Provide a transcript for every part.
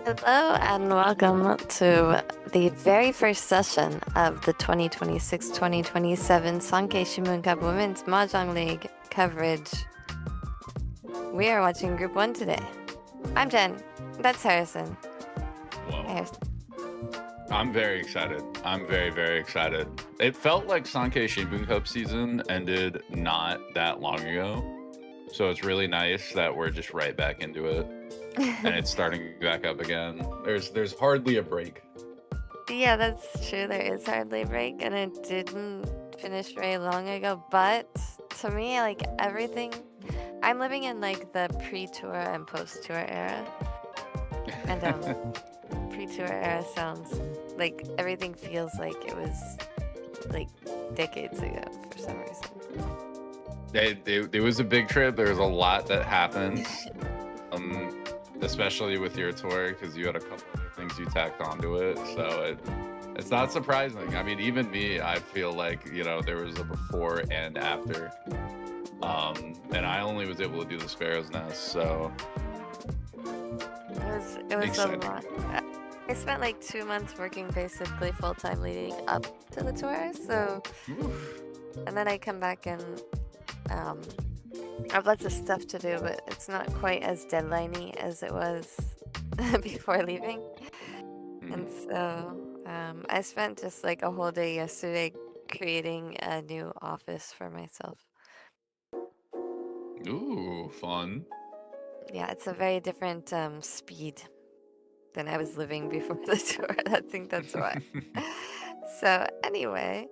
Hello and welcome to the very first session of the 2026-2027 Sankei Shimbun Cup Women's Mahjong League coverage. We are watching Group 1 today. I'm Jenn. That's Harrison. Whoa. Harrison. I'm very excited. I'm very, very excited. It felt like Sankei Shimbun Cup season ended not that long ago. So it's really nice that we're just right back into it. And it's starting back up again. There's hardly a break. Yeah, that's true. There is hardly a break, and it didn't finish very long ago. But to me, like everything, I'm living in like the pre-tour and post-tour era. And pre-tour era sounds like everything feels like it was like decades ago for some reason. It was a big trip. There was a lot that happened. Especially with your tour, because you had a couple other things you tacked onto it, so it's not surprising. I mean, even me, I feel like, you know, there was a before and after, and I only was able to do the Sparrow's Nest, so it was a lot. I spent like 2 months working basically full-time leading up to the tour, so and then I come back and I have lots of stuff to do, but it's not quite as deadline-y as it was before leaving. And so I spent just like a whole day yesterday creating a new office for myself. Ooh, fun. Yeah, it's a very different speed than I was living before the tour. I think that's why. So anyway,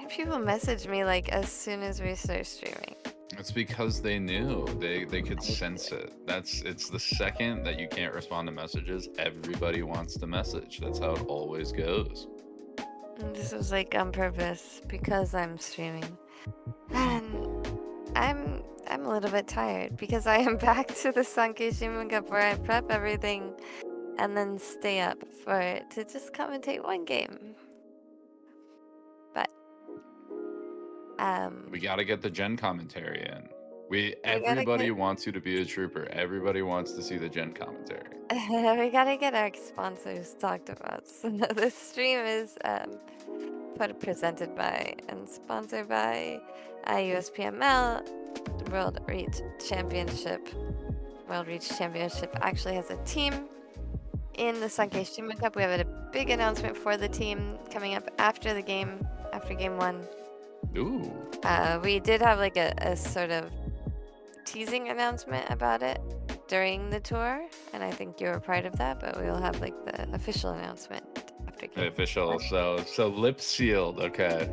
people message me like as soon as we start streaming. It's because they knew they could sense it. It's the second that you can't respond to messages, everybody wants to message. That's how it always goes. And this was like on purpose because I'm streaming, and I'm a little bit tired because I am back to the Sankei Shimbun Cup where I prep everything and then stay up for it to just commentate one game. But we gotta get the Jenn commentary in. Everybody wants you to be a trooper. Everybody wants to see the Jenn commentary. We gotta get our sponsors talked about. So this stream is presented by and sponsored by USPML. World Reach Championship actually has a team in the Sankei Shimbun Cup. We have a big announcement for the team coming up after the game, after game 1. Ooh. We did have like a sort of teasing announcement about it during the tour, and I think you were part of that, but we will have like the official announcement after game. The official, so lip sealed, okay.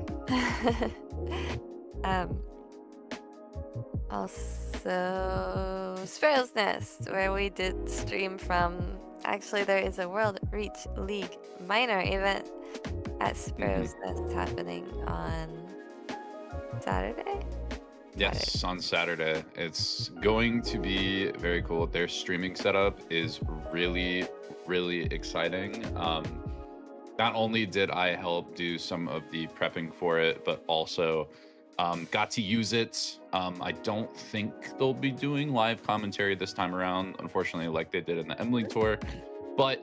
Also Sparrow's Nest, where we did stream from. Actually, there is a World Reach League minor event at Sparrow's Nest happening on Saturday? Yes, on Saturday. It's going to be very cool. Their streaming setup is really, really exciting. Not only did I help do some of the prepping for it, but also got to use it. I don't think they'll be doing live commentary this time around, unfortunately, like they did in the M League tour. But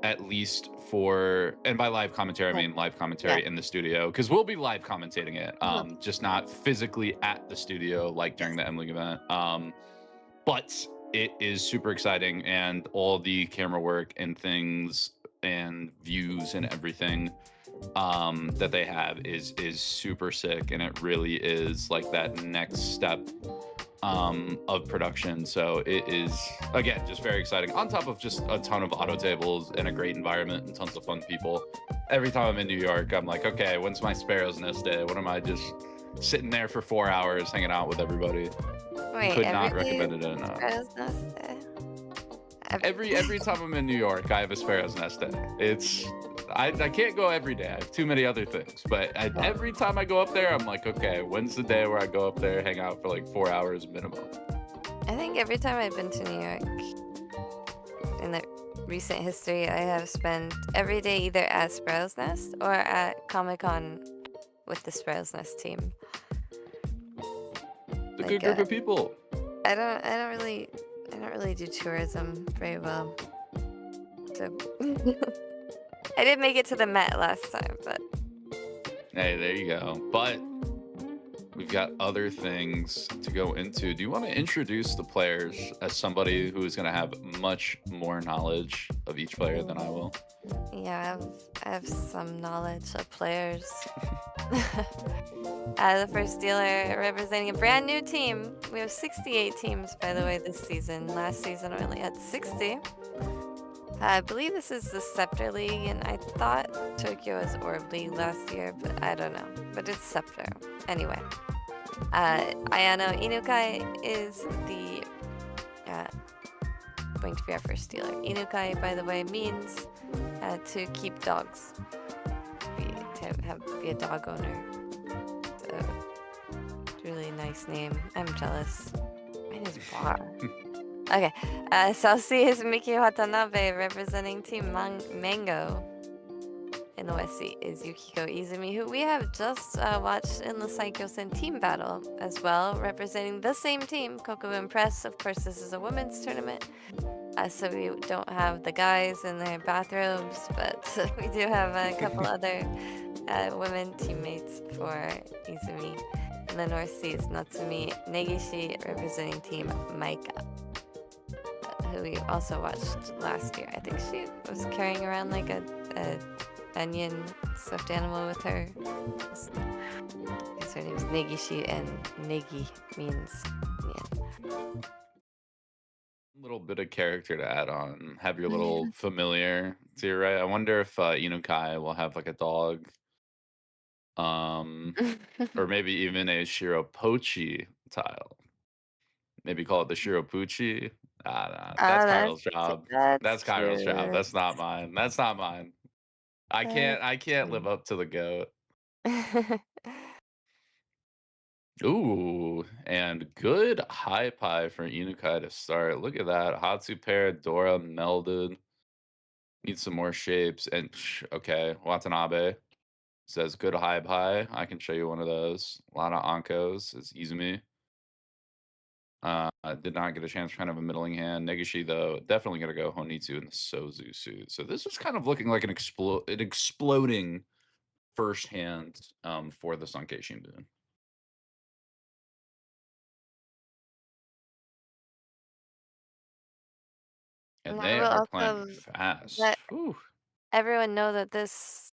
at least and by live commentary, I mean live commentary in the studio, because we'll be live commentating it, just not physically at the studio like during the M League event. But it is super exciting, and all the camera work and things and views and everything that they have is super sick, and it really is like that next step of production. So it is, again, just very exciting, on top of just a ton of auto tables and a great environment and tons of fun people. Every time I'm in New York, I'm like, okay, when's my Sparrow's Nest day? When am I just sitting there for 4 hours hanging out with everybody? Wait, could not recommend it enough. Sparrow's Nest day? Every time I'm in New York, I have a Sparrow's Nest day. I can't go every day. I have too many other things. But every time I go up there, I'm like, okay, when's the day where I go up there, hang out for like 4 hours minimum? I think every time I've been to New York in the recent history, I have spent every day either at Sparrow's Nest or at Comic-Con with the Sparrow's Nest team. It's a good group of people. I don't really do tourism very well. So I did make it to the Met last time, but Hey, there you go. But we've got other things to go into. Do you want to introduce the players as somebody who is going to have much more knowledge of each player than I will? yeah, I have some knowledge of players. The first dealer representing a brand new team. We have 68 teams, by the way, this season. Last season, we only had 60. I believe this is the Scepter League, and I thought Tokyo was Orb League last year, but I don't know. But it's Scepter. Anyway, Ayano Inukai is the going to be our first dealer. Inukai, by the way, means to keep dogs. Be a dog owner. So, really nice name. I'm jealous. Mine is Bar. Okay, South Sea is Miki Watanabe representing Team Mango. In the West Sea is Yukiko Izumi, who we have just watched in the Saikyosen team battle as well, representing the same team, Kokubun Press. Of course, this is a women's tournament, so we don't have the guys in their bathrobes, but we do have a couple other women teammates for Izumi. In the North Sea is Natsume Negishi representing Team Maika, who we also watched last year. I think she was carrying around like a onion stuffed animal with her. Her name is Negishi, and Negi means onion. Little bit of character to add on. Have your little familiar to your right. I wonder if Inukai will have like a dog. Or maybe even a Shiropochi tile. Maybe call it the Shiropuchi. Nah, that's Kyle's job. That's That's Kyle's job. cute. That's not mine. That's not mine. I can't live up to the goat. Ooh, and good high pie for Inukai to start. Look at that. Hatsu pair, Dora melded. Need some more shapes. And okay, Watanabe says good high pie. I can show you one of those. A lot of Ankos. It's Izumi. Did not get a chance for kind of a middling hand. Negishi, though, definitely going to go Honitsu in the Sozu suit. So this is kind of looking like an exploding first hand for the Sankei Shimbun. And And they I will are playing also fast. let Whew. everyone know that this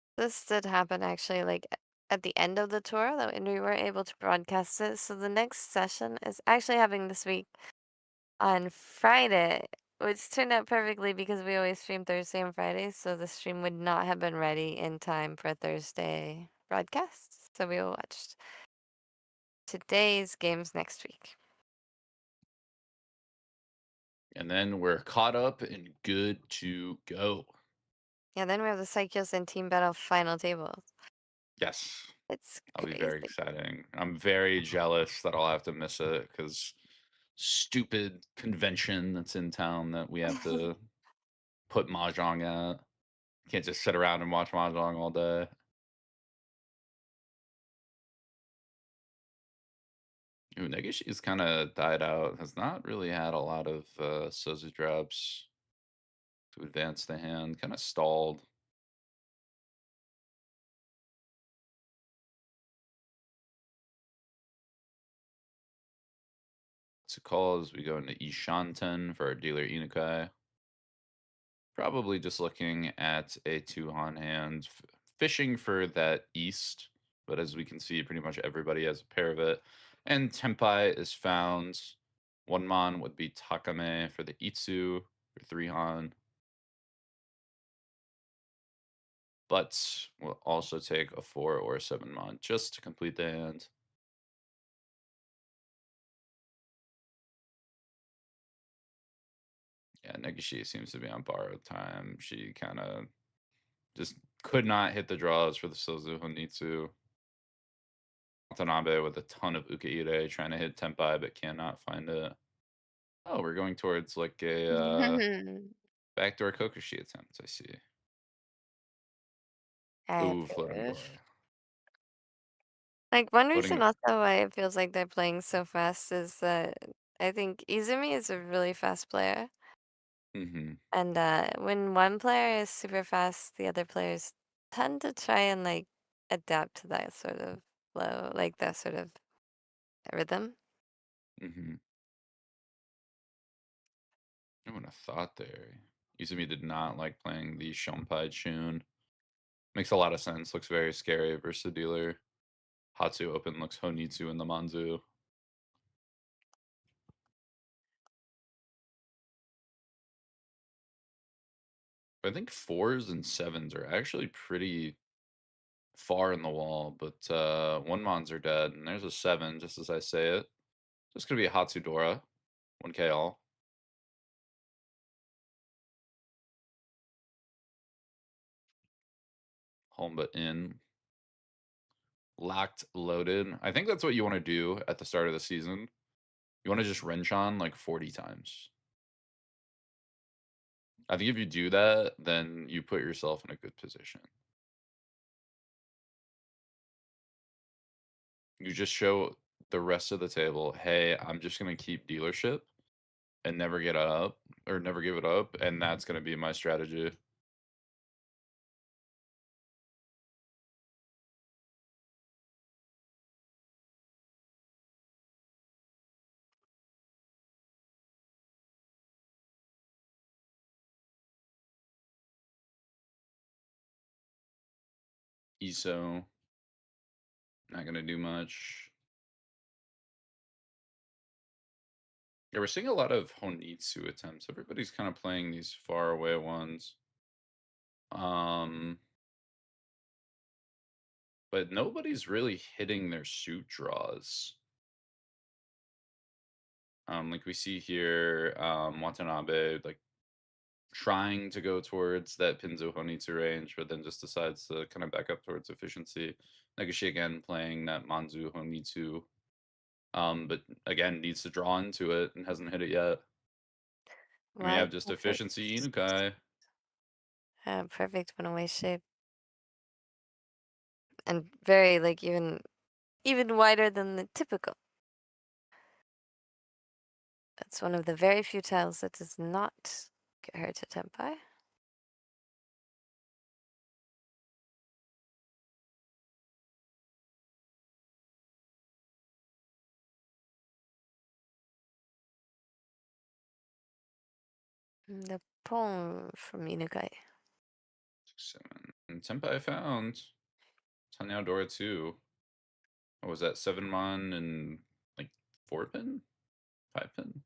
did happen actually, like at the end of the tour, though, and we were able to broadcast it. So the next session is actually happening this week on Friday, which turned out perfectly because we always stream Thursday and Friday, so the stream would not have been ready in time for Thursday broadcast. So we watched today's games next week. And then we're caught up and good to go. Yeah, then we have the Psychos and Team Battle final tables. Yes. It's That'll be crazy. very exciting. I'm very jealous that I'll have to miss it because stupid convention that's in town that we have to put mahjong at. Can't just sit around and watch mahjong all day. Ooh, Negishi's kind of died out. Has not really had a lot of Sozu drops to advance the hand. Kind of stalled. So call as we go into Ishanten for our dealer Inukai. Probably just looking at a two-han hand, fishing for that east. But as we can see, pretty much everybody has a pair of it. And Tempai is found. One man would be Takame for the Itsu for three-han. But we'll also take a 4 or a 7 mon just to complete the hand. Yeah, Negishi seems to be on borrowed time. She kind of just could not hit the draws for the Sozu Honitsu. Watanabe with a ton of Ukeire trying to hit Tempai but cannot find it. Oh, we're going towards like a backdoor Kokushi attempt, I see. Ooh, floating boy. Like one reason Floating also why it feels like they're playing so fast is that I think Izumi is a really fast player. Mm-hmm. And when one player is super fast, the other players tend to try and like adapt to that sort of flow, like that sort of rhythm. Mm-hmm. I would have thought there. Izumi did not like playing the Shonpai tune. Makes a lot of sense. Looks very scary versus the dealer. Hatsu open looks Honitsu in the Manzu. I think 4s and 7s are actually pretty far in the wall, but one Mons are dead, and there's a 7, just as I say it. Just gonna be a Hatsudora. 1k all. Home but in. Locked, loaded. I think that's what you want to do at the start of the season. You want to just wrench on like 40 times. I think if you do that, then you put yourself in a good position. You just show the rest of the table, hey, I'm just going to keep dealership and never get up or never give it up. And that's going to be my strategy. ESO, not going to do much. Yeah, we're seeing a lot of Honitsu attempts. Everybody's kind of playing these far away ones. But nobody's really hitting their suit draws. Like we see here, Watanabe like trying to go towards that Pinzo Honitsu range, but then just decides to kind of back up towards efficiency. Negishi again playing that Manzu Honitsu, but again needs to draw into it and hasn't hit it yet. And we Why have just perfect? efficiency Inukai. Perfect one away shape. And very like even wider than the typical. That's one of the very few tiles that does not get her to tempai. The poem from Inukai. 7. And Tempai found. Tanya Dora 2. What was that? 7 mon and like 4 pin? 5 pin?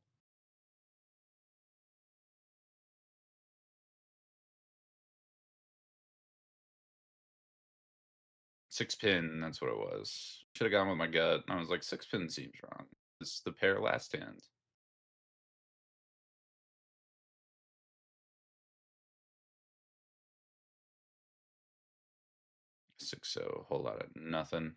Six pin, that's what it was. Should have gone with my gut. I was like, 6 pin seems wrong. It's the pair last hand. 6 so whole lot of nothing.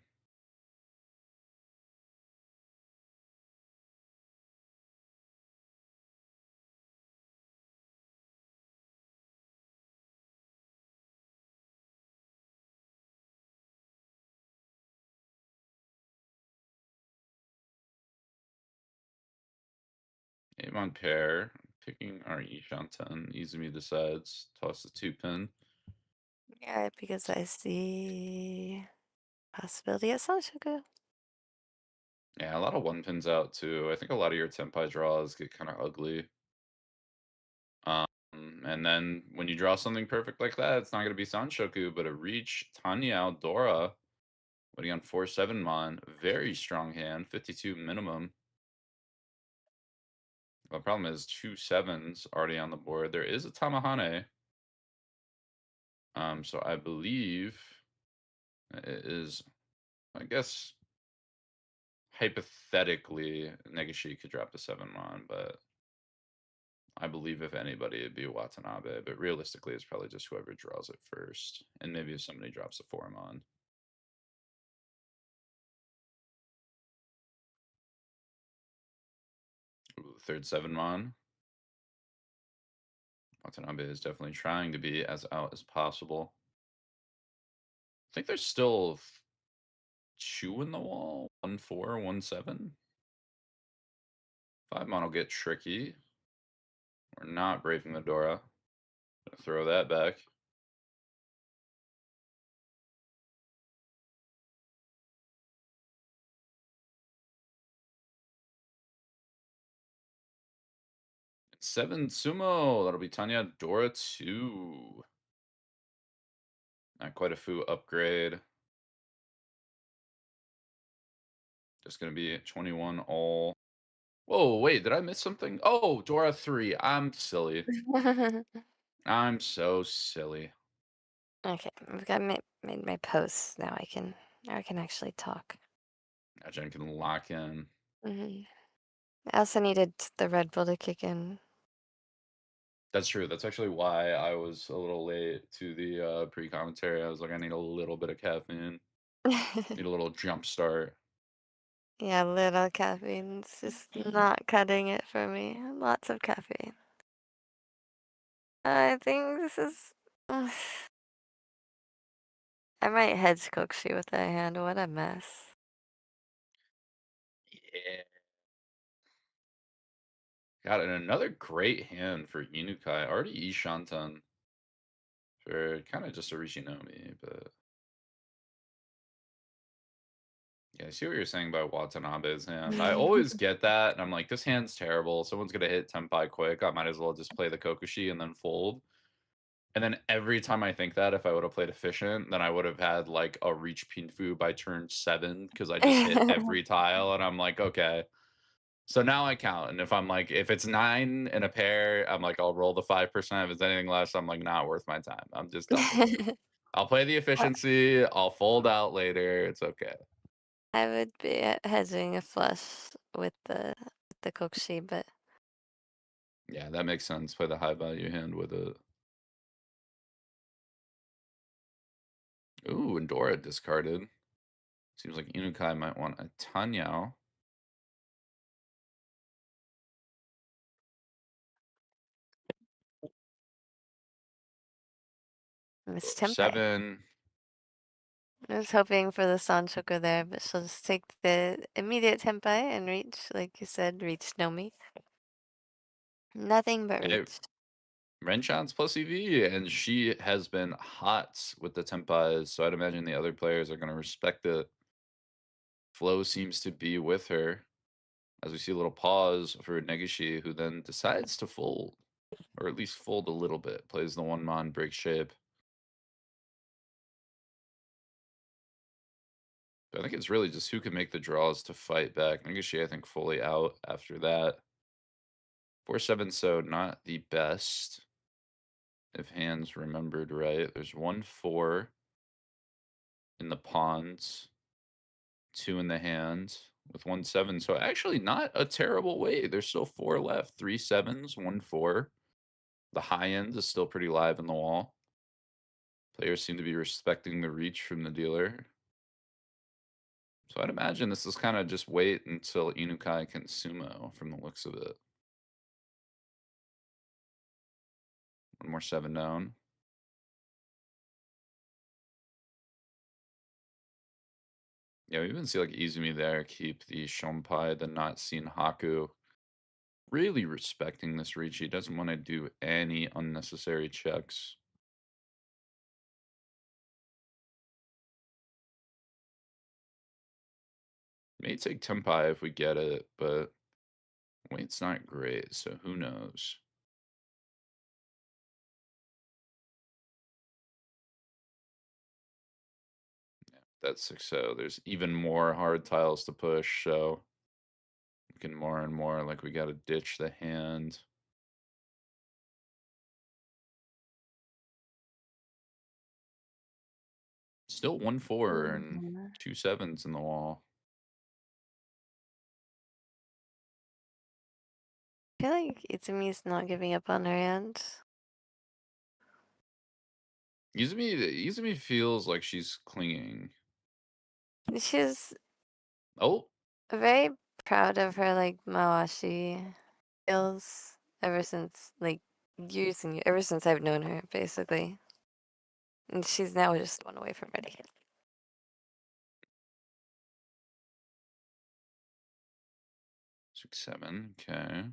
Amon pair, picking our Ishanten. Izumi decides, toss the 2 pin. Yeah, because I see possibility of Sanshoku. Yeah, a lot of 1 pins out too. I think a lot of your Tempai draws get kind of ugly. And then when you draw something perfect like that, it's not going to be Sanshoku, but a Reach, Tanya, Dora. Putting on 4-7 mon. Very strong hand, 52 minimum. The problem is 2 7s already on the board. There is a Tamahane. So I believe it is, I guess, hypothetically, Negishi could drop the 7 mon, but I believe if anybody, it'd be Watanabe. But realistically, it's probably just whoever draws it first. And maybe if somebody drops a 4 mon. Ooh, third 7 mon. Watanabe is definitely trying to be as out as possible. I think there's still 2 in the wall. 1-4, 1-7. 5-mon will get tricky. We're not breaking the Dora. Gonna throw that back. Seven sumo. That'll be Tanya Dora 2. Not quite a foo upgrade. Just gonna be 21 all. Whoa, wait, did I miss something? Oh, Dora 3. I'm silly. I'm so silly. Okay, I've got made my posts now. I can actually talk. Now Jen can lock in. I also needed the Red Bull to kick in. That's true. That's actually why I was a little late to the pre-commentary. I was like, I need a little bit of caffeine. Need a little jump start. Yeah, little caffeine's just not cutting it for me. Lots of caffeine. I think this is. I might hedge Kokushi with that hand. What a mess. Yeah. Got it. Another great hand for Inukai. Already Ishantan for kind of just a Rishinomi, but yeah, I see what you're saying about Watanabe's hand. I always get that, and I'm like, this hand's terrible. Someone's gonna hit Tenpai quick. I might as well just play the Kokushi and then fold. And then every time I think that, if I would have played efficient, then I would have had like a reach Pinfu by turn 7 because I just hit every tile, and I'm like, okay. So now I count, and if I'm like, if it's 9 in a pair, I'm like, I'll roll the 5%. If it's anything less, I'm like, not worth my time. I'm just done with it. I'll play the efficiency. I'll fold out later. It's okay. I would be hedging a flush with the Kokushi, but Yeah, that makes sense. Play the high value hand with it. Ooh, and Dora discarded. Seems like Inukai might want a Tanyao. Miss Or Tempai. 7. I was hoping for the Sanchoku there, but she'll just take the immediate Tempai and reach, like you said, reach Nomi. Nothing but Hey, reach. Renchance plus EV, and she has been hot with the Tempais, so I'd imagine the other players are going to respect it. Flow seems to be with her, as we see a little pause for Negishi, who then decides to fold, or at least fold a little bit, plays the 1-mon break shape. But I think it's really just who can make the draws to fight back. Negishi, I think, fully out after that. 4-7, so not the best. If hands remembered right. There's 1-4 in the pawns, 2 in the hand with 1-7. So actually not a terrible way. There's still 4 left. 3 7s, 1-4. The high end is still pretty live in the wall. Players seem to be respecting the reach from the dealer. So I'd imagine this is kind of just wait until Inukai can sumo from the looks of it. One more 7 down. Yeah, we even see like Izumi there keep the Shompai, the not seen Haku. Really respecting this reach. He doesn't want to do any unnecessary checks. May take Tempai if we get it, but weight's not great, so who knows? Yeah, that's 6-0. There's even more hard tiles to push, so looking more and more like we got to ditch the hand. Still 1-4 and Mhm. 2 7s in the wall. I feel like Itsumi's not giving up on her hand. Izumi feels like she's clinging. She's Oh, very proud of her like Mawashi skills ever since like years and ever since I've known her, basically. And she's now just one away from ready. 6-7. Okay.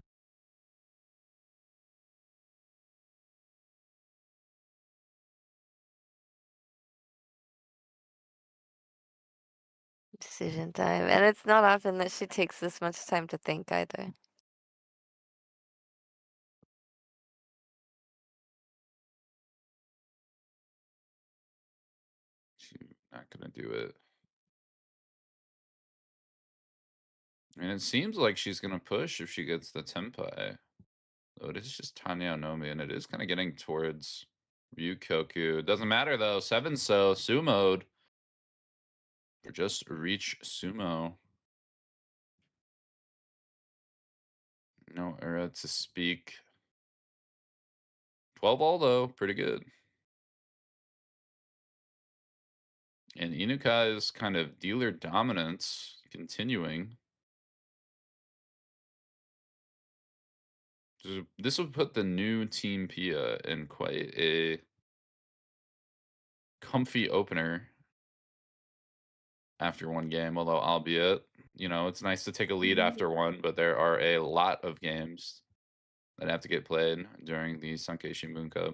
Decision time. And it's not often that she takes this much time to think either. She's not gonna do it. And it seems like she's gonna push if she gets the Tenpai. So it is just Tanya Nomi, and it is kind of getting towards Ryukoku. Doesn't matter though. 7 so sumoed. Or just reach sumo. No era to speak. 12 all though, pretty good. And Inukai's kind of dealer dominance continuing. This would put the new Team Pia in quite a comfy opener after one game, although albeit, it's nice to take a lead after one, but there are a lot of games that have to get played during the Sankei Shimbun Cup.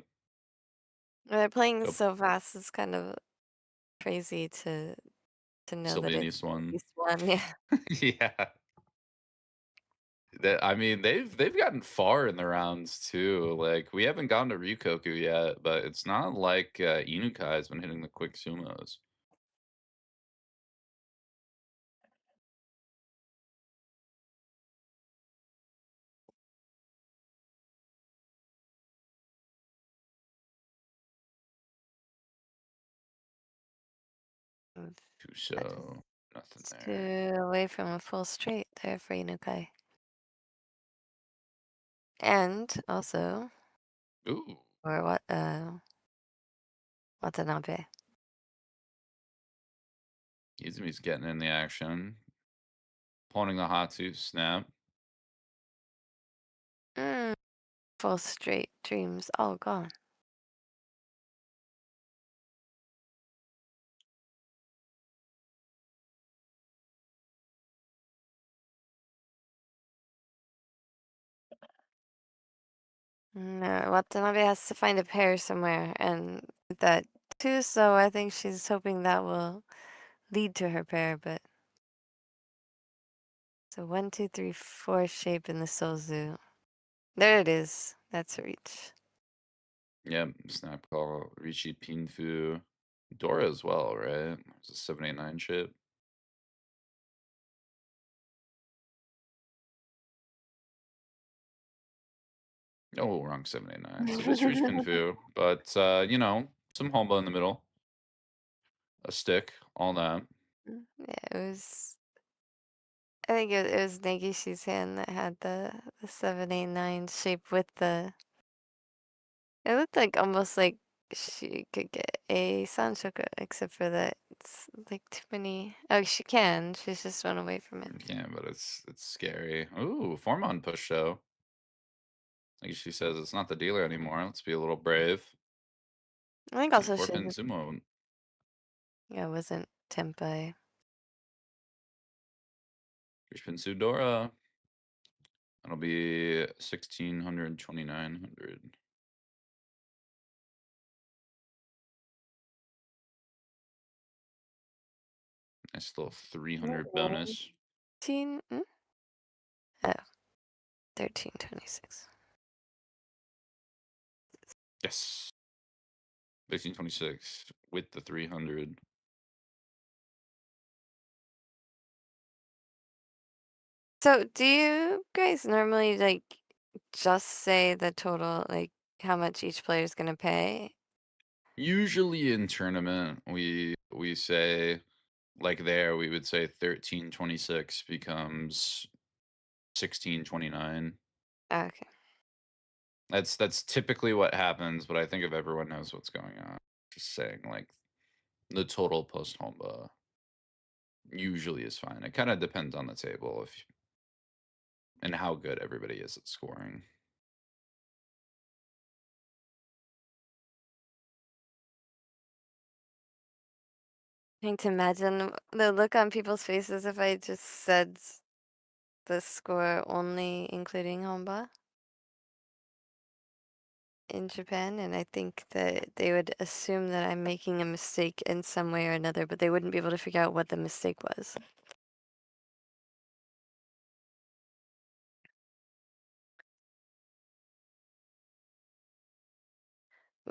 They're playing Yep. so fast, it's kind of crazy to know Still that be an it's East one. East one, yeah. Yeah. I mean, they've gotten far in the rounds too. Like we haven't gotten to Ryukoku yet, but it's not like Inukai has been hitting the quick sumos. Mm, Two so nothing It's there. too away from a full straight there for Inukai. And also, Ooh, or what, Watanabe. Izumi's getting in the action, pawning the Hatu snap. Mm, full straight dreams all gone. No, Watanabe has to find a pair somewhere, and that too, so I think she's hoping that will lead to her pair, but so 1, 2, 3, 4 shape in the Sozu. There it is. That's a reach. Yep, snap call, Riichi Pinfu. Dora as well, right? It's a 789 chip. Oh, wrong 789. So just reach Pinfu. But some homba in the middle. A stick, all that. Yeah, it was. I think it was Negishi's hand that had the 789 shape with the. It looked like almost like she could get a Sanshoku, except for that it's like too many. Oh, she can. She's just run away from it. Yeah, but it's scary. Ooh, Formon push show. Like she says, it's not the dealer anymore. Let's be a little brave. I think And also four she pin sumo. yeah, it wasn't Tempai. Here's pin Sudora. That'll be 1600, 2900. Nice little 300 bonus. 13, oh, 1326. Yes. 1626 with the 300. So, do you guys normally like just say the total, like how much each player is gonna pay? Usually in tournament, we say like there we would say 1326 becomes 1629. Okay. That's typically what happens, but I think if everyone knows what's going on, just saying like the total post homba usually is fine. It kind of depends on the table if and how good everybody is at scoring. Trying to imagine the look on people's faces if I just said the score only including Honba in Japan, and I think that they would assume that I'm making a mistake in some way or another, but they wouldn't be able to figure out what the mistake was.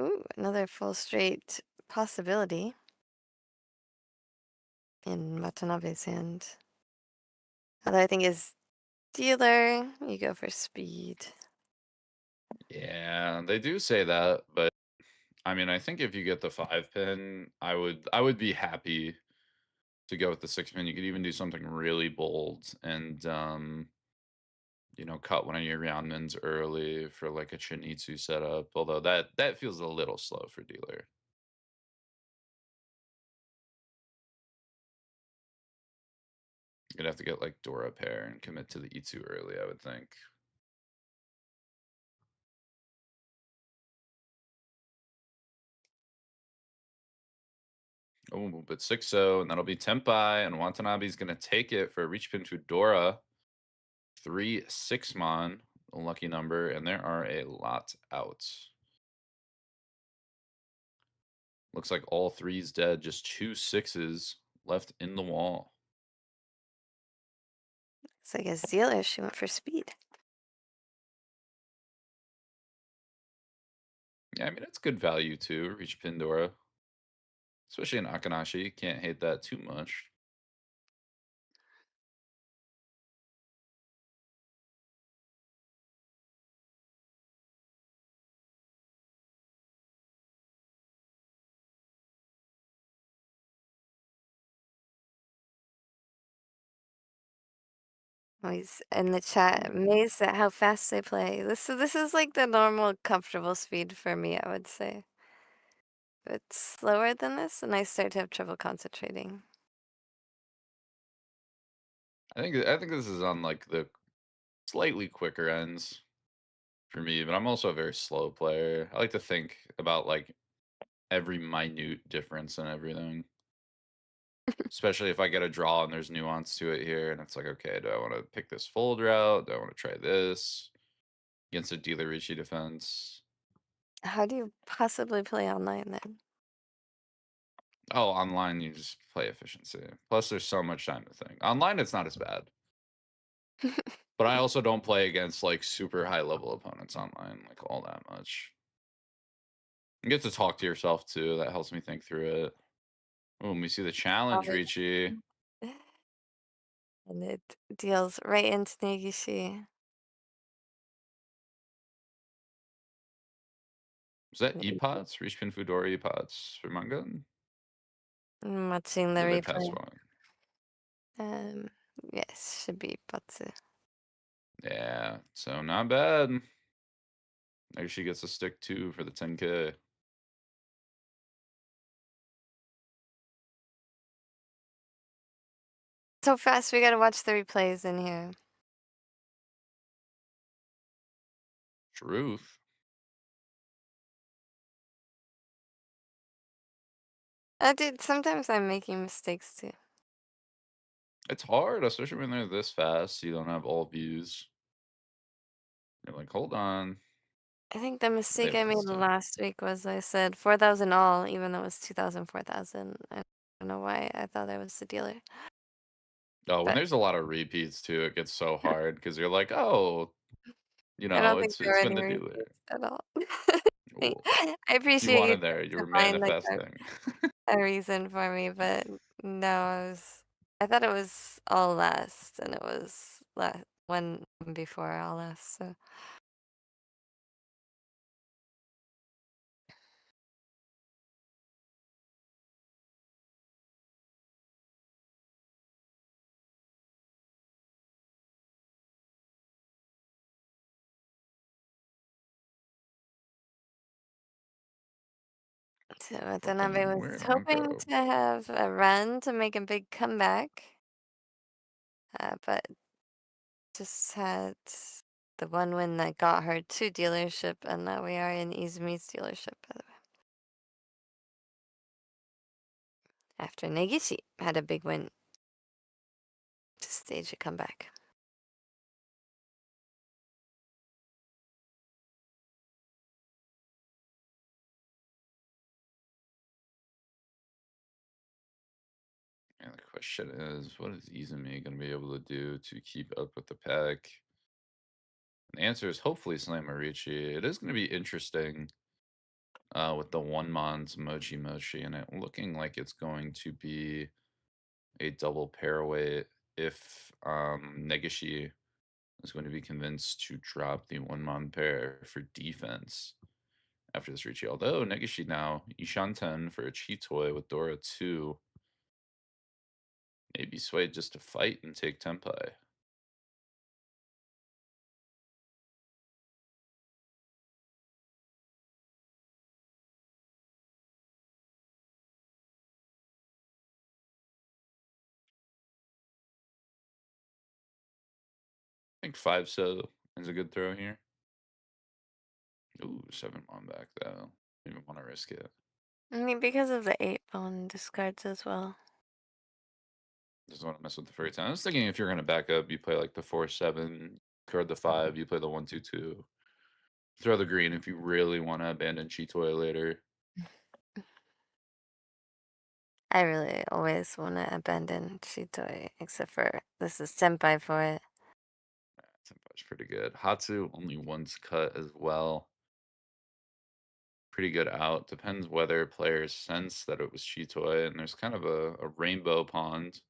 Ooh, another full straight possibility in Watanabe's hand. Although I think his dealer, you go for speed. Yeah, they do say that, but I mean, I think if you get the 5 pin, I would be happy to go with the 6 pin. You could even do something really bold and cut one of your roundmans early for like a Chinitsu setup. Although that feels a little slow for dealer. You'd have to get like Dora pair and commit to the E2 early, I would think. Oh, but 6-0, and that'll be Tempai, and Watanabe's gonna take it for a reach pin to Dora. 3-6 mon, a lucky number, and there are a lot out. Looks like all threes dead, just 2 6s left in the wall. It's like his dealer, she went for speed. Yeah, I mean, it's good value too, reach pin Dora. Especially in Akanashi, can't hate that too much. Oh, he's in the chat, amazed at how fast they play. This is like the normal comfortable speed for me, I would say. If it's slower than this, and I start to have trouble concentrating. I think this is on like the slightly quicker ends for me, but I'm also a very slow player. I like to think about like every minute difference and everything. Especially if I get a draw and there's nuance to it here, and it's like, okay, do I want to pick this fold route? Do I want to try this against a dealer Riichi defense? How do you possibly play online then? Oh, online you just play efficiency. Plus, there's so much time to think. Online, it's not as bad. But I also don't play against like super high level opponents online, like all that much. You get to talk to yourself too. That helps me think through it. Oh, we see the challenge, Probably. Riichi. And it deals right into Negishi. Was that epots? Reach pin Fudora epots for Mangan? I'm watching the Or did they pass replay. one? Yes, should be Batsu. Yeah, so not bad. Maybe she gets a stick too for the 10K. So fast, we gotta watch the replays in here. Truth. Dude, sometimes I'm making mistakes too. It's hard, especially when they're this fast. You don't have all views. You're like, hold on. I think the They mistake I made lost it. last week was I said 4,000 all, even though it was 2,000, 4,000. I don't know why I thought I was the dealer. Oh, when But there's a lot of repeats too, it gets so hard because you're like, oh, I don't think there it's were been any the dealer. repeats at all. Ooh, I you appreciate you wanted there. trying You to were find like manifesting. a reason for me, but no, I thought it was all last, and it was last one before all last. So Watanabe was Where hoping Marco? to have a run to make a big comeback, but just had the one win that got her to dealership, and now we are in Izumi's dealership, by the way. After Negishi had a big win to stage a comeback. Question is, what is Izumi going to be able to do to keep up with the pack? The answer is hopefully slam Riichi. It is going to be interesting with the one mon's Mochi Mochi and it looking like it's going to be a double pairweight if Negishi is going to be convinced to drop the one mon pair for defense after this Riichi. Although Negishi now Ishanten for a Chitoy with Dora 2 maybe swayed just to fight and take Tempai. I think 5 so is a good throw here. Ooh, 7 mon back though. Don't even want to risk it. I mean, because of the 8 pawn discards as well. Just want to mess with the fairy time. I was thinking if you're gonna back up, you play like the 4-7, card the 5, you play the 1-2-2. Throw the green if you really want to abandon Chitoy later. I really always want to abandon Shitoi, except for this is Senpai for it. Tempai's pretty good. Hatsu only once cut as well. Pretty good out. Depends whether players sense that it was Chitoy, and there's kind of a rainbow pond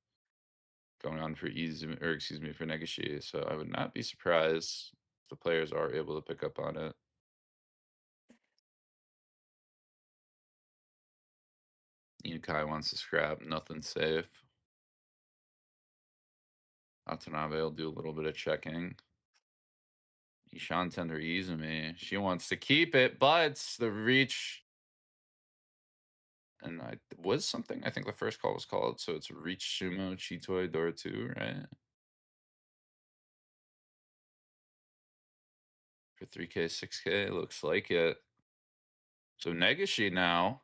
going on for Izumi, or excuse me, for Negishi. So I would not be surprised if the players are able to pick up on it. Inukai wants to scrap, nothing safe. Watanabe will do a little bit of checking. Ishan or Izumi. She wants to keep it, but the reach. And I was something. I think the first call was called. So it's reach Sumo, Chitoy, Dora 2, right? For 3K, 6K, looks like it. So Negishi now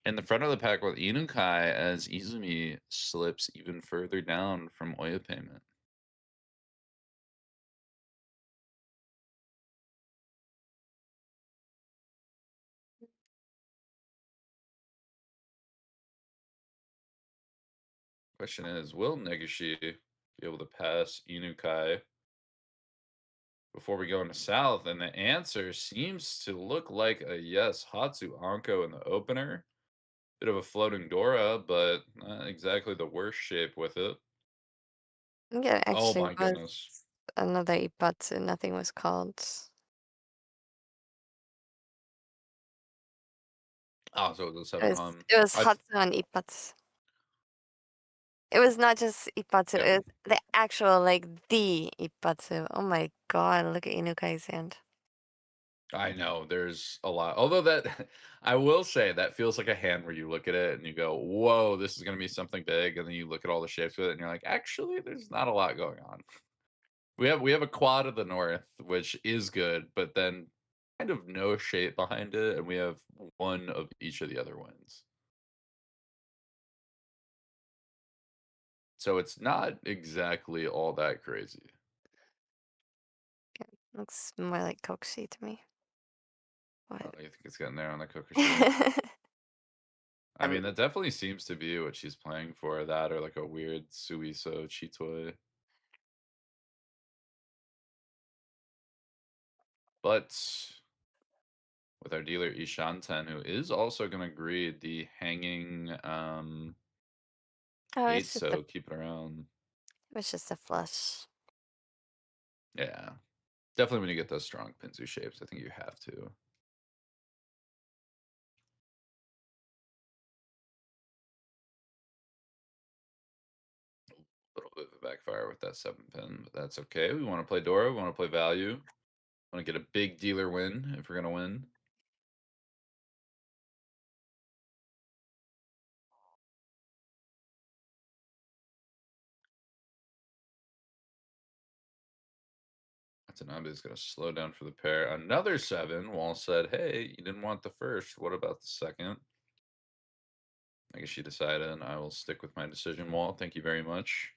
in the front of the pack with Inukai as Izumi slips even further down from Oya payment. Question is, will Negishi be able to pass Inukai before we go into South? And the answer seems to look like a yes. Hatsu Anko in the opener. Bit of a floating Dora, but not exactly the worst shape with it. Yeah, it Oh actually my was goodness. another Ipatsu. Nothing was called. Oh, so it was a It 7 was mon. it was I Hatsu and Ipatsu. It was not just Ipatsu. yeah, It was the actual like the Ipatsu. Oh my god! Look at Inukai's hand. I know there's a lot. Although that I will say that feels like a hand where you look at it and you go, "Whoa, this is going to be something big," and then you look at all the shapes with it and you're like, "Actually, there's not a lot going on." We have a quad of the north, which is good, but then kind of no shape behind it, and we have one of each of the other ones. So it's not exactly all that crazy. Looks more like Kokushi to me. Oh, What? you think it's getting there on the Kokushi? I I mean, mean, that definitely seems to be what she's playing for. That or like a weird Suiso Chitoy. But with our dealer Ishanten, who is also going to greed the hanging oh, 8, so keep it around. it was just a flush. Yeah. Definitely when you get those strong Pinzu shapes, I think you have to. A little bit of a backfire with that 7 pin, but that's okay. We want to play Dora. We want to play value. Want to get a big dealer win if we're going to win. Watanabe is going to slow down for the pair. Another 7. Wall said, hey, you didn't want the first. What about the second? I guess she decided, and I will stick with my decision, Wall. Thank you very much.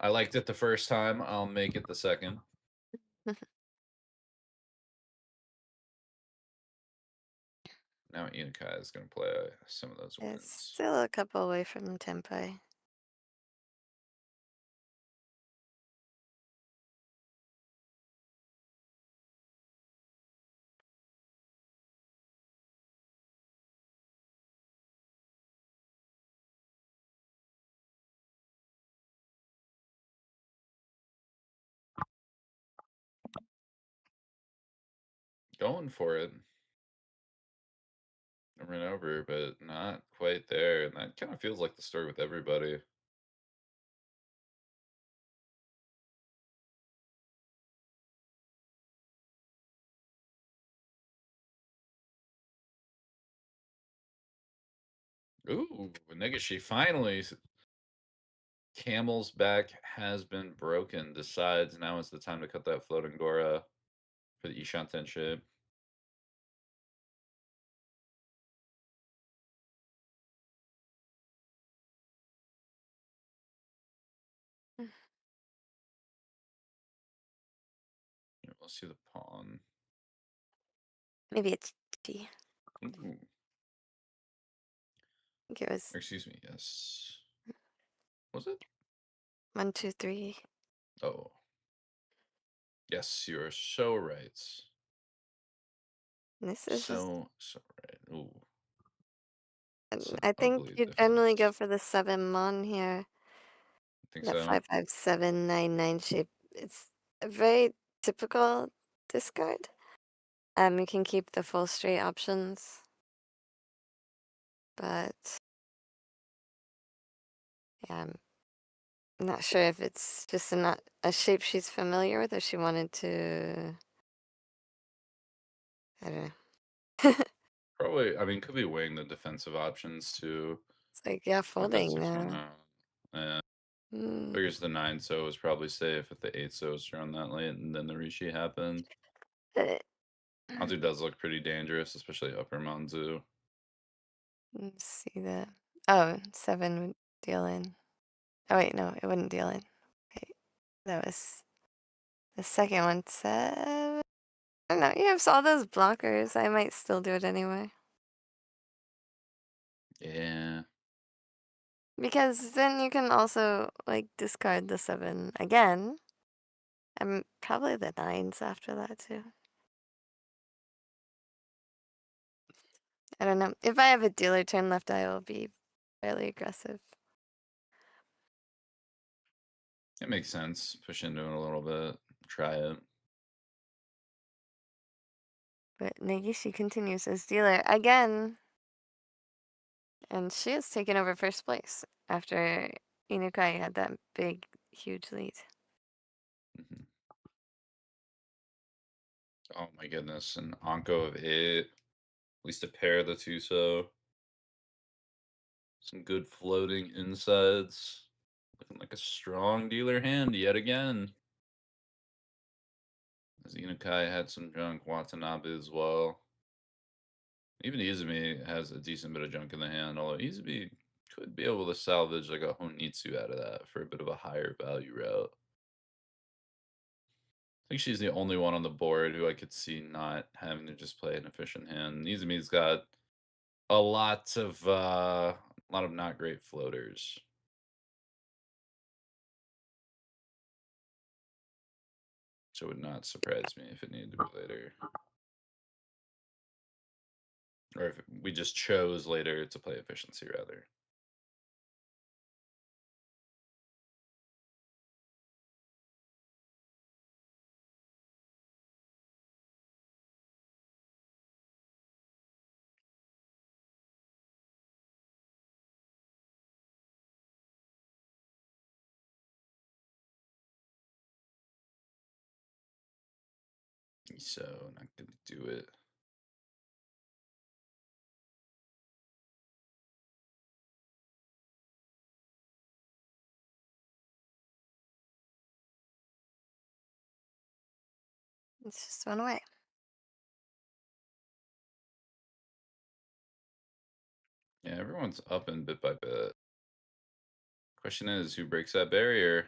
I liked it the first time. I'll make it the second. Now Inukai is going to play some of those It's wins. still a couple away from Tempai. Going for it. Over and over, but not quite there. And that kind of feels like the story with everybody. Ooh, Negishi finally. Camel's back has been broken. Decides now is the time to cut that floating Gora for the Ishanten ship. Yeah, we'll see the pawn. Maybe it's T. I Ooh, think it was excuse me. Yes. Was it? 1, 2, 3. Oh. Yes, you are so right. This is just, So right. Ooh, it's an I think ugly you generally go defense. for the 7 mon here. I think That so. 55799 shape. It's a very typical discard. You can keep the full straight options, but yeah, I'm not sure if it's just not a shape she's familiar with, or she wanted to. I don't know. Probably, I mean, could be weighing the defensive options too. It's like, yeah, With that folding 6-1 now. out. And Mm, figures the 9 so was probably safe if the 8 so was thrown that late and then the Riichi happened. uh, Manzu does look pretty dangerous, especially upper Manzu. let's see that. Oh, 7 would deal in. Oh wait, no, it wouldn't deal in. Wait, that was the second one. 7. I don't know. You have all those blockers. I might still do it anyway. Yeah. Because then you can also like discard the 7 again. And probably the 9s after that too. I don't know. If I have a dealer turn left, I will be fairly aggressive. It makes sense. Push into it a little bit. Try it. But Negishi continues as dealer again. And she has taken over first place after Inukai had that big, huge lead. Mhm. Oh my goodness. An Anko of 8. At least a pair of the 2 so. Some good floating insides. Looking like a strong dealer hand yet again. As Inukai had some junk, Watanabe as well. Even Izumi has a decent bit of junk in the hand, although Izumi could be able to salvage like a Honitsu out of that for a bit of a higher value route. I think she's the only one on the board who I could see not having to just play an efficient hand. Izumi's got a lot of not great floaters. So it would not surprise me if it needed to be later. Or if we just chose later to play efficiency rather. So not gonna do it. It's just one away. Yeah, everyone's up in bit by bit. Question is, who breaks that barrier?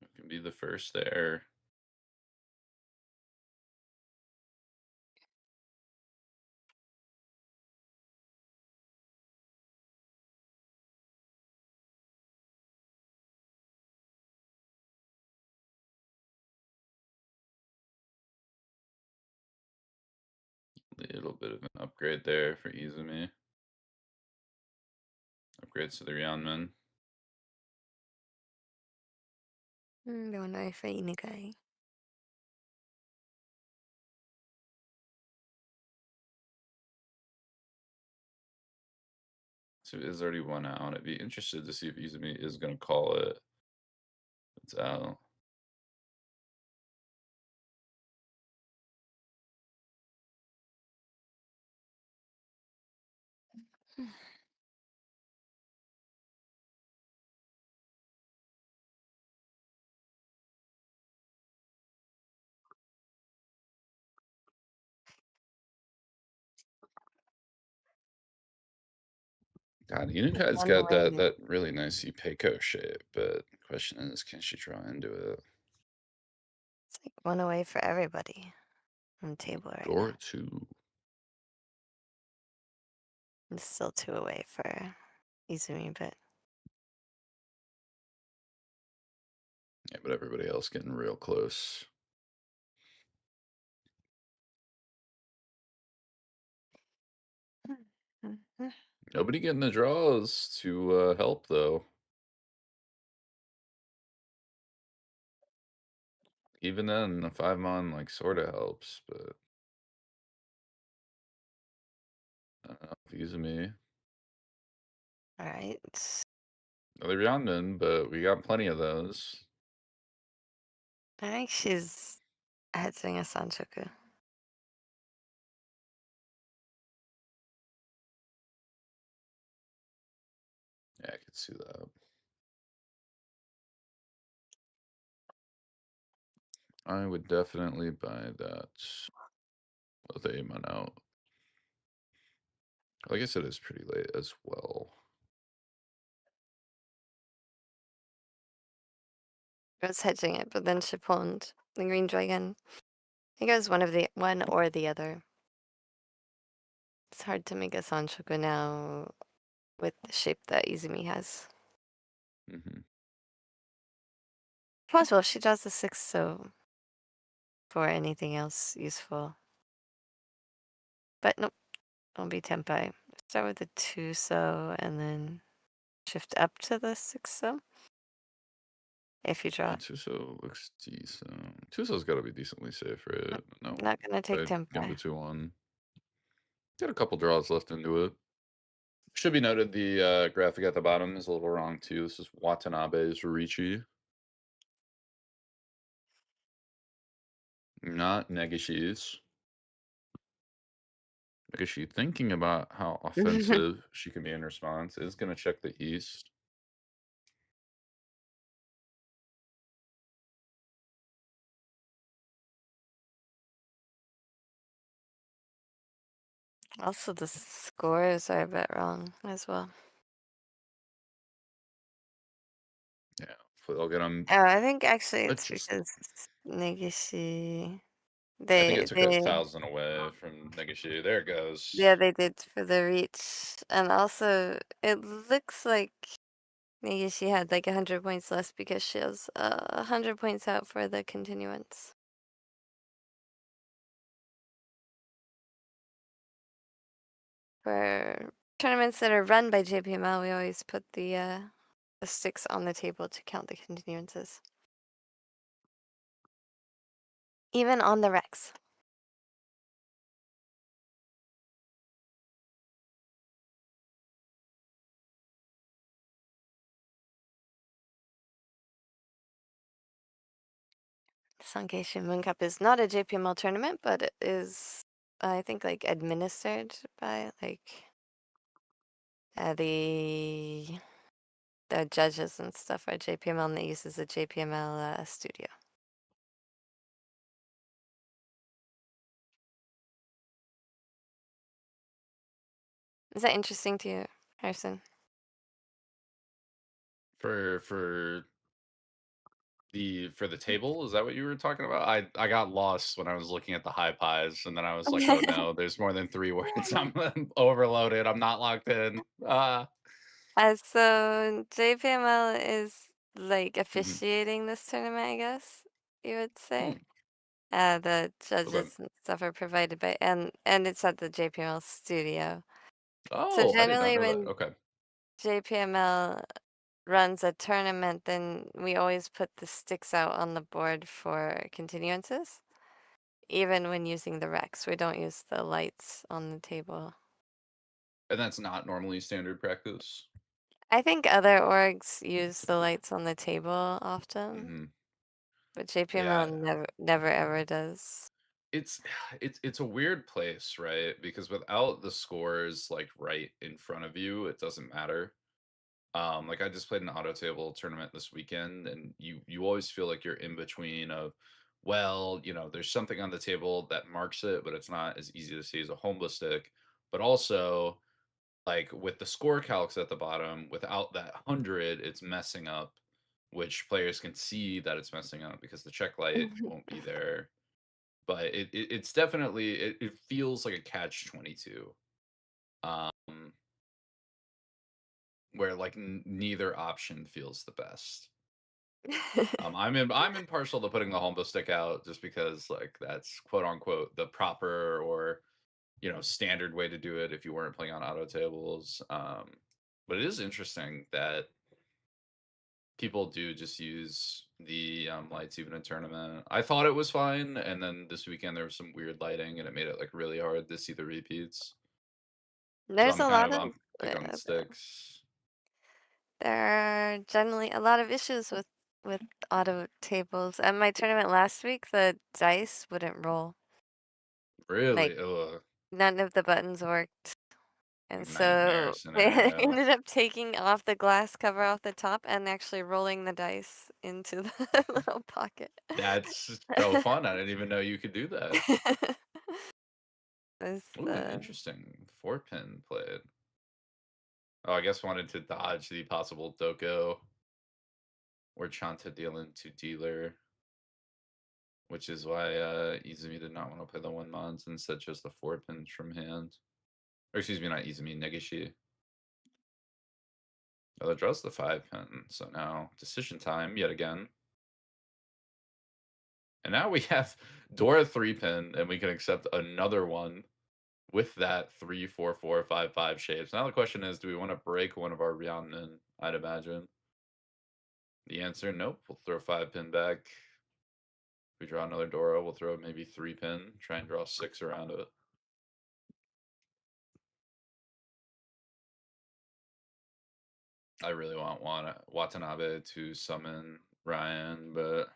Who can be the first there? Little bit of an upgrade there for Izumi. Upgrades to the Ryonman. Going away for Inukai. So it is already 1 out. I'd be interested to see if Izumi is going to call it. It's out. God, Inukai's One got that away. that really nice Yukiko shape, but the question is, can she draw into it? It's like one away for everybody on the table right now. Goto. It's still two away for Izumi, but Yeah, but everybody else getting real close. Nobody getting the draws to help, though. Even then, the 5-mon, like, sort of helps, but I don't know if Izumi. all right. Another Ryonman, but we got plenty of those. I think she's hedging a Sanchoku. Yeah, I could see that. I would definitely buy that with a man out. I guess it is pretty late as well. I was hedging it, but then she pawned the green dragon. I think it was one or the other. It's hard to make a Sanchoku now with the shape that Izumi has. Hmm. Possible if she draws the 6, so for anything else useful. But nope, don't be tempai. Start with the 2 so and then shift up to the 6 so. If you draw Yeah, it. Tuso looks decent. Tuso's got to be decently safe, right? No, Not gonna take I'd give him the tempai. 2-1. Got a couple draws left into it. Should be noted the graphic at the bottom is a little wrong too. This is Watanabe's Riichi, not Negishi's. Negishi, thinking about how offensive she can be in response, is going to check the east. Also, the scores are a bit wrong as well. Yeah, hopefully they'll get them Oh, I think actually it's adjusted. because Negishi. I think They it took they 1,000 away from Negishi. There it goes. yeah, they did for the reach. And also it looks like Negishi had like 100 points less because she has 100 points out for the continuance. For tournaments that are run by JPML, we always put the sticks on the table to count the continuances. Even on the Rex. Sankei Shimbun Cup is not a JPML tournament, but it is, I think, like administered by like the judges and stuff are JPML, and it uses a JPML studio. Is that interesting to you, Harrison? For the table, is that what you were talking about? I got lost when I was looking at the high pies, and then I was like, oh no, there's more than 3 words. I'm overloaded. I'm not locked in. So JPML is like Mhm. officiating this tournament, I guess you would Hmm. say. The Okay. judges and stuff are provided by and it's at the JPML studio. So Oh, I did not generally know that. when Okay. JPML runs a tournament, then we always put the sticks out on the board for continuances. Even when using the Rex, we don't use the lights on the table. And that's not normally standard practice. I think other orgs use the lights on the table often, Hmm. but JPML Yeah. never ever does. It's it's a weird place, right? Because without the scores like right in front of you, it doesn't matter. Like I just played an auto table tournament this weekend, and you always feel like you're in between of, well, there's something on the table that marks it, but it's not as easy to see as a homeless stick. But also, like with the score calcs at the bottom, without that 100, it's messing up, which players can see that it's messing up because the check light won't be there. But it's definitely it feels like a catch 22. Um where like neither option feels the best. I'm impartial to putting the homeless stick out just because like that's quote unquote the proper or standard way to do it if you weren't playing on auto tables. But it is interesting that people do just use the lights even in tournament. I thought it was fine, and then this weekend there was some weird lighting, and it made it like really hard to see the repeats. So There's a lot of I'm big on the sticks. there are generally a lot of issues with auto tables. At my tournament last week, the dice wouldn't roll. Like Really, ugh, none of the buttons worked. And nightmare so they scenario. ended up taking off the glass cover off the top and actually rolling the dice into the little pocket. That's so fun. I didn't even know you could do that. Was Ooh, an the interesting 4-pin played. Oh, I guess wanted to dodge the possible Doko or Chanta deal into dealer, which is why Izumi did not want to play the 1 mods and instead chose the 4-pins from hand. Or excuse me, not Izumi, Negishi. Oh, that draws the 5-pin, so now decision time yet again. And now we have Dora 3-pin, and we can accept another one with that 3-4-4-5-5 shapes. Now the question is, do we want to break one of our Ryanmen? I'd imagine. The answer, nope. We'll throw 5-pin back. If we draw another Dora, we'll throw maybe 3-pin. Try and draw 6 around it. I really want Watanabe to summon Ryan, but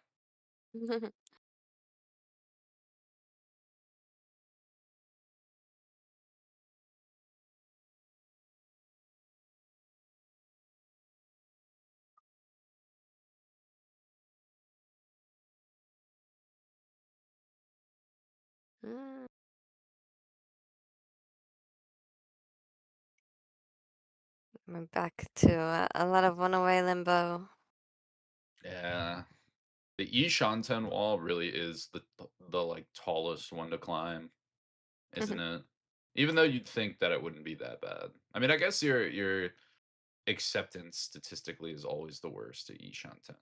Mm. We're back to a lot of one-away limbo. yeah. The Ishanten wall really is the like tallest one to climb, isn't it? Even though you'd think that it wouldn't be that bad. I mean, I guess your acceptance statistically is always the worst at Ishanten.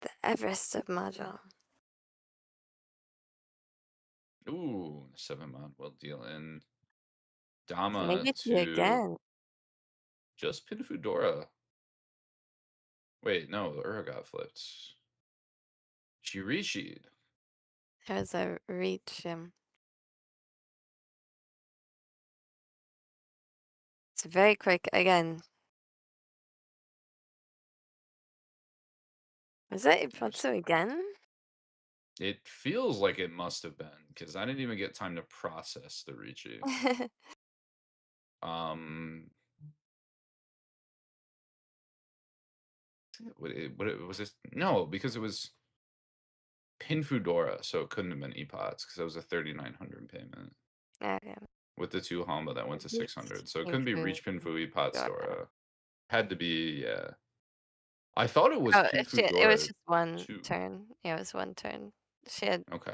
The Everest of Mahjong. Ooh, 7 mod will deal in So Dama Negishi to again. just Pinfudora. Wait, no, the Ura got flipped. She Riichi'd. There's a reach him. It's very quick again. Was that There's Ipotsu again? It feels like it must have been because I didn't even get time to process the Riichi. Um, was this? No, because it was Pinfudora, so it couldn't have been Epots because it was a 3,900 payment Okay. with the 2 Hamba that went to Reach 600. So it couldn't be Pinfu Reach Pinfu Epots Dora. Dora. Had to be, yeah. I thought it was Oh, it was Pinfudora just one too. turn. Yeah, it was one turn. She had Okay.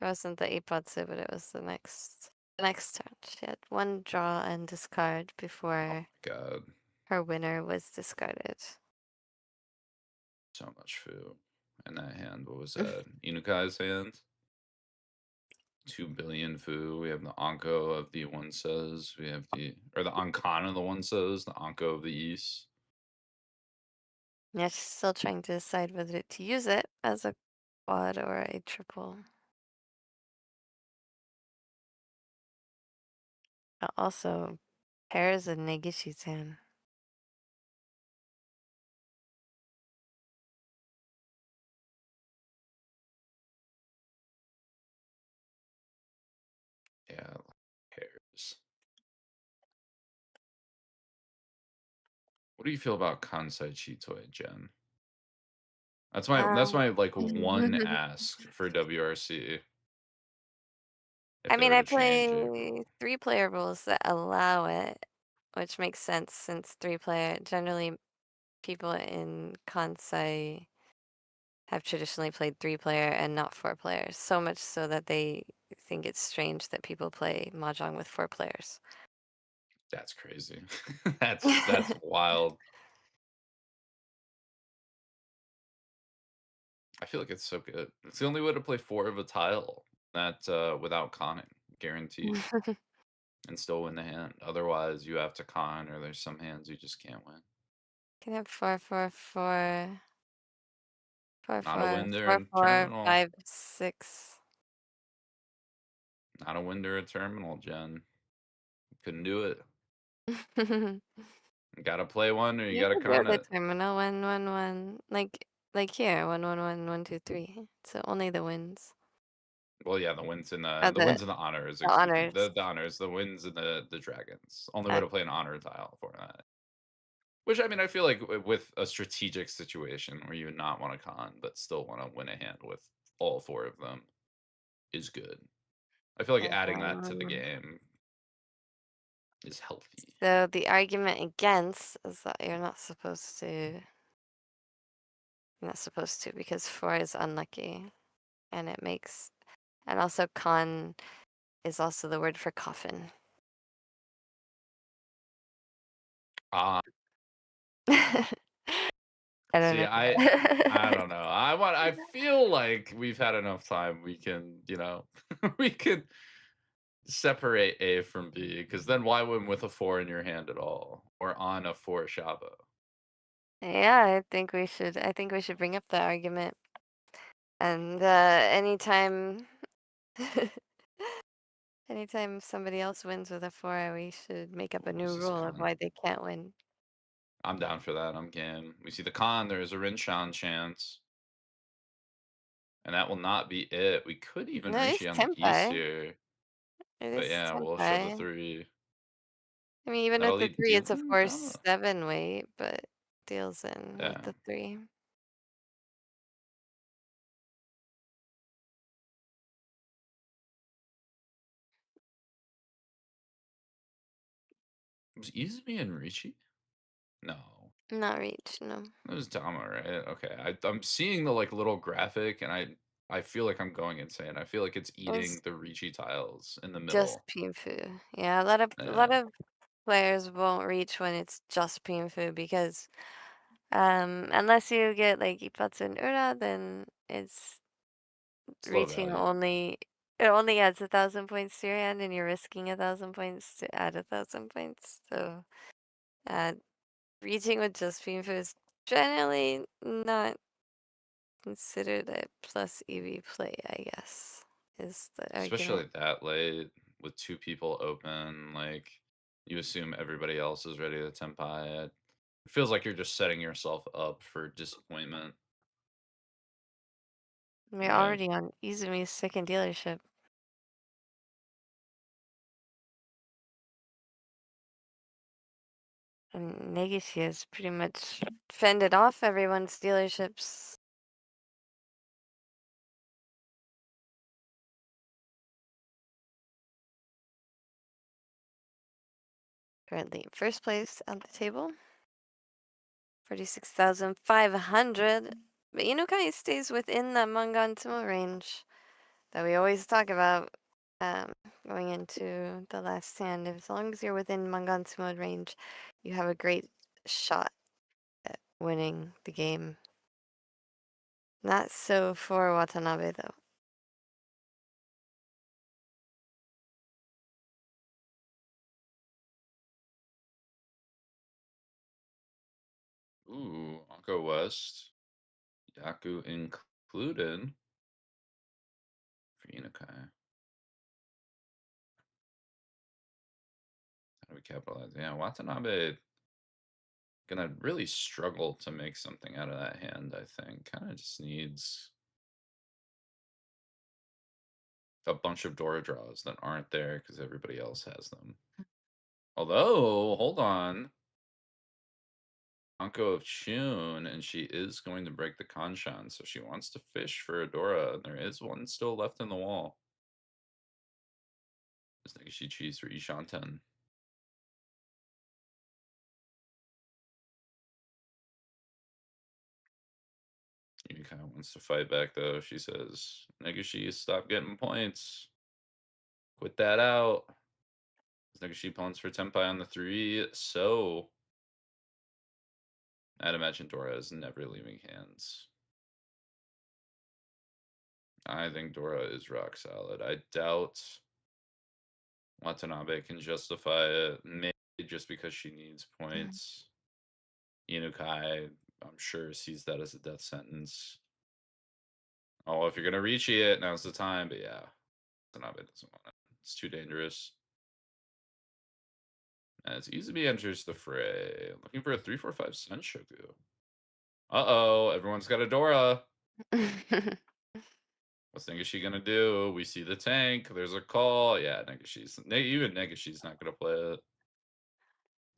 it wasn't the Ipotsu, but it was the next turn. She had one draw and discard Oh before my god. her winner was discarded. So much food. in that hand. What was that? Inukai's hand? 2 billion fu. We have the Anko of the one says. We have the Ankan of the one says, the Anko of the East. Yeah, she's still trying to decide whether to use it as a quad or a triple. Also, pairs of Negishi's hand. Yeah, pairs. What do you feel about Kansai Chitoi, Jen? That's my like one ask for WRC. If I they mean, were I to change it. play 3-player rules that allow it, which makes sense since 3-player, generally people in Kansai have traditionally played 3-player and not 4-player, so much so that they think it's strange that people play Mahjong with 4 players. That's crazy. That's wild. I feel like it's so good. It's the only way to play 4 of a tile that without conning, guaranteed, and still win the hand. Otherwise, you have to con, or there's some hands you just can't win. Can have 4, 4, 4, 4, Not a 4, win there 4, in 4, terminal. 5, 6. Not a win there in terminal, Jen. Couldn't do it. You You gotta play one, or you gotta could do con the it. terminal 1, 1, 1, like here 1, 1, 1, 1, 2, 3. So only the wins. Well, yeah, the wins in Oh, the wins in the honors. the Excuse me, honors. the honors, the wins in the dragons. Only way Uh, to play an honor tile for that. Which I mean, I feel like with a strategic situation where you would not want to con, but still want to win a hand with all 4 of them is good. I feel like adding that to the um, game is healthy. so the argument against is that you're not supposed to because 4 is unlucky, and it makes, and also con is also the word for coffin. Ah, I don't see, know. I don't know. I feel like we've had enough time. We can, we could separate A from B, because then why win with a 4 in your hand at all, or on a 4 Shabo? Yeah, I think we should bring up the argument. And anytime anytime somebody else wins with a 4, we should make up a new This is rule of con. why they can't win. I'm down for that. I'm game. We see the con. There is a Rinshan chance. And that will not be it. We could even No, it's Riichi on the East Tempai. here. It But is yeah, we'll show the Tempai. 3. I mean, even with That'll the lead 3, it's a Gizmo Kama. 4-7 weight, but deals in with Yeah. the 3. Was Izumi and Riichi? No. Not reach, no. That was Dama, right? Okay. I'm seeing the like little graphic, and I feel like I'm going insane. I feel like it's It was eating the Riichi tiles in the just middle. Pinfu. Yeah, a Yeah. lot of players won't reach when it's just Pinfu because unless you get like Ipatsu and Ura, then it's It's low reaching value. only, it only adds 1,000 points to your hand, and you're risking 1,000 points to add 1,000 points. So uh, reaching with just Pinfu is generally not considered a plus EV play, I guess, is the Especially argument. that late with 2 people open. Like, you assume everybody else is ready to Tempai. It feels like you're just setting yourself up for disappointment, We're right? already on Izumi's second dealership. And Negishi has pretty much fended off everyone's dealerships. Currently in first place at the table. 46,500. But Inukai stays within that Mangan-Tsumo range that we always talk about going into the last hand. As long as you're within Mangan-Tsumo range, you have a great shot at winning the game. Not so for Watanabe though. Ooh, Anko West. Yaku included for Inukai. How do we capitalize? Yeah, Watanabe gonna really struggle to make something out of that hand, I think. Kind of just needs a bunch of Dora draws that aren't there because everybody else has them. Although, hold on. Anko of Chun, and she is going to break the Kanshan, so she wants to fish for a Dora, and there is one still left in the wall. Just think she cheese for Ishanten. Yukiko wants to fight back though. She says, Negishi, stop getting points. Quit that out. Negishi pawns for Tenpai on the 3. So I'd imagine Dora is never leaving hands. I think Dora is rock solid. I doubt Watanabe can justify it. Maybe just because she needs points. Inukai, I'm sure, sees that as a death sentence. Oh, if you're gonna reach it, now's the time. But yeah, Watanabe doesn't want it. It's too dangerous. As Izumi enters the fray, looking for a 3/4/5 Senshoku. Uh-oh, everyone's got a Dora. What's Negishi gonna do? We see the tank. There's a call. Yeah, even Negishi's not gonna play it.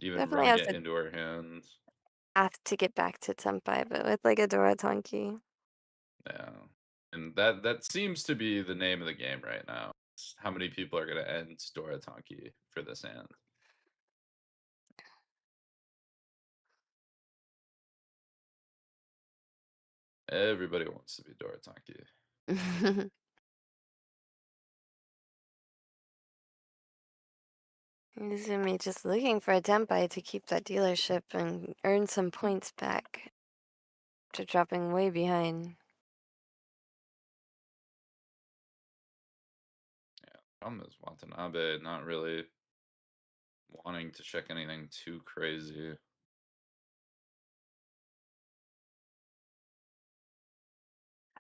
Even Definitely run has it to into her hands. have to get back to Tenpai, but with like a Dora Tonki. Yeah. And that seems to be the name of the game right now. It's how many people are gonna end Dora Tonki for this hand. Everybody wants to be Dora Tonki. Izumi just looking for a Tenpai to keep that dealership and earn some points back after dropping way behind. Yeah. Problem is Watanabe not really wanting to check anything too crazy.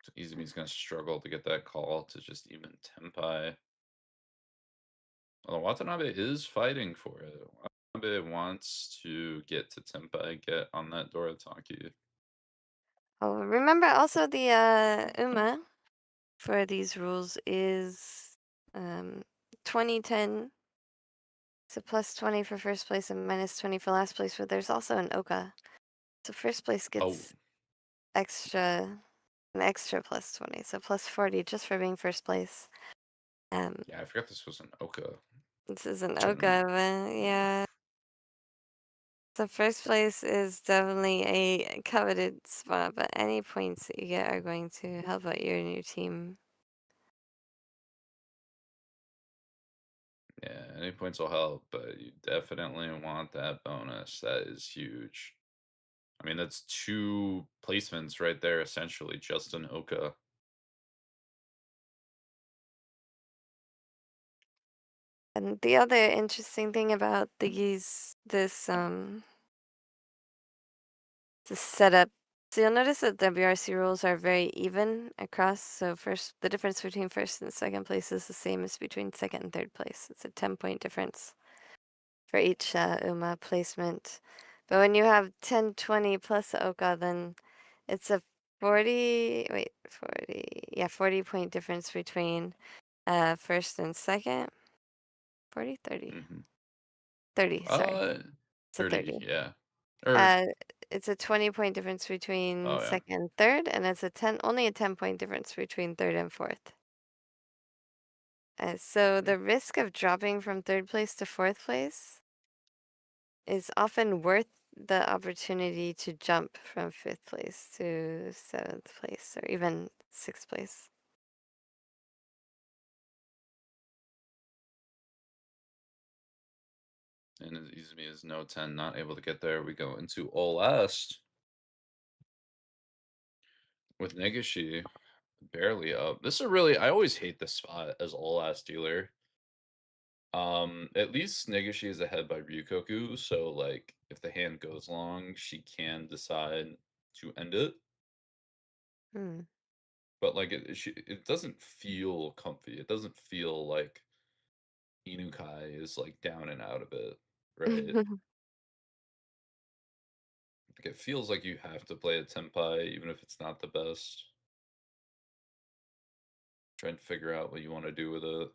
So Izumi's gonna struggle to get that call to just even Tenpai. Although Watanabe is fighting for it. Watanabe wants to get to Tenpai, get on that Doratanki. Oh, remember also the UMA for these rules is 2010. So plus 20 for first place and minus 20 for last place, but there's also an Oka. So first place Oh, gets extra an extra plus 20, so plus 40 just for being first place. yeah, I forgot this was an Oka This is an tournament. Oka, but yeah. The first place is definitely a coveted spot, but any points that you get are going to help out your new team. Yeah, any points will help, but you definitely want that bonus. That is huge. I mean, that's 2 placements right there, essentially, just an Oka. And the other interesting thing about this setup, so you'll notice that WRC rules are very even across. So the difference between first and second place is the same as between second and third place. It's a 10-point difference for each UMA placement. But when you have 10, 20 plus Oka, then it's a 40, wait, 40, yeah, 40-point difference between first and second. 40, 30, Hmm 30, sorry. It's a 30, 30. yeah. Or, Uh, it's a 20-point difference between oh, yeah. second and third, and it's only a 10-point difference between third and fourth. So the risk of dropping from third place to fourth place is often worth the opportunity to jump from fifth place to seventh place or even sixth place. And as Izumi is no 10, not able to get there. We go into all last. with Negishi barely up. This is really I always hate this spot as all last dealer. At least Negishi is ahead by Ryukoku, so like if the hand goes long, she can decide to end it. Hmm. But like it doesn't feel comfy. It doesn't feel like Inukai is like down and out of it, right? Like it feels like you have to play a tenpai even if it's not the best. Trying to figure out what you want to do with it.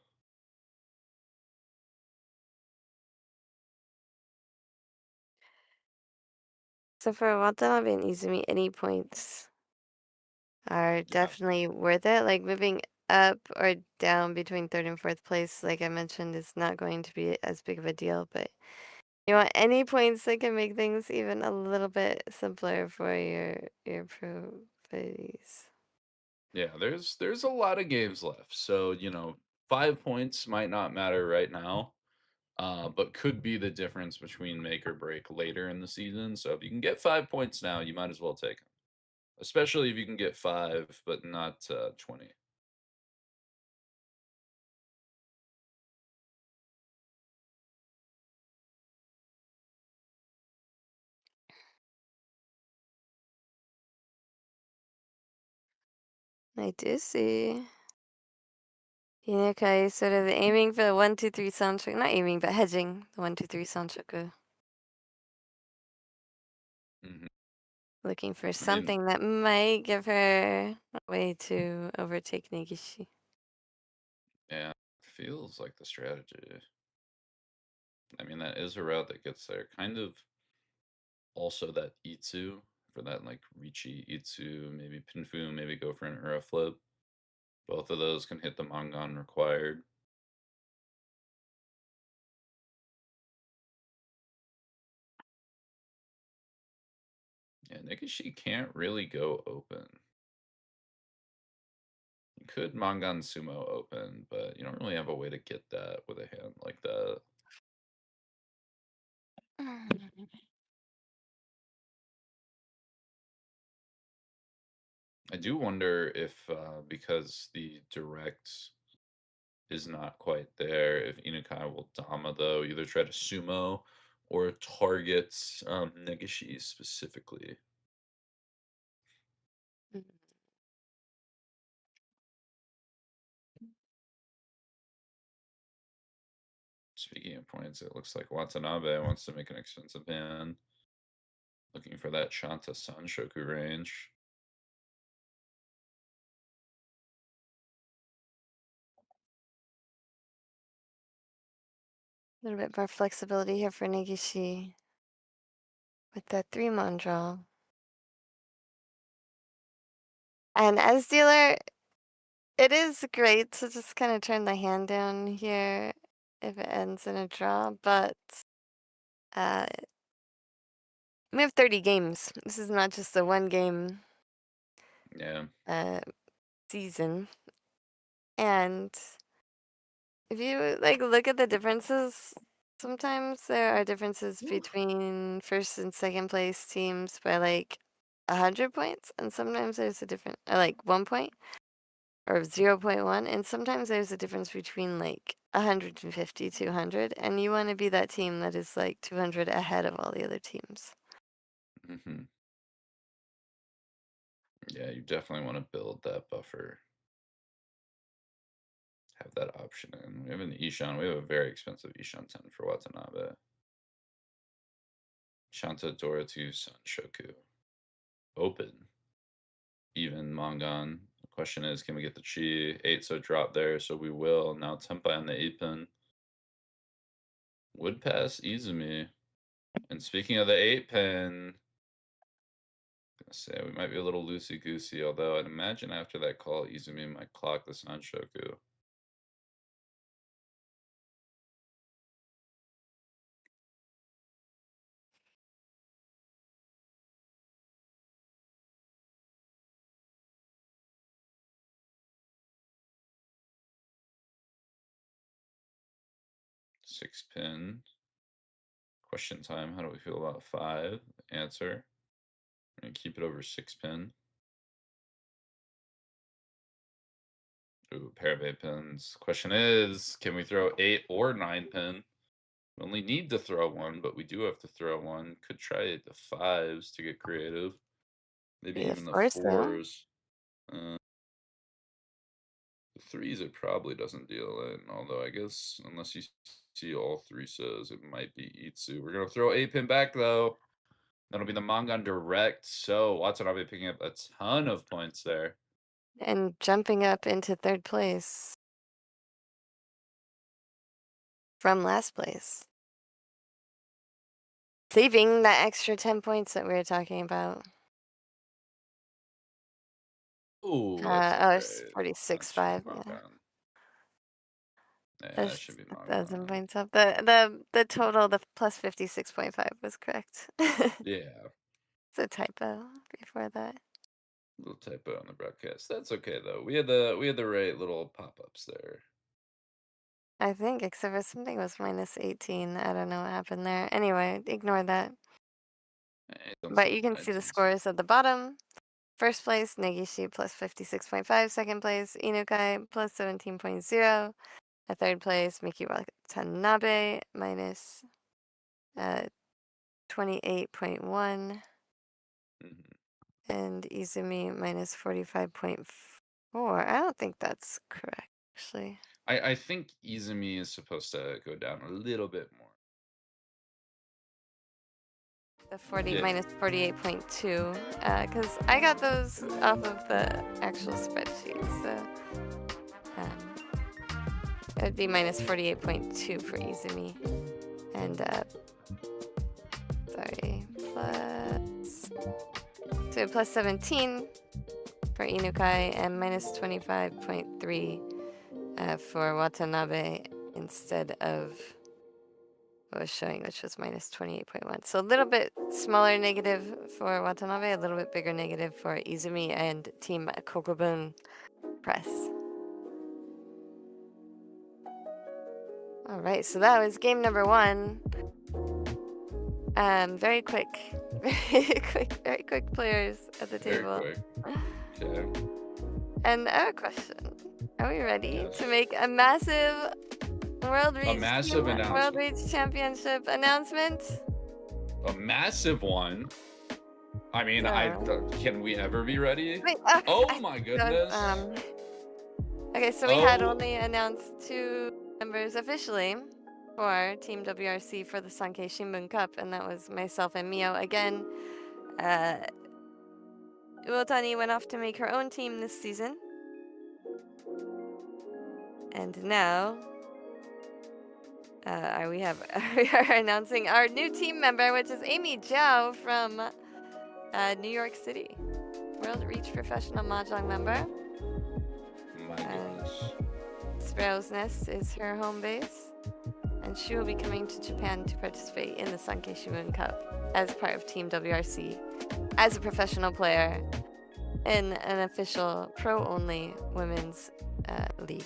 So for Watanabe and Izumi, any points are Yeah. definitely worth it. Like moving up or down between third and fourth place, like I mentioned, is not going to be as big of a deal. But you want any points that can make things even a little bit simpler for your pro buddies. Yeah, there's a lot of games left. So, 5 points might not matter right now, but could be the difference between make or break later in the season. So if you can get 5 points now, you might as well take them. Especially if you can get five, but not 20. I do see. Inukai sort of aiming for the 1, 2, 3 soundtrack. Not aiming, but hedging the 1, 2, 3 soundtrack. Hmm. Looking for I mean, something that might give her a way to overtake Negishi. yeah, feels like the strategy. I mean, that is a route that gets there. Kind of also that Itsu for that like Riichi Itsu, maybe Pinfu, maybe go for an Ura flip. Both of those can hit the Mangan required. Yeah, Negishi can't really go open. You could Mangan Sumo open, but you don't really have a way to get that with a hand like that. I do wonder if, because the direct is not quite there, if Inukai will Dama, though, either try to sumo or target Negishi specifically. Speaking of points, it looks like Watanabe wants to make an expensive hand. Looking for that Shanta Sanshoku range. A little bit more flexibility here for Negishi with that 3-mon draw. And as dealer, it is great to just kind of turn the hand down here if it ends in a draw, but uh, we have 30 games. This is not just a one game Yeah. season. And if you like look at the differences, sometimes there are differences between first and second place teams by like 100 points, and sometimes there's a different like 1 point or 0.1, and sometimes there's a difference between like 150, 200, and you want to be that team that is like 200 ahead of all the other teams. Hmm. Yeah, you definitely want to build that buffer. Have that option in. We have an Ishan. We have a very expensive Ishan 10 for Watanabe. Shanta Doratu Sanshoku. Open. Even Mangan. The question is, can we get the Chi? 8, so drop there, so we will. Now Tempai on the 8 pin. Would pass Izumi. And speaking of the 8 pin, gonna say we might be a little loosey goosey, although I'd imagine after that call, Izumi might clock the Sanshoku. Six pin. Question time. How do we feel about 5? Answer. We're gonna keep it over 6 pin. Ooh, pair of 8 pins. Question is, can we throw 8 or 9 pin? We only need to throw one, but we do have to throw one. Could try the 5s to get creative. Maybe Be the even the force though. 4s. The 3s it probably doesn't deal in, although I guess unless you see all 3 says, it might be Itsu. We're going to throw 8 pin back though. That'll be the Mangan direct. So Watanabe picking up a ton of points there. And jumping up into 3rd place. From last place. Saving that extra 10 points that we were talking about. Ooh, that's It's alright. 46.5. Yeah. Yeah, that That's should be 1,000 Mangan. points up. The total, the plus 56.5 was correct. Yeah. It's a typo before that. Little typo on the broadcast. That's okay though. We had the right little pop-ups there. I think, except for something was minus 18. I don't know what happened there. Anyway, ignore that. But you can see the scores at the bottom. First place, Negishi plus 56.5. Second place, Inukai plus 17.0. At third place, Miki Watanabe minus 28.1. And Izumi minus 45.4. I don't think that's correct, actually. I think Izumi is supposed to go down a little bit more. The 40 minus 48.2, because I got those off of the actual spreadsheet, so it would be minus 48.2 for Izumi, and plus 17 for Inukai, and minus 25.3 for Watanabe instead of what was showing, which was minus 28.1. So a little bit smaller negative for Watanabe, a little bit bigger negative for Izumi and Team Kokubun Press. All right, so that was game number 1. Very quick, very quick players at the table. Very quick. Okay. And I have a question. Are we ready to make a massive World Reach Championship announcement? A massive one? I mean, can we ever be ready? Wait, oh my goodness. Okay, so we had only announced 2 members officially for Team WRC for the Sankei Shimbun Cup, and that was myself and Mio. Again, Uotani went off to make her own team this season. And now we are announcing our new team member, which is Amy Zhao from New York City. World Reach Professional Mahjong member. My goodness. Sparrow's Nest is her home base, and she will be coming to Japan to participate in the Sankei Shimbun Cup as part of Team WRC as a professional player in an official pro-only women's league.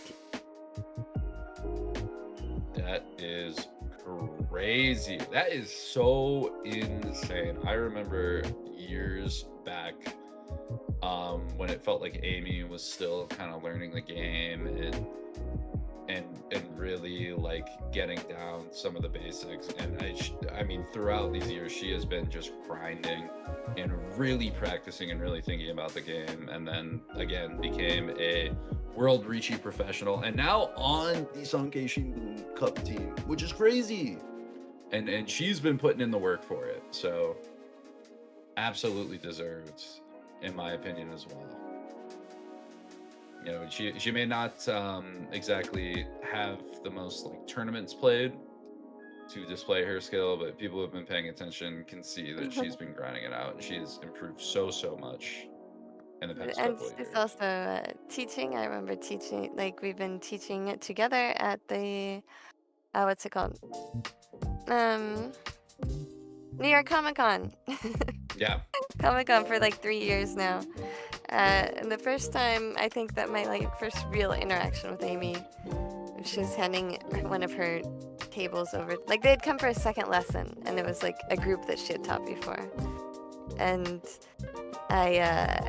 That is crazy. That is so insane. I remember years back when it felt like Amy was still kind of learning the game and really like getting down some of the basics. And I mean, throughout these years, she has been just grinding and really practicing and really thinking about the game. And then again, became a World Riichi professional, and now on the Sankei Shimbun Cup team, which is crazy. And she's been putting in the work for it, so absolutely deserved, in my opinion, as well. You know, she may not exactly have the most like tournaments played to display her skill, but people who have been paying attention can see that she's been grinding it out, and she's improved so much in the past couple of years. And she's also teaching. I remember teaching, like we've been teaching it together at the what's it called? New York Comic-Con. Yeah. Comic-Con for like 3 years now. And the first time, I think that my like first real interaction with Amy, she was handing one of her tables over. Like they had come for a second lesson, and it was like a group that she had taught before. And I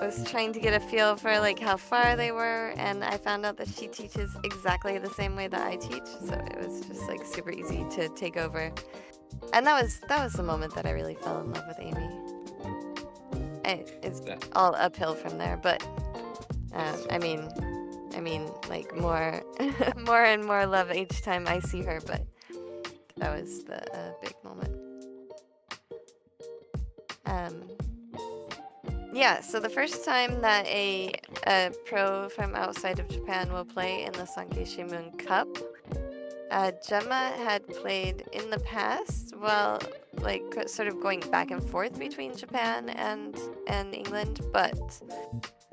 was trying to get a feel for like how far they were, and I found out that she teaches exactly the same way that I teach, so it was just like super easy to take over. And that was the moment that I really fell in love with Amy. It's all uphill from there, but I mean, like more and more love each time I see her, but that was the big moment. Yeah, so the first time that a pro from outside of Japan will play in the Sankei Shimbun Cup, Gemma had played in the past, well, like sort of going back and forth between Japan and England, but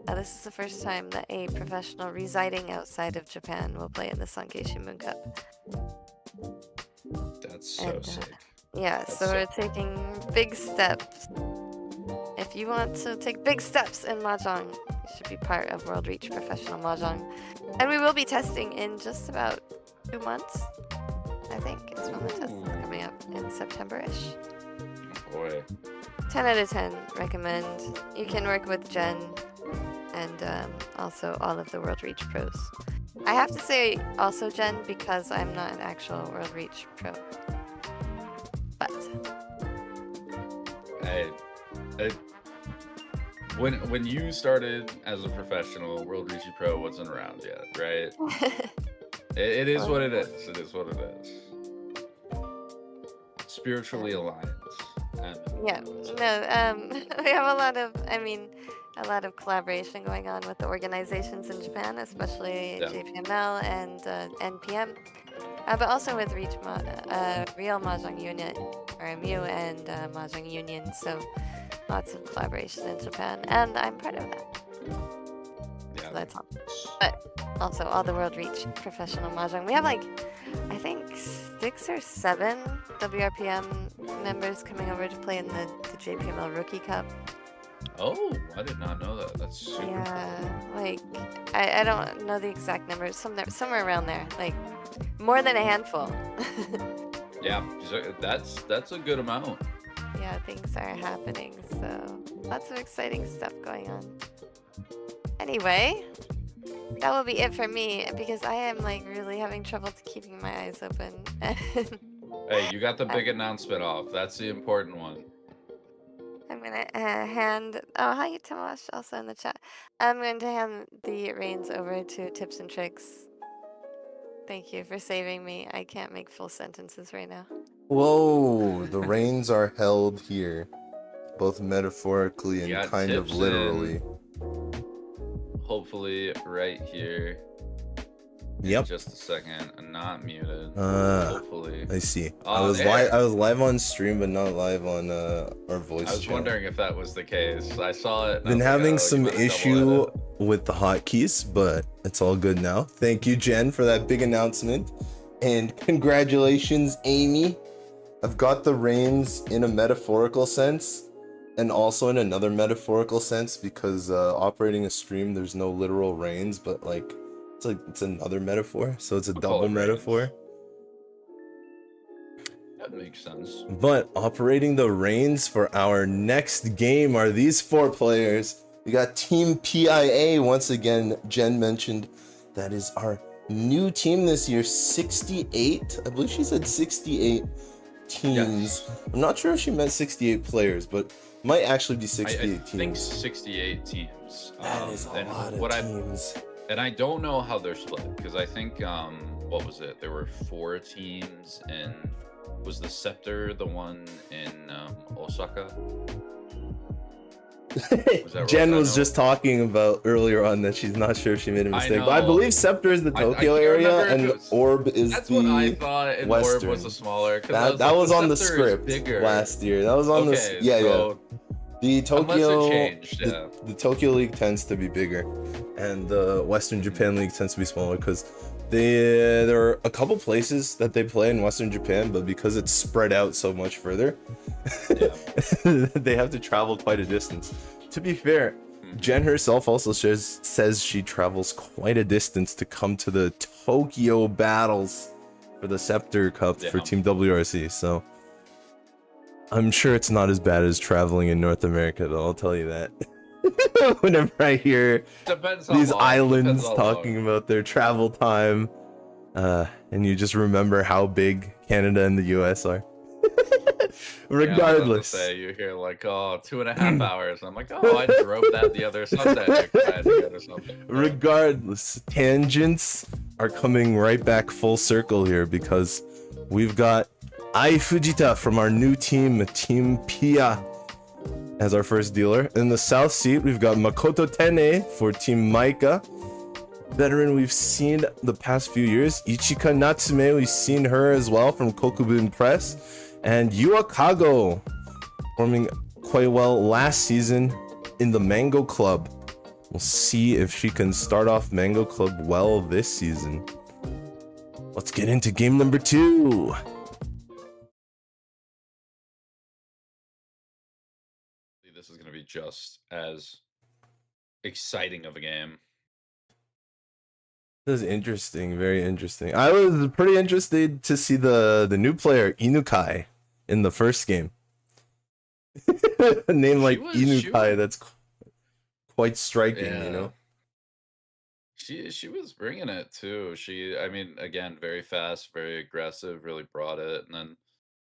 this is the first time that a professional residing outside of Japan will play in the Sankei Shimbun Cup. That's so sick. Yeah, That's so we're taking big steps. If you want to take big steps in Mahjong, you should be part of World Reach Professional Mahjong. And we will be testing in just about 2 months, I think, is when the test is coming up in September-ish. Boy. 10 out of 10, recommend. You can work with Jenn and also all of the World Reach pros. I have to say also Jenn because I'm not an actual World Reach pro. But when you started as a professional, World Reach Pro wasn't around yet, right? It is what it is. It is what it is. Spiritually aligned. Yeah, no, we have a lot of collaboration going on with the organizations in Japan, especially JPML and NPM, but also with Real Mahjong Unit, RMU, and Mahjong Union, so lots of collaboration in Japan, and I'm part of that. Yeah. So that's all. But also all the World Reach Professional Mahjong. We have like, I think 6 or 7 WRPM members coming over to play in the JPML Rookie Cup. Oh, I did not know that. That's super cool. Like, I don't know the exact numbers, somewhere around there, like more than a handful. Yeah, that's a good amount. Yeah, things are happening, so lots of exciting stuff going on. Anyway, that will be it for me because I am like really having trouble keeping my eyes open. Hey, you got the big announcement off. That's the important one. I'm gonna hand. Oh, hi, Tomash, also in the chat. I'm going to hand the reins over to Tipzntrix. Thank you for saving me. I can't make full sentences right now. Whoa, the reins are held here, both metaphorically and kind of literally. Hopefully, right here. Yep. Just a second. I'm not muted. Hopefully. I see. I was live on stream, but not live on our voice. I was wondering if that was the case. I saw it. Been having some issue with the hotkeys, but it's all good now. Thank you, Jenn, for that big announcement, and congratulations, Amy. I've got the reins in a metaphorical sense, and also in another metaphorical sense because operating a stream, there's no literal reins, but like. It's another metaphor, so it's a double metaphor. That makes sense. But operating the reins for our next game are these 4 players. We got Team PIA once again. Jenn mentioned that is our new team this year. 68, I believe she said 68 teams. Yes. I'm not sure if she meant 68 players, but might actually be 68 teams. I think 68 teams. That is a lot of teams. And I don't know how they're split because I think what was it? There were 4 teams, and was the Scepter the one in Osaka? Jenn was just talking about earlier on that she's not sure if she made a mistake, but I believe Scepter is the Tokyo area and Orb is that's the what I thought, and Western. Orb was the smaller. That was on the script last year. That was on the yeah. The Tokyo, the Tokyo League tends to be bigger, and the Western Japan League tends to be smaller because there are a couple places that they play in Western Japan, but because it's spread out so much further, they have to travel quite a distance. To be fair, Jenn herself also says she travels quite a distance to come to the Tokyo battles for the Scepter Cup for Team WRC, so I'm sure it's not as bad as traveling in North America, though, I'll tell you that. Whenever I hear these islands talking about their travel time, and you just remember how big Canada and the US are. Regardless. Yeah, you hear like, oh, 2.5 hours. I'm like, oh, I drove that the other Sunday or something. Regardless, tangents are coming right back full circle here because we've got Fujita from our new team, Team Pia, as our first dealer. In the south seat, we've got Makoto Tenne for Team Maika. Veteran we've seen the past few years. Ichika Natsume, we've seen her as well from Kokubun Press. And Kago, performing quite well last season in the Mango Club. We'll see if she can start off Mango Club well this season. Let's get into game number 2. This is going to be just as exciting of a game. This is interesting, very interesting. I was pretty interested to see the new player, Inukai, in the first game. A name like Inukai, that's quite striking, you know? She was bringing it too. I mean, again, very fast, very aggressive, really brought it, and then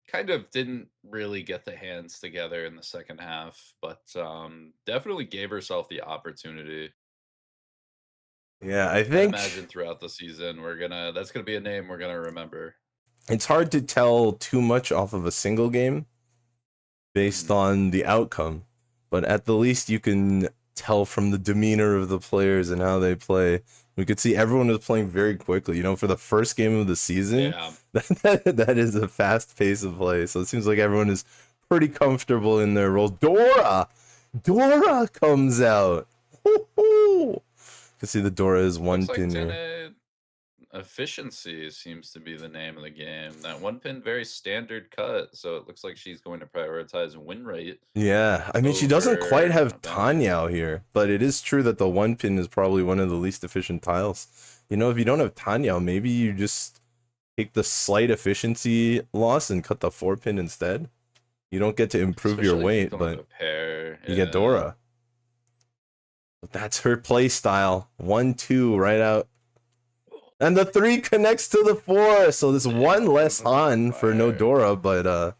kind of didn't really get the hands together in the second half, but definitely gave herself the opportunity. Yeah, I think imagine throughout the season that's gonna be a name we're gonna remember. It's hard to tell too much off of a single game based on the outcome, but at the least you can tell from the demeanor of the players and how they play. We could see everyone was playing very quickly, you know, for the first game of the season. Yeah. that is a fast pace of play, so it seems like everyone is pretty comfortable in their roles. Dora comes out. You can see the Dora is one pin here. Efficiency seems to be the name of the game. That one pin, very standard cut, so it looks like she's going to prioritize win rate. Yeah, I mean, she doesn't quite have Tanya here, but it is true that the one pin is probably one of the least efficient tiles. You know, if you don't have Tanya, maybe you just take the slight efficiency loss and cut the 4 pin instead. You don't get to improve your weight, but you get Dora. But that's her play style. 1-2 right out. And the 3 connects to the 4, so there's one less on for no Dora, but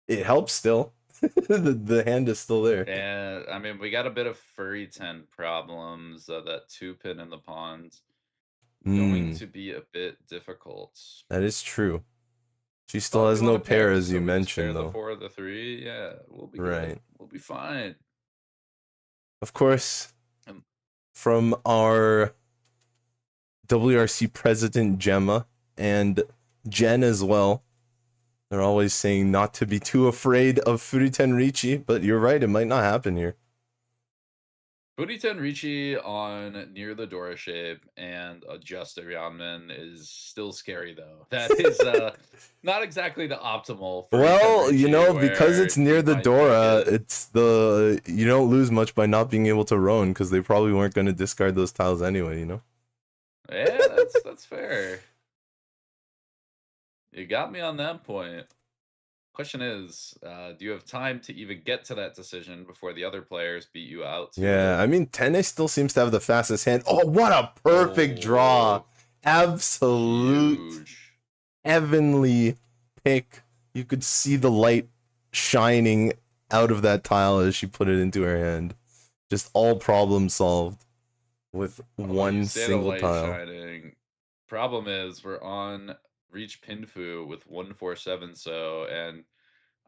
it helps still. the hand is still there. Yeah, I mean, we got a bit of furry 10 problems. That 2 pin in the pond going to be a bit difficult. That is true. She still has no pair, as you mentioned, though. The 4 or the 3, yeah, we'll be right. Good. We'll be fine. Of course, from our WRC president Gemma and Jenn as well. They're always saying not to be too afraid of Fujita and Riichi, but you're right, it might not happen here. Fujita and Riichi on near the Dora shape and adjust Yanmen is still scary though. That is not exactly the optimal. Well, you know, because it's near the Dora, it's you don't lose much by not being able to roam because they probably weren't going to discard those tiles anyway, you know? Yeah, that's fair. You got me on that point. Question is, do you have time to even get to that decision before the other players beat you out? Yeah, I mean, Tenne still seems to have the fastest hand. Oh, what a perfect draw. Absolute huge. Heavenly pick. You could see the light shining out of that tile as she put it into her hand. Just all problem solved. With one single tile. Shining. Problem is, we're on Reach Pinfu with 147, and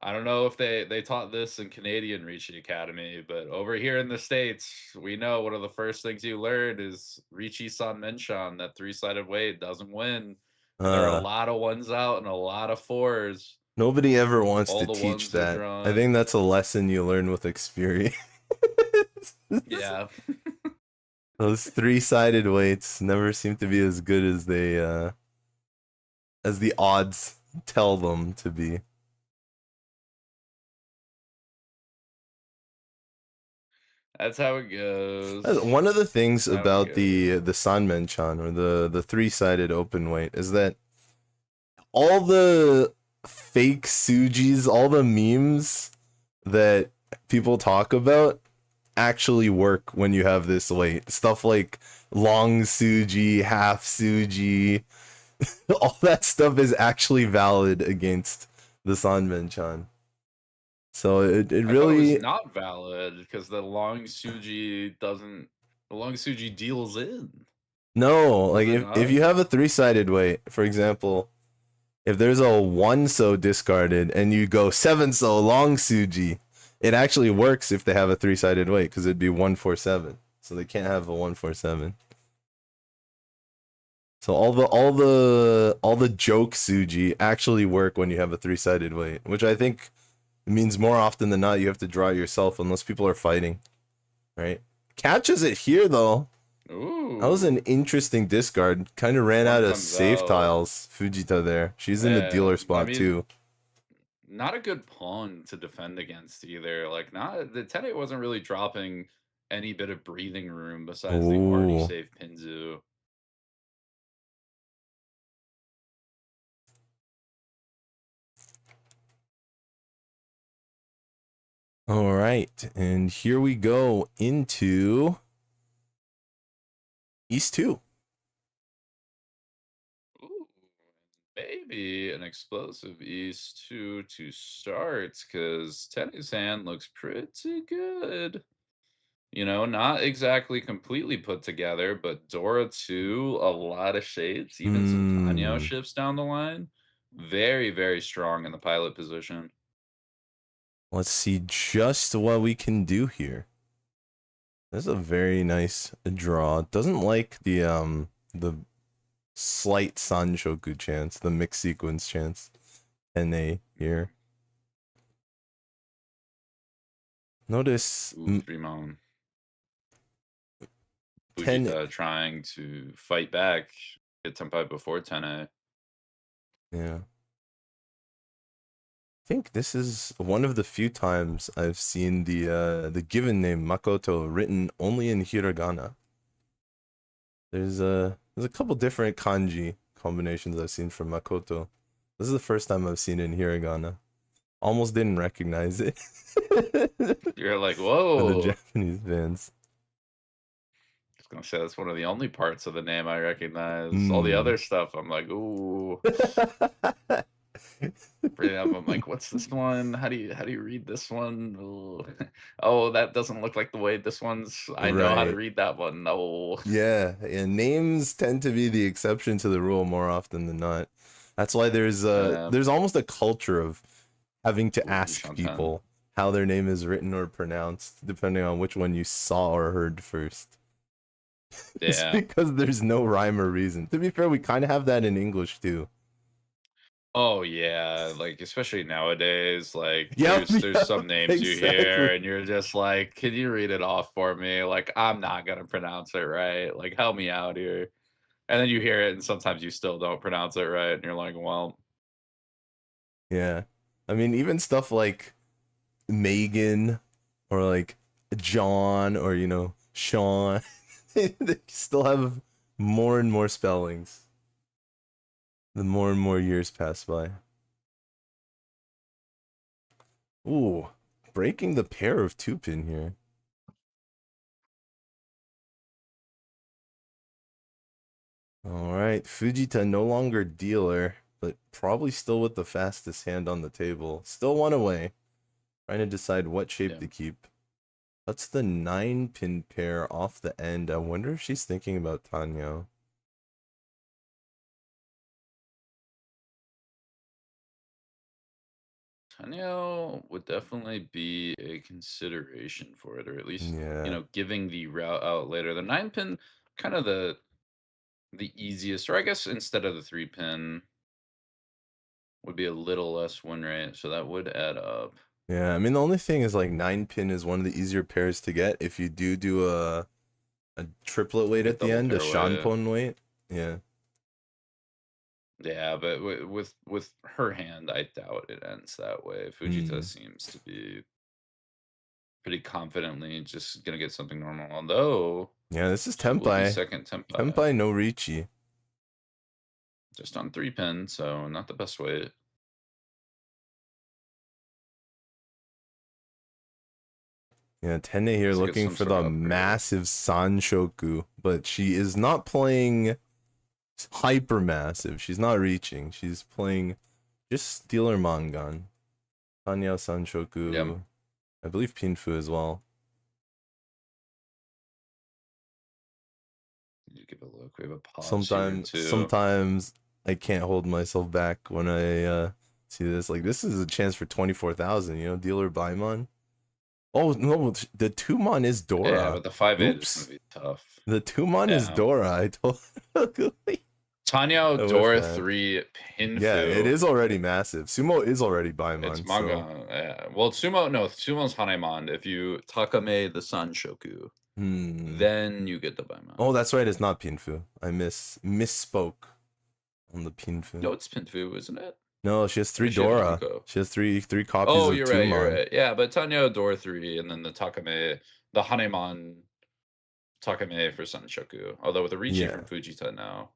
I don't know if they taught this in Canadian Riichi Academy, but over here in the States, we know one of the first things you learn is Riichi-san Menshan, that 3-sided weight doesn't win. There are a lot of 1s out and a lot of 4s. Nobody ever wants to teach that. I think that's a lesson you learn with experience. Yeah. Those 3-sided weights never seem to be as good as they as the odds tell them to be. That's how it goes. One of the things about the Sanmenchan, or the 3-sided open weight, is that all the fake Sujis, all the memes that people talk about, actually work when you have this weight. Stuff like long Suji, half Suji, all that stuff is actually valid against the Sanmen-chan. So it really... I thought it was not valid because the long Suji deals in. No, like if you have a 3-sided weight, for example, if there's a 1 so discarded and you go 7 so long Suji, it actually works if they have a 3-sided weight because it'd be 147. So they can't have a 147. So all the joke Suji actually work when you have a 3-sided weight, which I think means more often than not you have to draw it yourself unless people are fighting, right? Catches it here though. Ooh. That was an interesting discard. Kind of ran out of save tiles. Fujita there. She's in the dealer spot too. Not a good pawn to defend against either. Like, the Tenne wasn't really dropping any bit of breathing room besides the already safe Pinzu. All right, and here we go into East 2. Ooh, maybe an explosive East 2 to start, because Tenne's hand looks pretty good. You know, not exactly completely put together, but Dora 2, a lot of shapes, even some Tanyo shifts down the line. Very, very strong in the pilot position. Let's see just what we can do here. This is a very nice draw. Doesn't like the slight Sanshoku chance, the mixed sequence chance. Tenne here. Notice Fujita trying to fight back, get Tenpai before Tenne. Yeah. I think this is one of the few times I've seen the given name Makoto written only in hiragana. There's a couple different kanji combinations I've seen from Makoto. This is the first time I've seen it in hiragana. Almost didn't recognize it. You're like, whoa. For the Japanese fans. I was gonna say that's one of the only parts of the name I recognize. All the other stuff, I'm like, ooh. I'm like, what's this one? How do you read this one? Ooh. Oh, that doesn't look like the way this one's. I know how to read that one. No. Yeah, names tend to be the exception to the rule more often than not. That's why there's almost a culture of having to ask people how their name is written or pronounced, depending on which one you saw or heard first. Yeah. It's because there's no rhyme or reason. To be fair, we kind of have that in English too. Oh yeah, like especially nowadays, like there's some names you hear and you're just like, can you read it off for me? Like, I'm not gonna pronounce it right. Like, help me out here. And then you hear it and sometimes you still don't pronounce it right and you're like, well. Yeah. I mean, even stuff like Megan or like John or, you know, Sean, they still have more and more spellings. The more and more years pass by. Ooh, breaking the pair of 2-pin here. Alright, Fujita no longer dealer, but probably still with the fastest hand on the table. Still one away. Trying to decide what shape to keep. That's the 9-pin pair off the end. I wonder if she's thinking about Tanyo. Tanyo would definitely be a consideration for it, or at least, you know, giving the route out later. The 9-pin, kind of the easiest, or I guess instead of the 3-pin, would be a little less win rate, so that would add up. Yeah, I mean, the only thing is, like, 9-pin is one of the easier pairs to get if you do a triplet weight at the end, a Shanpon weight. Yeah. Yeah, but with her hand, I doubt it ends that way. Fujita seems to be pretty confidently just gonna get something normal. Although, yeah, this is Tenpai. Second Tenpai. Tenpai no Riichi. Just on 3-pin, so not the best weight. Yeah, Tenne here looking for the massive Sanshoku, but she is not playing hyper massive. She's not reaching. She's playing just Stealer Mangan. Tanya Sanshoku. Yep. I believe Pinfu as well. You give a look. We have a pause here too. Sometimes I can't hold myself back when I see this. Like, this is a chance for 24,000, you know, dealer Baimon. Oh no, the 2-mon is Dora. Yeah, but the 5/8 is gonna be tough. The 2-mon is Dora. I totally Tanya Dora 3 Pinfu. Yeah, it is already massive. Sumo is already Baimon. It's manga. So. Yeah. Well, Sumo's Hanemon. If you Takame the Sanshoku, then you get the Baimon. Oh, that's right. It's not Pinfu. I misspoke on the Pinfu. No, it's Pinfu, isn't it? No, she has 3 Dora. She has three copies of 2-mon. You're right. Yeah, but Tanya Dora 3, and then the Takame, the Hanemon Takame for Sanshoku. Although with the Riichi from Fujita now,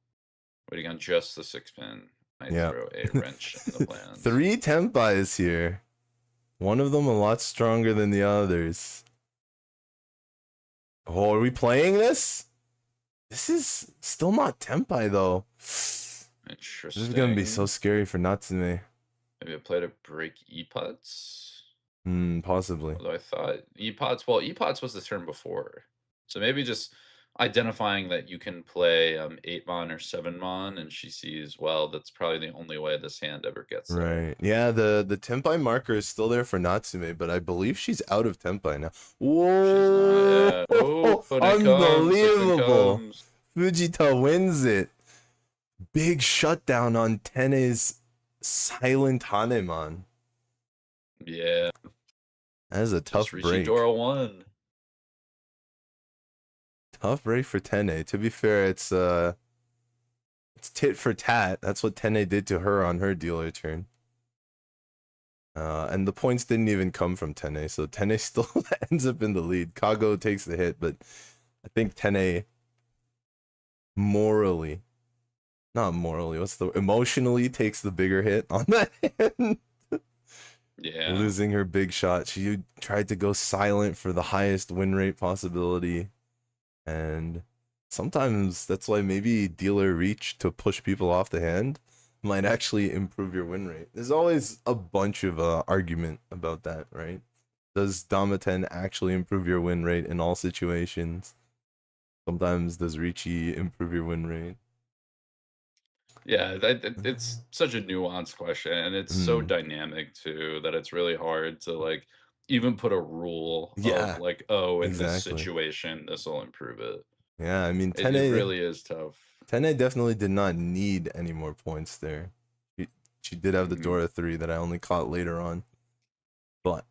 waiting on just the 6-pin, might throw a wrench in the plans. 3 Tenpais here. One of them a lot stronger than the others. Oh, are we playing this? This is still not Tenpai though. Interesting. This is gonna be so scary for Natsume. Maybe a play to break E-Pots? Possibly. Although I thought E-Pots, well, E-Pots was the turn before. So maybe just identifying that you can play 8-mon or 7-mon, and she sees, well, that's probably the only way this hand ever gets there. Right. Yeah, the Tenpai marker is still there for Natsume, but I believe she's out of Tenpai now. Whoa! Oh, unbelievable! Fujita wins it. Big shutdown on Tenne's silent Hanemon. Yeah. That is a tough break. Dora 1. Tough break for Tenne. To be fair, it's tit for tat. That's what Tenne did to her on her dealer turn. And the points didn't even come from Tenne, so Tenne still ends up in the lead. Kago takes the hit, but I think Tenne emotionally takes the bigger hit on that hand. Yeah. Losing her big shot. She tried to go silent for the highest win rate possibility. And sometimes that's why maybe dealer reach to push people off the hand might actually improve your win rate. There's always a bunch of argument about that, right? Does Damaten actually improve your win rate in all situations? Sometimes does Riichi improve your win rate? Yeah, it's such a nuanced question, and it's so dynamic too that it's really hard to like even put a rule of like, oh, in this situation, this will improve it. Yeah, I mean, Tenne, it really is tough. Tenne definitely did not need any more points there. She did have the Dora 3 that I only caught later on. But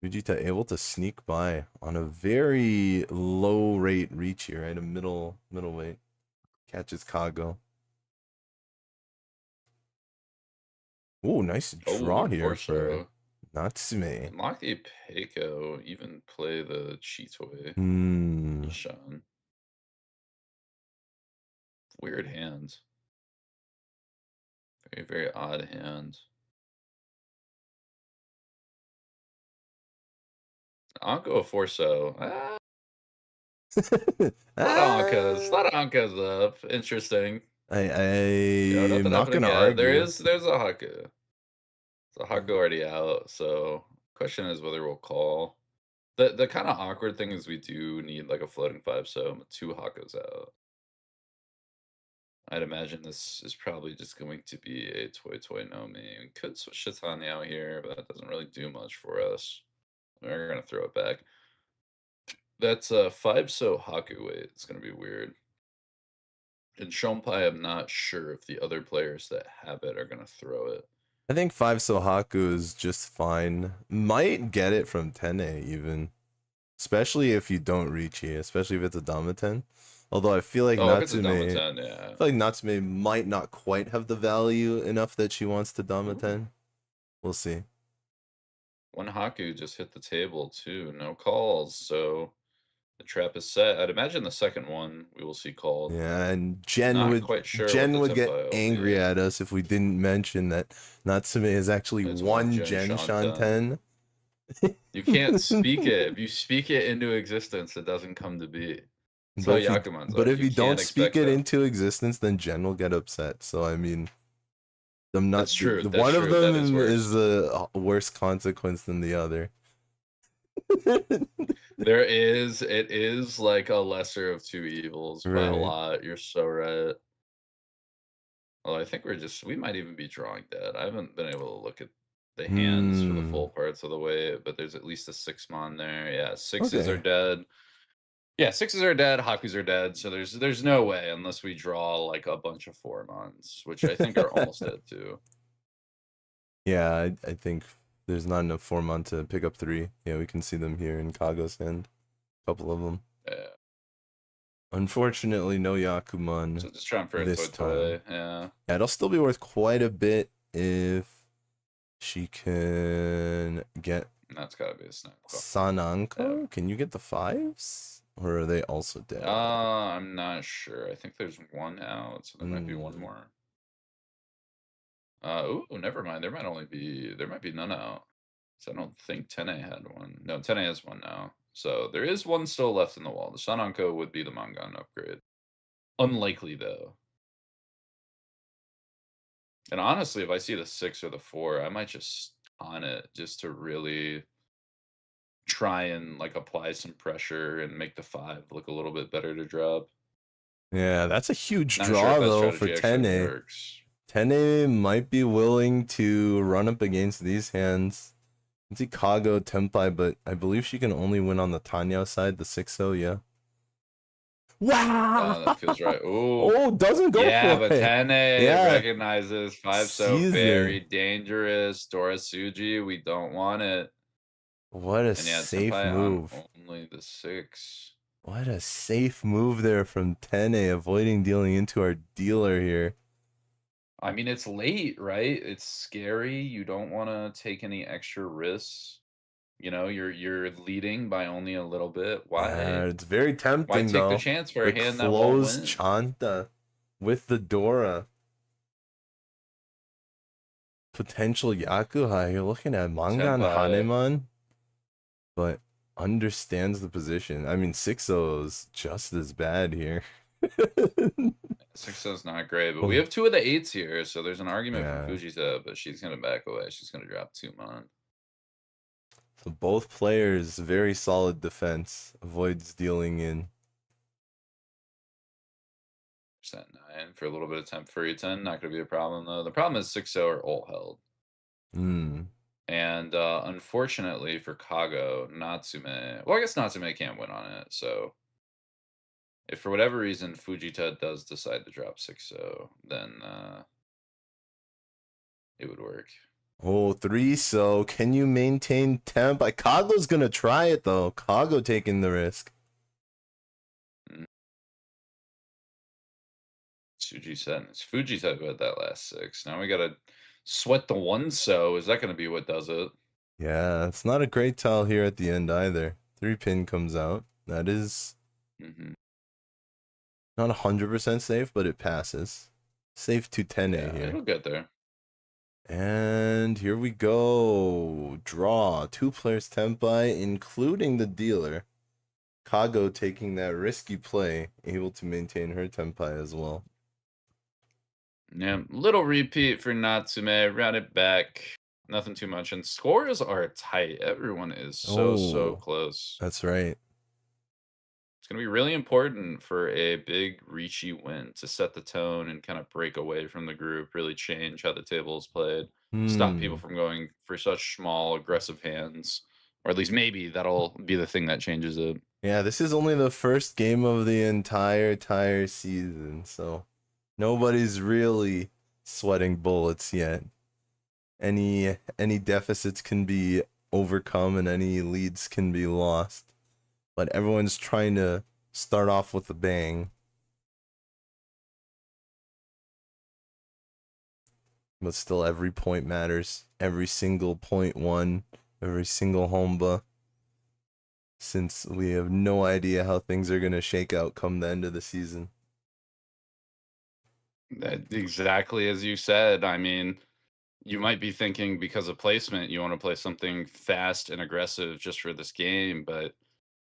Fujita able to sneak by on a very low rate reach here, right? A middle weight. Catches Kago. Ooh, nice draw here for Natsume. Lock the Peiko, even play the Chitoi. Ishan. Weird hand. Very, very odd hand. Anko Forso. A lot of Ankas up. Interesting. I'm not gonna argue. There's a Haku. The Haku already out, so question is whether we'll call. The kind of awkward thing is we do need like a floating 5, so 2 Hakus out. I'd imagine this is probably just going to be a Toy Nomi. We could switch Shitani out here, but that doesn't really do much for us. We're gonna throw it back. That's 5 so Haku weight. It's gonna be weird. In Shompai, I'm not sure if the other players that have it are gonna throw it. I think 5 Sohaku is just fine. Might get it from Tenne even. Especially if you don't reach here, especially if it's a Damaten. Although I feel like Natsume, I feel like Natsume might not quite have the value enough that she wants to Damaten. We'll see. One Haku just hit the table too. No calls, so the trap is set. I'd imagine the second one we will see called. Yeah, and Jenn would get angry at us if we didn't mention that Natsume is actually one Gen Shanten. You can't speak it. If you speak it into existence, it doesn't come to be. That's how Yakumon's but are. if you don't speak it into existence, then Jenn will get upset. So I mean, I'm not. That's true. That's one true. of them is a worse consequence than the other. It is like a lesser of two evils by a lot. You're so right. Well, I think we might even be drawing dead. I haven't been able to look at the hands for the full parts of the way, but there's at least a 6-mon there. Yeah, sixes are dead. Yeah, sixes are dead, Hakus are dead, so there's no way unless we draw like a bunch of 4-mons, which I think are almost dead too. Yeah, I think there's not enough 4-mon to pick up 3. Yeah, we can see them here in Kago's hand. A couple of them. Yeah. Unfortunately, no Yakumon. So just trying for this time. Yeah. Yeah, it'll still be worth quite a bit if she can get. That's gotta be a snap. Sananko? Yeah. Can you get the 5s? Or are they also dead? I'm not sure. I think there's one out, so there might be one more. Oh, never mind. There might be none out. So I don't think Tenne had one. No, Tenne has one now. So there is one still left in the wall. The Sananko would be the Mangan upgrade. Unlikely though. And honestly, if I see the 6 or the 4, I might just on it just to really try and like apply some pressure and make the 5 look a little bit better to drop. Yeah, that's a huge draw though for Tenne. Tenne might be willing to run up against these hands. I see Kago, Tenpai, but I believe she can only win on the Tanya side, the 6-0, yeah. Wow! That feels right. Ooh. Oh, doesn't go for it. Yeah, but Tenne recognizes 5-0 very dangerous. Dora Suji, we don't want it. What a safe move. Only the 6. What a safe move there from Tenne, avoiding dealing into our dealer here. I mean, it's late, right? It's scary. You don't want to take any extra risks. You know, you're leading by only a little bit. Why? It's very tempting. Why take the chance for a hand that won't win? Chanta with the Dora. Potential Yakuha. You're looking at Mangan Haneman, but understands the position. I mean, 6-0 is just as bad here. 6-0 is not great, but we have 2 of the 8s here, so there's an argument for Fujita, but she's gonna back away. She's gonna drop 2-mon. So both players, very solid defense, avoids dealing in. Percent 9 for a little bit of temp for E10, not gonna be a problem though. The problem is 6-0 are all held. And unfortunately for Kago, Natsume, well, I guess Natsume can't win on it, so if for whatever reason Fujita does decide to drop 6-0, then it would work. Oh, 3-0. Can you maintain temp? Kago's gonna try it though. Kago taking the risk. Fujita who had that last 6. Now we gotta sweat the 1-so. Is that gonna be what does it? Yeah, it's not a great tile here at the end either. 3-pin comes out. That is not 100% safe, but it passes. Safe to Tenne here. It'll get there. And here we go. Draw. 2 players Tenpai, including the dealer. Kago taking that risky play, able to maintain her Tenpai as well. Yeah, little repeat for Natsume. Round it back. Nothing too much. And scores are tight. Everyone is so close. That's right. It's going to be really important for a big Riichi win to set the tone and kind of break away from the group, really change how the table is played, stop people from going for such small, aggressive hands, or at least maybe that'll be the thing that changes it. Yeah, this is only the first game of the entire season, so nobody's really sweating bullets yet. Any deficits can be overcome and any leads can be lost. But everyone's trying to start off with a bang. But still, every point matters. Every single point won. Every single homba. Since we have no idea how things are going to shake out come the end of the season. Exactly as you said. I mean, you might be thinking because of placement, you want to play something fast and aggressive just for this game. But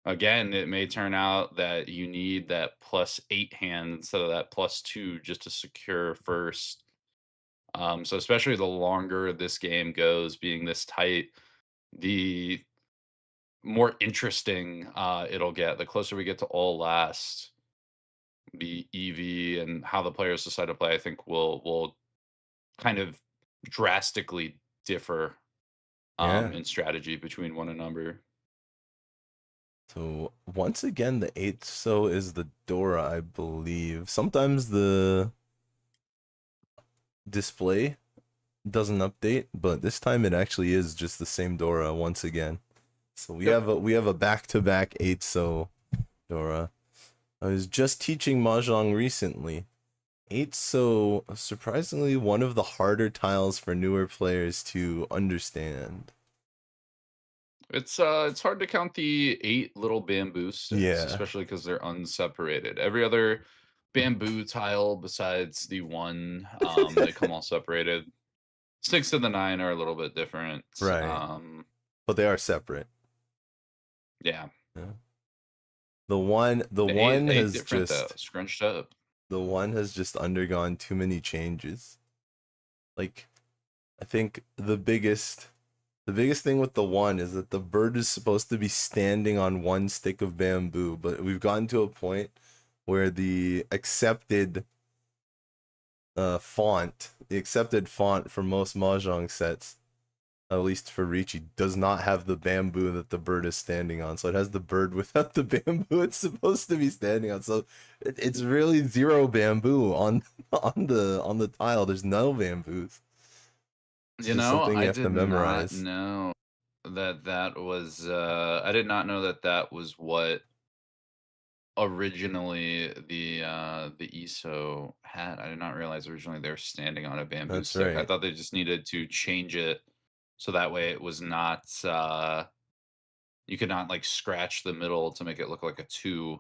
again, it may turn out that you need that +8 hand instead of that +2 just to secure first. So especially the longer this game goes, being this tight, the more interesting it'll get. The closer we get to all last, the EV and how the players decide to play, I think will kind of drastically differ in strategy between one and number. So once again, the 8th so is the Dora, I believe. Sometimes the display doesn't update, but this time it actually is just the same Dora once again. So we have a back-to-back 8th so Dora. I was just teaching Mahjong recently. 8th so surprisingly one of the harder tiles for newer players to understand. It's hard to count the 8 little bamboo sticks, especially because they're unseparated. Every other bamboo tile besides the one, they come all separated. 6 and the 9 are a little bit different. Right. But they are separate. Yeah. The one has different, just though, scrunched up. The one has just undergone too many changes. Like, I think the biggest thing with the one is that the bird is supposed to be standing on one stick of bamboo, but we've gotten to a point where the accepted font for most Mahjong sets, at least for Riichi, does not have the bamboo that the bird is standing on. So it has the bird without the bamboo it's supposed to be standing on. So it's really zero bamboo on the tile. There's no bamboos. It's something you have to memorize. Not know that was I did not know that was what originally the ESO had. I did not realize originally they were standing on a bamboo stick. Right. I thought they just needed to change it so that way it was not you could not like scratch the middle to make it look like a 2.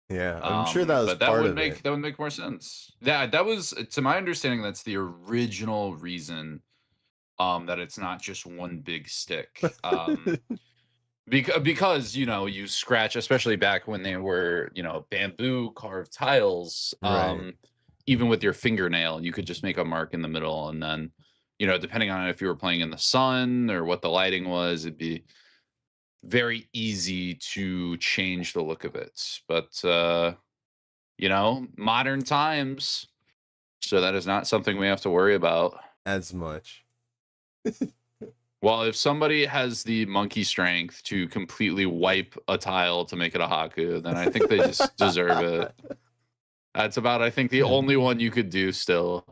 Yeah, I'm sure that was but that would make more sense. Yeah, that was, to my understanding, that's the original reason that it's not just one big stick. Because you scratch, especially back when they were bamboo carved tiles, even with your fingernail you could just make a mark in the middle, and then depending on if you were playing in the sun or what the lighting was, it'd be very easy to change the look of it. But modern times, so that is not something we have to worry about as much. Well, if somebody has the monkey strength to completely wipe a tile to make it a haku, then I think they just deserve it. That's about, I think, the only one you could do still.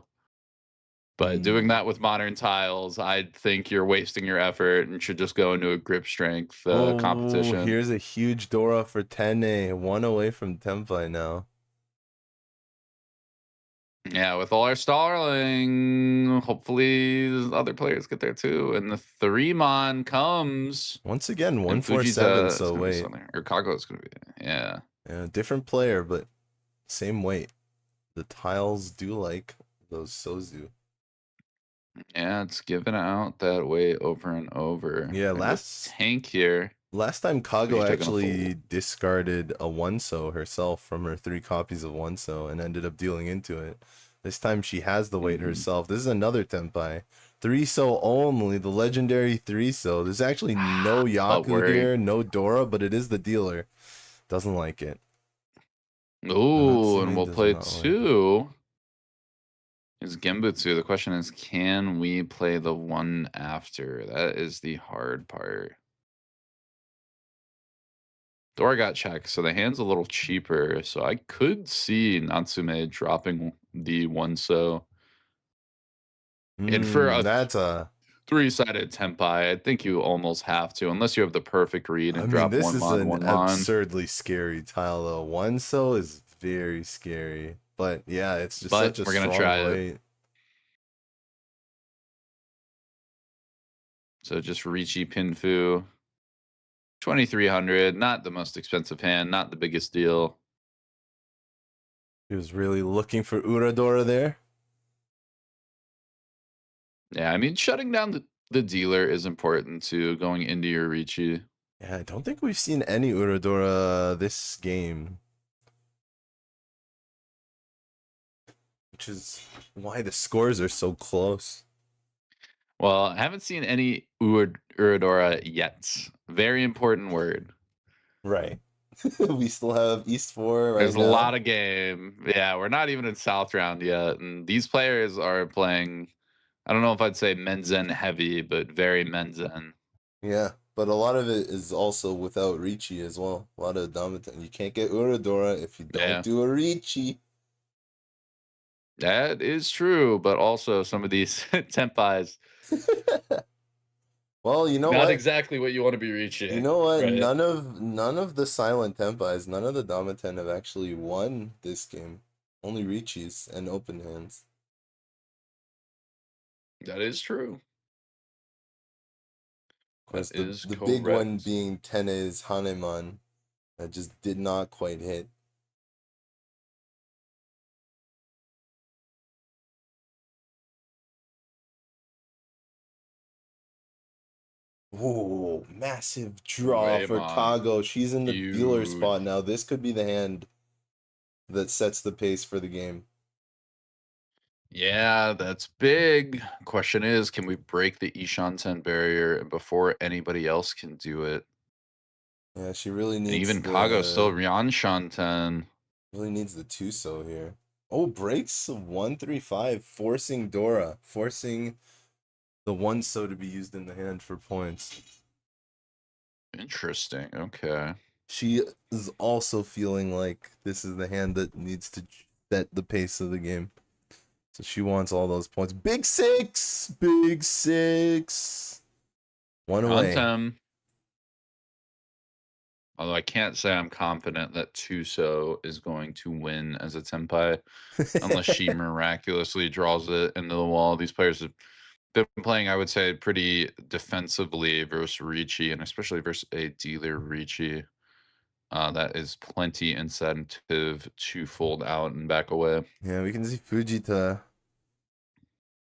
But doing that with modern tiles, I think you're wasting your effort and should just go into a grip strength competition. Here's a huge Dora for Tenne, 1 away from Tempai now. Yeah, with all our stalling, hopefully other players get there too. And the 3-mon comes. Once again, 147, so wait. Or Kago is going to be, yeah. Yeah, different player, but same weight. The tiles do like those Sozu. Yeah, it's given out that way over and over. Yeah, last tank here. Last time Kago actually discarded a 1-so herself from her 3 copies of 1-so and ended up dealing into it. This time she has the weight herself. This is another Tempai. 3-so only, the legendary 3-so. There's actually no Yaku here, no Dora, but it is the dealer. Doesn't like it. Ooh, and we'll play 2. Is Genbutsu. The question is, can we play the one after? That is the hard part. Dora got checked, so the hand's a little cheaper. So I could see Natsume dropping the 1-so. And for that's a 3-sided Tempai, I think you almost have to, unless you have the perfect read and drop this 1 is mon, 1 mon. Absurdly scary tile though. 1-so is very scary. But yeah, it's just such a we're gonna strong try weight. It. So just Riichi Pinfu. 2,300, not the most expensive hand, not the biggest deal. He was really looking for Uradora there. Yeah, I mean, shutting down the dealer is important too, going into your Riichi. Yeah, I don't think we've seen any Uradora this game. Which is why the scores are so close. Well, I haven't seen any Uradora yet. Very important word. Right. We still have East 4 right There's now. a lot of game. Yeah, we're not even in South round yet. And these players are playing, I don't know if I'd say Menzen heavy, but very Menzen. Yeah, but a lot of it is also without Riichi as well. A lot of Damaten. You can't get Uradora if you don't do a Riichi. That is true, but also some of these Tenpais. Well, you know not what? exactly what you want to be reaching. You know what? Right? None of the silent Tenpais, none of the Damaten have actually won this game. Only Riichis and open hands. That is true. Of course, the big one being Tenne's Haneman that just did not quite hit. Whoa, massive draw for Kago. She's in the dealer spot now. This could be the hand that sets the pace for the game. Yeah, that's big. Question is, can we break the Ishan-ten barrier before anybody else can do it? Yeah, she really needs. And even Kago still Ryanshan-ten. Really needs the Tuso here. Oh, breaks 1-3-5, forcing Dora, forcing the 1-so to be used in the hand for points. Interesting. Okay. She is also feeling like this is the hand that needs to set the pace of the game. So she wants all those points. Big six! Big six! One away. Although I can't say I'm confident that Tuso is going to win as a Tenpai unless she miraculously draws it into the wall. These players have been playing, I would say, pretty defensively versus Riichi, and especially versus a dealer Riichi. That is plenty incentive to fold out and back away. Yeah, we can see Fujita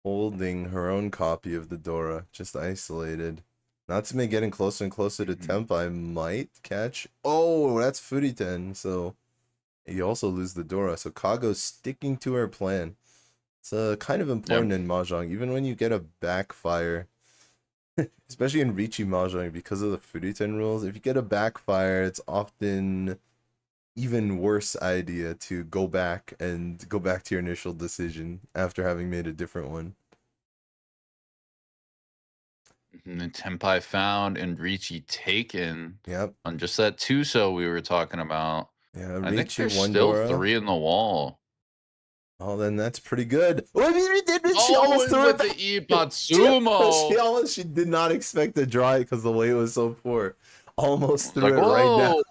holding her own copy of the Dora, just isolated. Natsume getting closer and closer to Tenpai might catch. Oh, that's Furiten, so you also lose the Dora. So Kago's sticking to her plan. It's kind of important in Mahjong, even when you get a backfire. Especially in Riichi Mahjong, because of the Furiten rules. If you get a backfire, it's often even worse idea to go back to your initial decision after having made a different one. And then Tenpai found and Riichi taken. Yep. On just that Tuso we were talking about. Yeah, I think there's still 3 in the wall. Oh, then that's pretty good. She almost threw it back. The Ipatsumo. She did not expect to draw it because the weight was so poor. Almost threw it right down.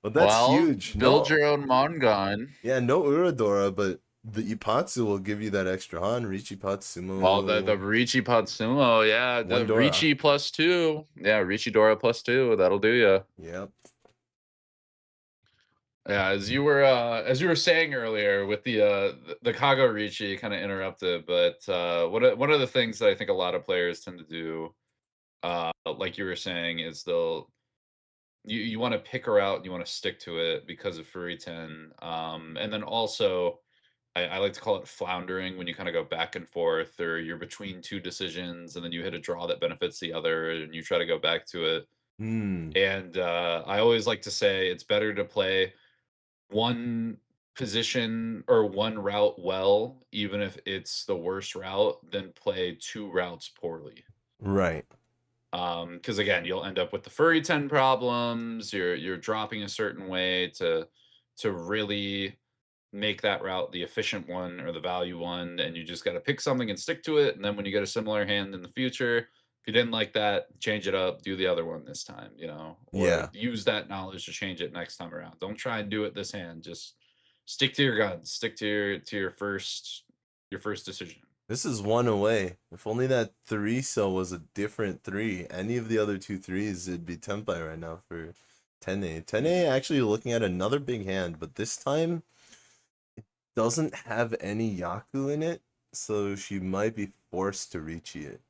But that's huge. Build your own Mongon. Yeah, no Uradora, but the Ipatsu will give you that extra Han. Riichi Patsumo. Well, the Riichi Patsumo, yeah. The Riichi +2. Yeah, Riichi Dora +2. That'll do you. Yep. Yeah, as you were saying earlier with the Kago Riichi, kind of interrupted, but one of the things that I think a lot of players tend to do, like you were saying, is you want to pick her out and you want to stick to it because of Furiten. And then also I like to call it floundering when you kind of go back and forth, or you're between two decisions and then you hit a draw that benefits the other and you try to go back to it. And I always like to say it's better to play one position or one route well, even if it's the worst route, than play 2 routes poorly. Right. Because again, you'll end up with the Furiten problems. You're dropping a certain way to really make that route the efficient one or the value one, and you just got to pick something and stick to it. And then when you get a similar hand in the future, if you didn't like that, change it up, do the other one this time, or use that knowledge to change it next time around. Don't try and do it this hand. Just stick to your guns, stick to your first decision. This is 1 away. If only that 3-so was a different 3. Any of the other 2 3s, it'd be Tenpai right now for Tenne. Tenne actually looking at another big hand, but this time it doesn't have any Yaku in it. so she might be forced to reach it.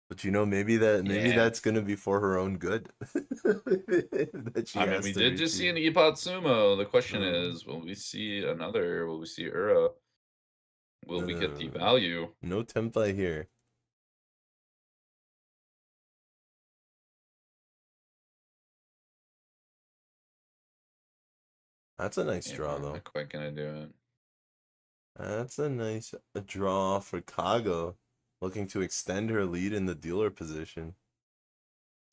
But maybe that's gonna be for her own good. That she I mean, we did just see an Ippatsumo. The question is, will we see another? Will we see Ura? Will we get the value? No tempai here. That's a nice draw, though. Not quite gonna do it. That's a nice draw for Kago, looking to extend her lead in the dealer position.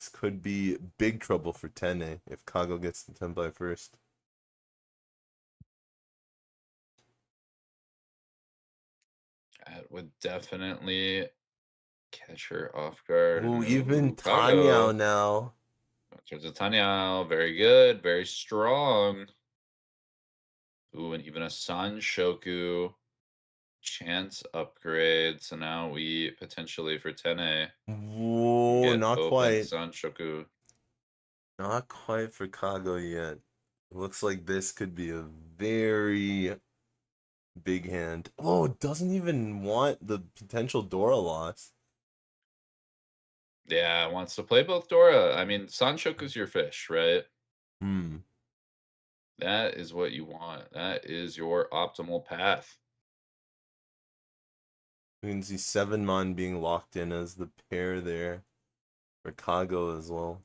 This could be big trouble for Tenne if Kago gets the tempai first. That would definitely catch her off guard. Ooh, even Tanya now. There's a Tanya, very good, very strong. Ooh, and even a Sanshoku chance upgrade. So now we potentially for Tenne. Whoa, not quite. Sanshoku. Not quite for Kago yet. Looks like this could be a very big hand. Oh, it doesn't even want the potential Dora loss. Yeah, wants to play both Dora. I mean, Sanshoku's your fish, right? That is what you want. That is your optimal path. We can see 7-mon being locked in as the pair there for Kago as well.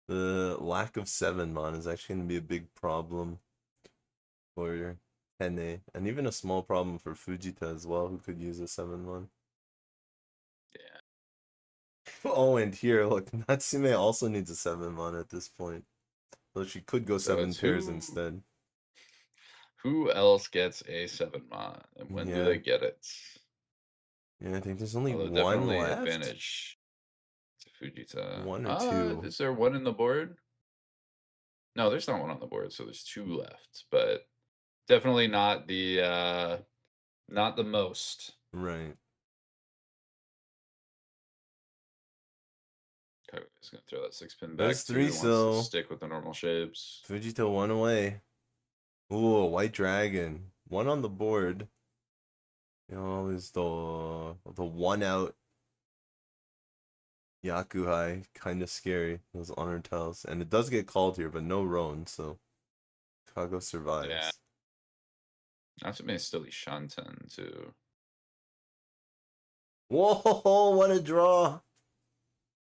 The lack of 7-mon is actually going to be a big problem for Tenne, and even a small problem for Fujita as well, who could use a 7-mon. Yeah. Oh, and here, look, Natsume also needs a 7-mon at this point. So she could go 7 pairs instead. Who else gets a 7-mon? And when do they get it? Yeah, I think there's only one left. Advantage to Fujita. 1 or 2. Is there one in the board? No, there's not one on the board, so there's 2 left. But definitely not the most. Right. He's gonna throw that 6-pin back. There's 3, so stick with the normal shapes. Fujita 1 away. Ooh, a white dragon. 1 on the board. Is the 1 out Yakuhai kind of scary. Those honor tells, and it does get called here, but no Roan, so Kago survives. Yeah. Natsume is still Shanten too. Whoa! What a draw!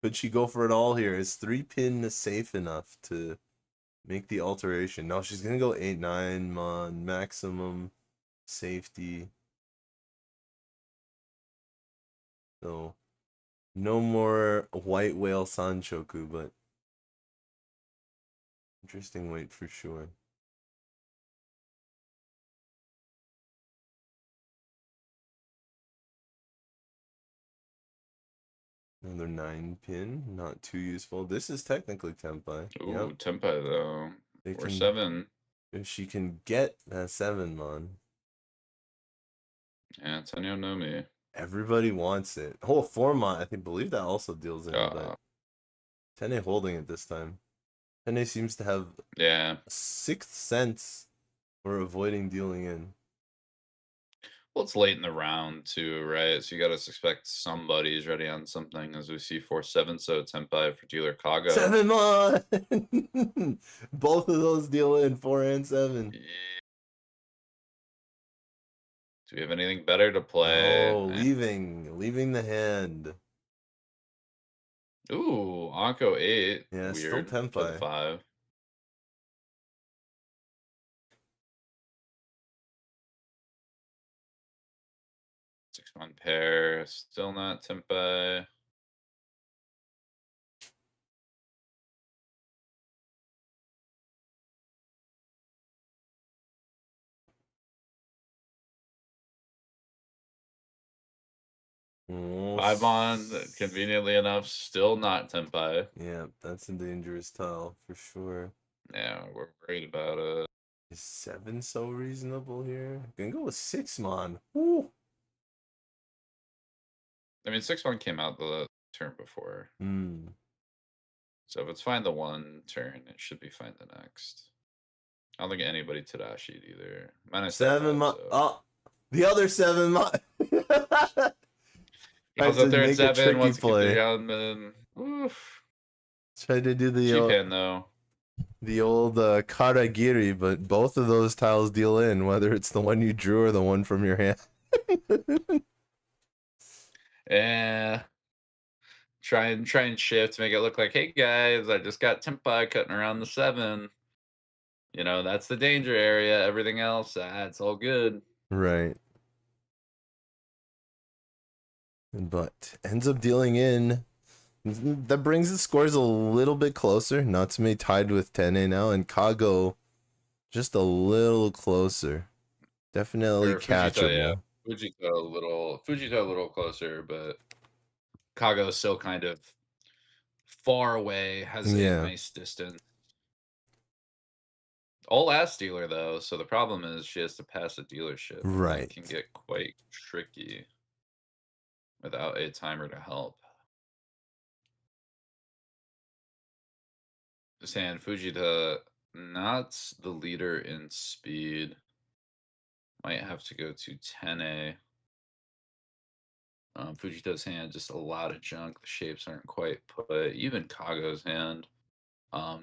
Could she go for it all here? Is 3-pin safe enough to make the alteration? No, she's gonna go 8-9 maximum safety. So no more white whale Sanshoku, but interesting weight for sure. Another 9-pin, not too useful. This is technically tempai. Ooh, tempai though. Or 7. If she can get that 7-mon. Yeah, Tenyo no Mi. Everybody wants it. Oh, 4-mon. I believe that also deals in, but Tenne holding it this time. Tenne seems to have a 6th sense for avoiding dealing in. Well, it's late in the round too, right? So you got to expect somebody's ready on something. As we see 4-7, so tempai for dealer Kago. 7-mon. Both of those deal in 4 and 7. Yeah. Do we have anything better to play? Oh, leaving the hand. Ooh, Anko 8. Yeah, weird. Still tempai. For the 5. Six-mon pair, still not tempai. Oh, 5-mon, conveniently enough, still not tempai. Yeah, that's a dangerous tile for sure. Yeah, we're worried about it. Is 7 so reasonable here? Gonna go with 6-mon. Woo! I mean, 6-mon came out the turn before. So if it's fine the one turn, it should be fine the next. I don't think anybody Tadashi either. -7 so. Oh, the other 7 I was up there at 7. Wants to keep the ground, oof. Tried to do the G-Pen, though. The old Karagiri, but both of those tiles deal in, whether it's the one you drew or the one from your hand. Yeah. Try and shift, make it look like, hey guys, I just got Tempai cutting around the 7. You know, that's the danger area. Everything else, it's all good. Right. But ends up dealing in. That brings the scores a little bit closer. Natsume tied with Tenne now, and Kago just a little closer. Definitely catchable. Fujita a little closer, but Kago still kind of far away, has a nice distance. All ass dealer though, so the problem is she has to pass a dealership. Right. It can get quite tricky without a timer to help. This hand, Fujita, not the leader in speed. Might have to go to Tenne. Fujita's hand, just a lot of junk. The shapes aren't quite put. Even Kago's hand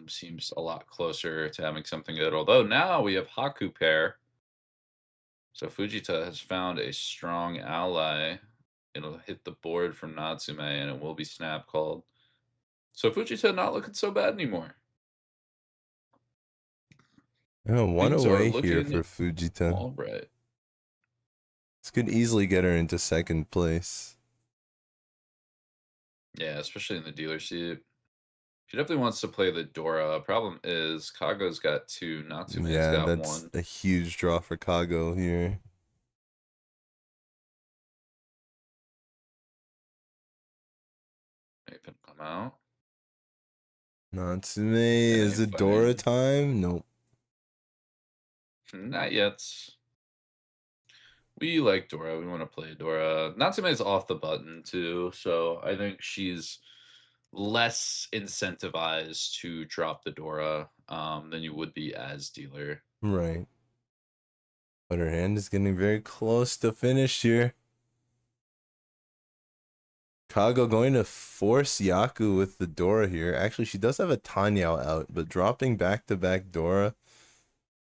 seems a lot closer to having something good. Although now we have Haku pair. So Fujita has found a strong ally. It'll hit the board from Natsume, and it will be snap called. So Fujita not looking so bad anymore. Yeah, one away here for Fujita. All right. This could easily get her into second place. Yeah, especially in the dealer seat. She definitely wants to play the Dora. Problem is, Kago's got 2, Natsume's got 1. That's a huge draw for Kago here. Maybe come out. Natsume, is it Dora time? Nope. Not yet. We like Dora. We want to play Dora. Natsume is off the button too, so I think she's less incentivized to drop the Dora than you would be as dealer. Right. But her hand is getting very close to finish here. Kago going to force Yaku with the Dora here. Actually, she does have a Tanyao out, but dropping back-to-back Dora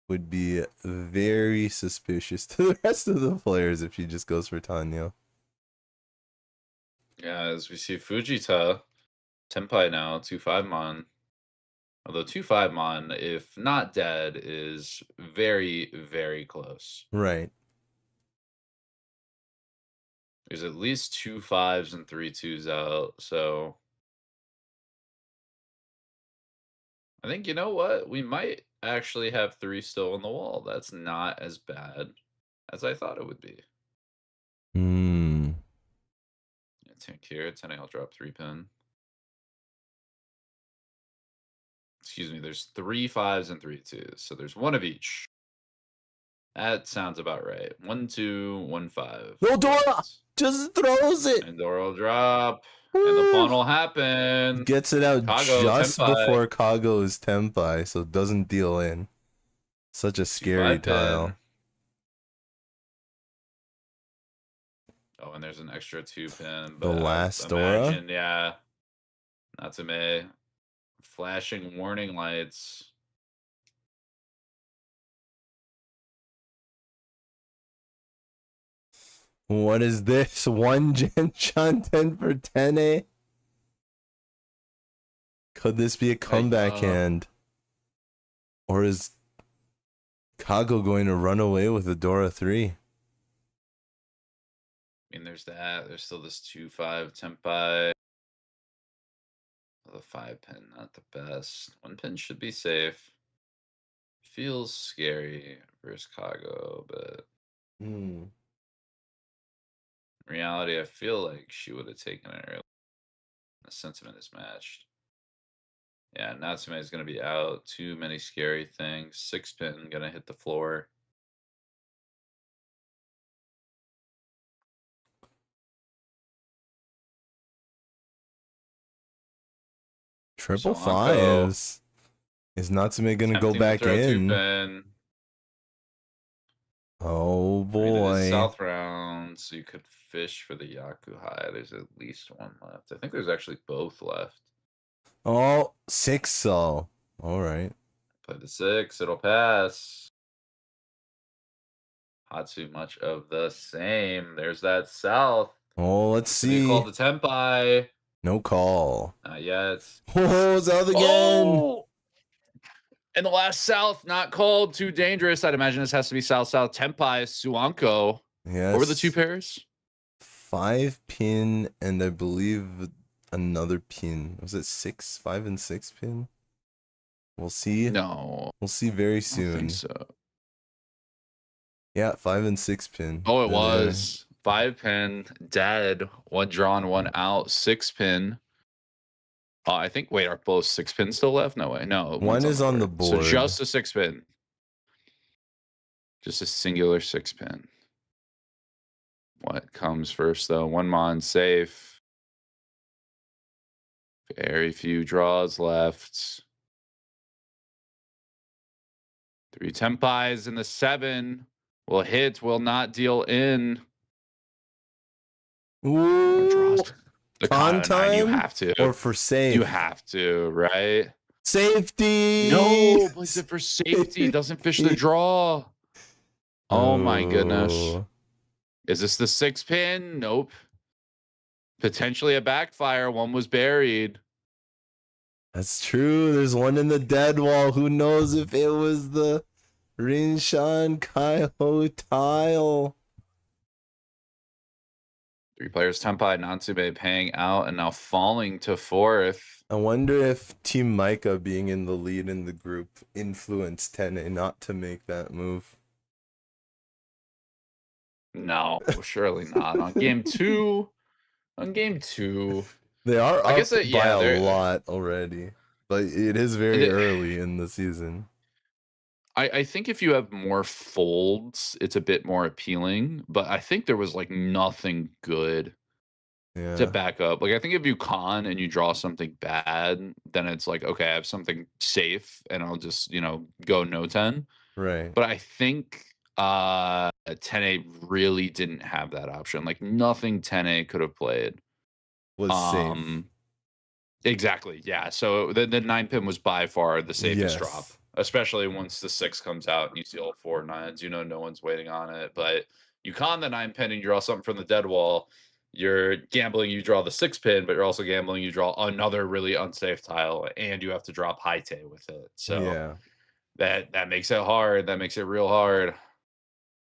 would be very suspicious to the rest of the players if she just goes for Tanyao. Yeah, as we see Fujita, Tempai now, 2-5 Mon. Although 2-5 Mon, if not dead, is very, very close. Right. There's at least 2 5s and 3 2s out, so I think, you know what? We might actually have 3 still on the wall. That's not as bad as I thought it would be. Yeah, tank here. Tenne, I'll drop 3 pin. Excuse me, there's 3 5s and 3 2s, so there's 1 of each. That sounds about right. 1 2, 1 5. No, Dora just throws it. And Dora will drop. Woo. And the pawn will happen. Gets it out Kago, just Tempai. Before Kago's Tempai, so it doesn't deal in. Such a scary tile. Pin. Oh, and there's an extra 2 pin. But the last Dora? Yeah. Natsume. Flashing warning lights. What is this? 1 Gen 10 for Tenne? Could this be a comeback hand? Or is Kago going to run away with a Dora 3? I mean, there's that. There's still this 2-5 Tempai. The 5 pin, not the best. 1 pin should be safe. Feels scary versus Kago, but in reality, I feel like she would have taken it early. The sentiment is matched. Yeah, Natsume is going to be out. Too many scary things. 6 pin going to hit the floor. Triple 5s. Is Natsume gonna go Attempting to back throw in? 2-pin. Oh I mean, it is boy. South round, so you could fish for the Yaku High. There's at least one left. I think there's actually both left. Oh, 6 so. Alright. Play the 6, it'll pass. Not too much of the same. There's that South. Oh, let's see. Call the Tempai. No call. Not yet. Oh, South again. Oh! And the last South, not called. Too dangerous. I'd imagine this has to be South-South. Tempai, Suanko. Yes. What were the 2 pairs? 5 pin and I believe another pin. Was it 6, 5 and 6 pin? We'll see. No. We'll see very soon. I don't think so. Yeah, 5 and 6 pin. Oh, it was 5 pin, dead, 1 drawn, 1 out, 6 pin. I think. Wait, are both 6 pins still left? No way. No, one is on the board. So just a 6 pin. Just a singular 6 pin. What comes first though? 1 mon safe. Very few draws left. 3 Tempais in the 7. Will hit, will not deal in. Ooh. The con time? You have to. Or for safe? You have to, right? Safety! No, plays it for safety. Doesn't fish the draw. Oh my goodness. Is this the 6 pin? Nope. Potentially a backfire. 1 was buried. That's true. There's 1 in the dead wall. Who knows if it was the Rinshan Kaiho tile? 3 players, Tempai, Natsume paying out and now falling to 4th. I wonder if Team Maika being in the lead in the group influenced Tenne not to make that move. No, surely not. On game 2. On game 2. They are up by a lot already. But it is very early in the season. I think if you have more folds, it's a bit more appealing. But I think there was like nothing good to back up. Like I think if you con and you draw something bad, then it's like, okay, I have something safe and I'll just, go no 10. Right. But I think Tenne really didn't have that option. Like nothing Tenne could have played was safe. Exactly. Yeah. So the 9 pin was by far the safest drop, especially once the 6 comes out and you see all 4 9s. No one's waiting on it. But you con the 9 pin and you draw something from the dead wall. You're gambling you draw the 6 pin, but you're also gambling you draw another really unsafe tile, and you have to drop Haite with it. So that makes it hard. That makes it real hard.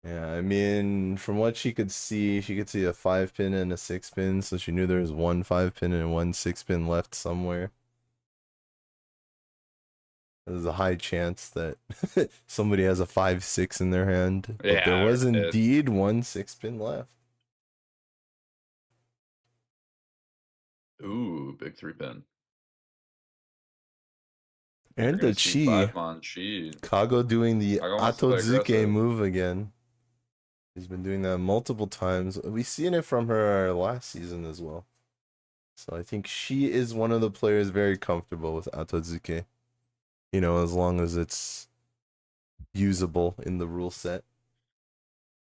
Yeah, I mean, from what she could see a 5 pin and a 6 pin, so she knew there was 1 5 pin and 1 6 pin left somewhere. There's a high chance that somebody has a 5-6 in their hand. But there was indeed 1 6 pin left. Ooh, big 3 pin. And the Chi. Kago doing the Atozuke move again. He's been doing that multiple times. We've seen it from her last season as well. So I think she is one of the players very comfortable with Atozuke. As long as it's usable in the rule set.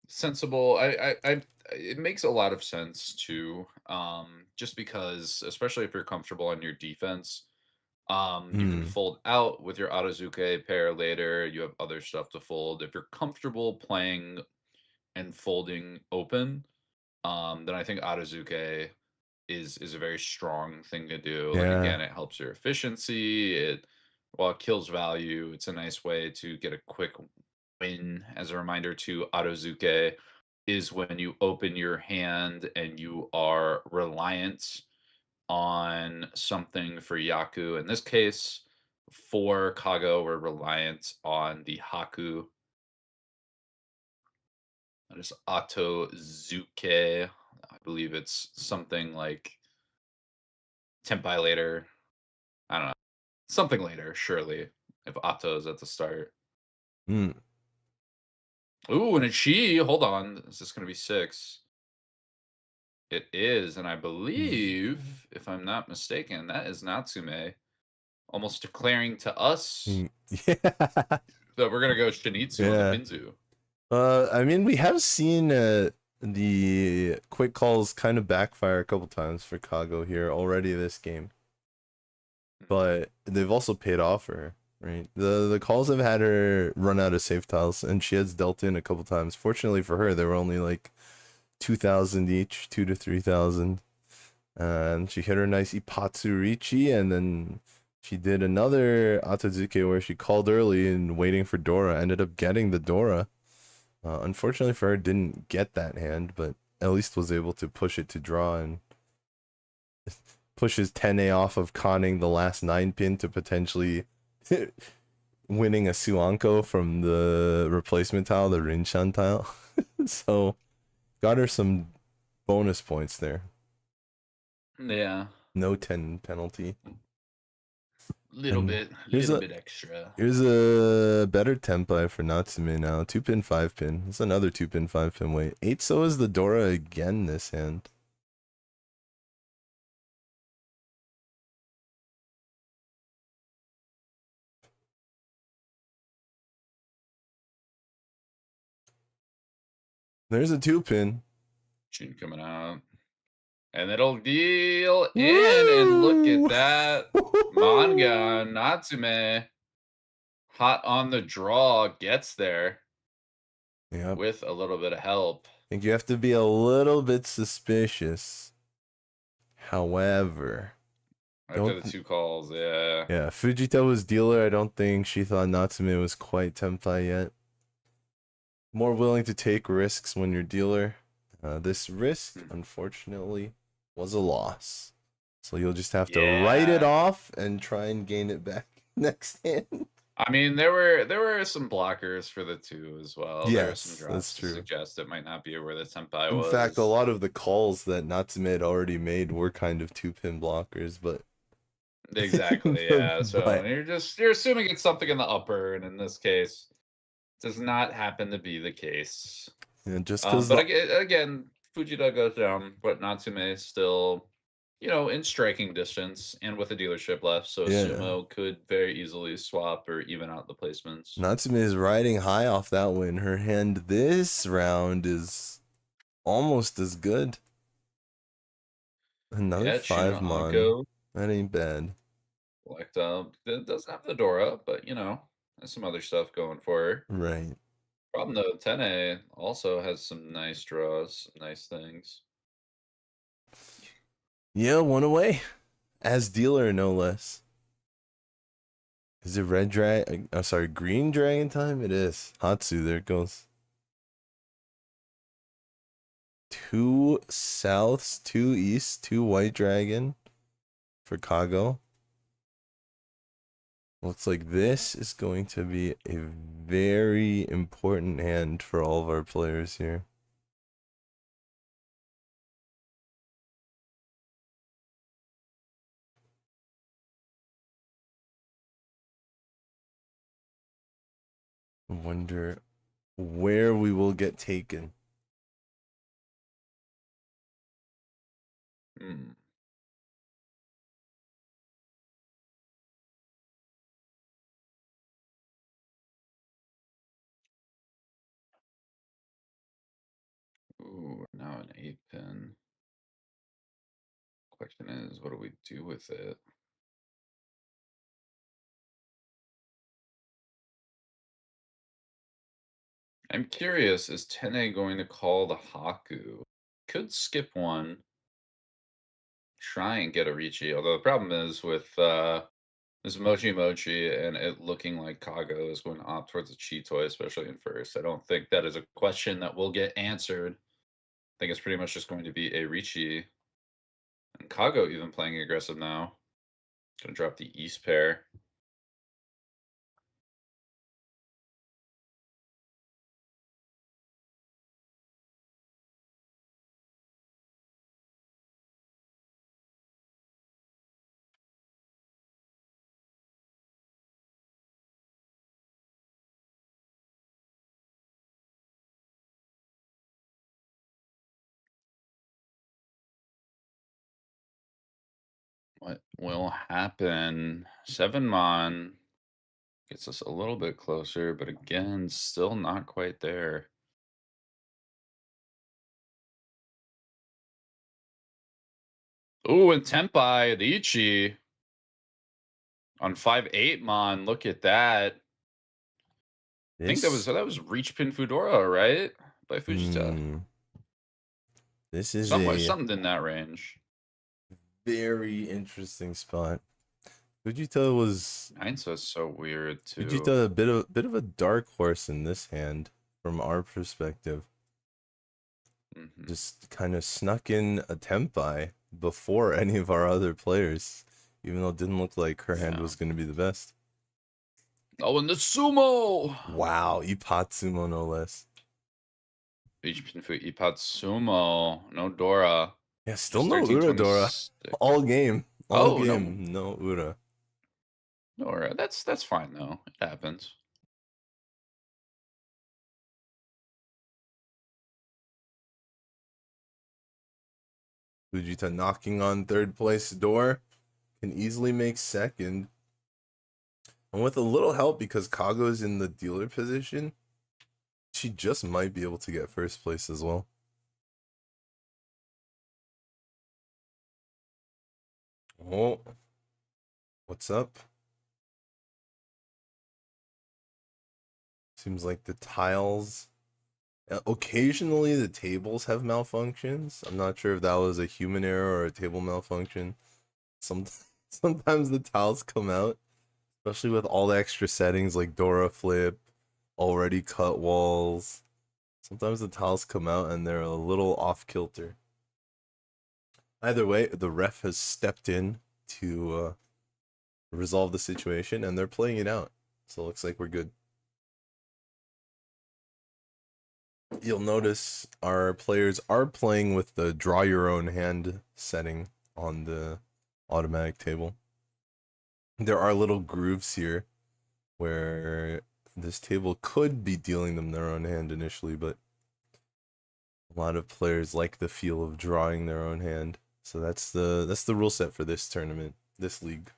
Sensible. It makes a lot of sense too. Just because, especially if you're comfortable on your defense, you can fold out with your Atozuke pair later. You have other stuff to fold. If you're comfortable playing and folding open, then I think Atozuke is a very strong thing to do. Like again, it helps your efficiency. While it kills value, it's a nice way to get a quick win. As a reminder to Atozuke is when you open your hand and you are reliant on something for Yaku. In this case, for Kago, we're reliant on the Haku. That is Atozuke. I believe it's something like Tempai later. I don't know. Something later, surely, if Ato is at the start. Ooh, and a Chi. Hold on. Is this going to be 6? It is, and I believe, if I'm not mistaken, that is Natsume almost declaring to us Yeah. that we're gonna go Shinitsu on the Pinzu. I mean, we have seen the quick calls kind of backfire a couple times for Kago here already this game, but they've also paid off for her, right? The calls have had her run out of safe tiles, and she has dealt in a couple times. Fortunately for her, they were only like 2,000 each, 2 to 3,000, and she hit her nice Ipatsu Riichi, and then she did another Atazuke where she called early and waiting for Dora, ended up getting the Dora. Unfortunately for her, didn't get that hand, but at least was able to push it to draw and pushes Tenne off of conning the last 9-pin to potentially winning a Suanko from the replacement tile, the Rinshan tile. So, got her some bonus points there. Yeah. No 10 penalty. Little bit extra. Here's a better tempai for Natsume now. 2-pin, 5-pin. It's another 2-pin, 5-pin weight. 8 so is the Dora again this hand. There's a 2-pin. June coming out. And it'll deal in, and look at that. Manga, Natsume, hot on the draw, gets there. Yep. With a little bit of help. I think you have to be a little bit suspicious. However, after the 2 calls, yeah. Yeah, Fujita was dealer. I don't think she thought Natsume was quite tempai yet. More willing to take risks when you're dealer. This risk, unfortunately, was a loss. So you'll just have to write it off and try and gain it back next hand. I mean, there were some blockers for the 2 as well. Yes, there were some drops that's true. to suggest it might not be where the tempai was. In fact, a lot of the calls that Natsume had already made were kind of 2-pin blockers, but exactly, yeah. So you're assuming it's something in the upper, and in this case, does not happen to be the case. Yeah, just because. But again, Fujita goes down, but Natsume is still, in striking distance and with a dealership left, so Sumo could very easily swap or even out the placements. Natsume is riding high off that win. Her hand this round is almost as good. Another 5 mon. That ain't bad. Like, it doesn't have the Dora, but there's some other stuff going for her. Right. Problem though, Tenne also has some nice draws, some nice things. Yeah, 1 away. As dealer, no less. Is it red dragon? Oh, sorry, green dragon time? It is. Hatsu, there it goes. 2 souths, 2 east, 2 white dragon for Kago. Looks like this is going to be a very important hand for all of our players here. I wonder where we will get taken. Ooh, now an 8-pin. Question is, what do we do with it? I'm curious, is Tenne going to call the Haku? Could skip one. Try and get a Riichi, although the problem is with this Mochi and it looking like Kago is going to opt towards a Cheetoy, especially in first. I don't think that is a question that will get answered. I think it's pretty much just going to be a Riichi. And Kago even playing aggressive now. Gonna drop the East pair. will happen. 7 Mon gets us a little bit closer, but again, still not quite there. Ooh, and Tenpai, Riichi on 5-8 Mon. Look at that. I think that was Reach Pin Fudora, right? By Fujita. This is something in that range. Very interesting spot. Fujita was Hindsight's so weird too. Fujita a bit of a dark horse in this hand from our perspective. Just kind of snuck in a Tenpai before any of our other players, even though it didn't look like her hand was going to be the best. Oh, and the sumo! Wow, Ippatsumo no less. Ippatsumo, no Dora. Yeah, still no Ura Dora. All game. All game, no Ura. Dora, that's fine though. It happens. Fujita knocking on third place door. Can easily make second. And with a little help, because Kago's in the dealer position, she just might be able to get first place as well. Oh, what's up? Seems like the tiles... Occasionally the tables have malfunctions. I'm not sure if that was a human error or a table malfunction. Sometimes the tiles come out, especially with all the extra settings like Dora flip, already cut walls. Sometimes the tiles come out and they're a little off kilter. Either way, the ref has stepped in to resolve the situation and they're playing it out. So it looks like we're good. You'll notice our players are playing with the draw your own hand setting on the automatic table. There are little grooves here where this table could be dealing them their own hand initially, but a lot of players like the feel of drawing their own hand. So that's the rule set for this tournament, this league.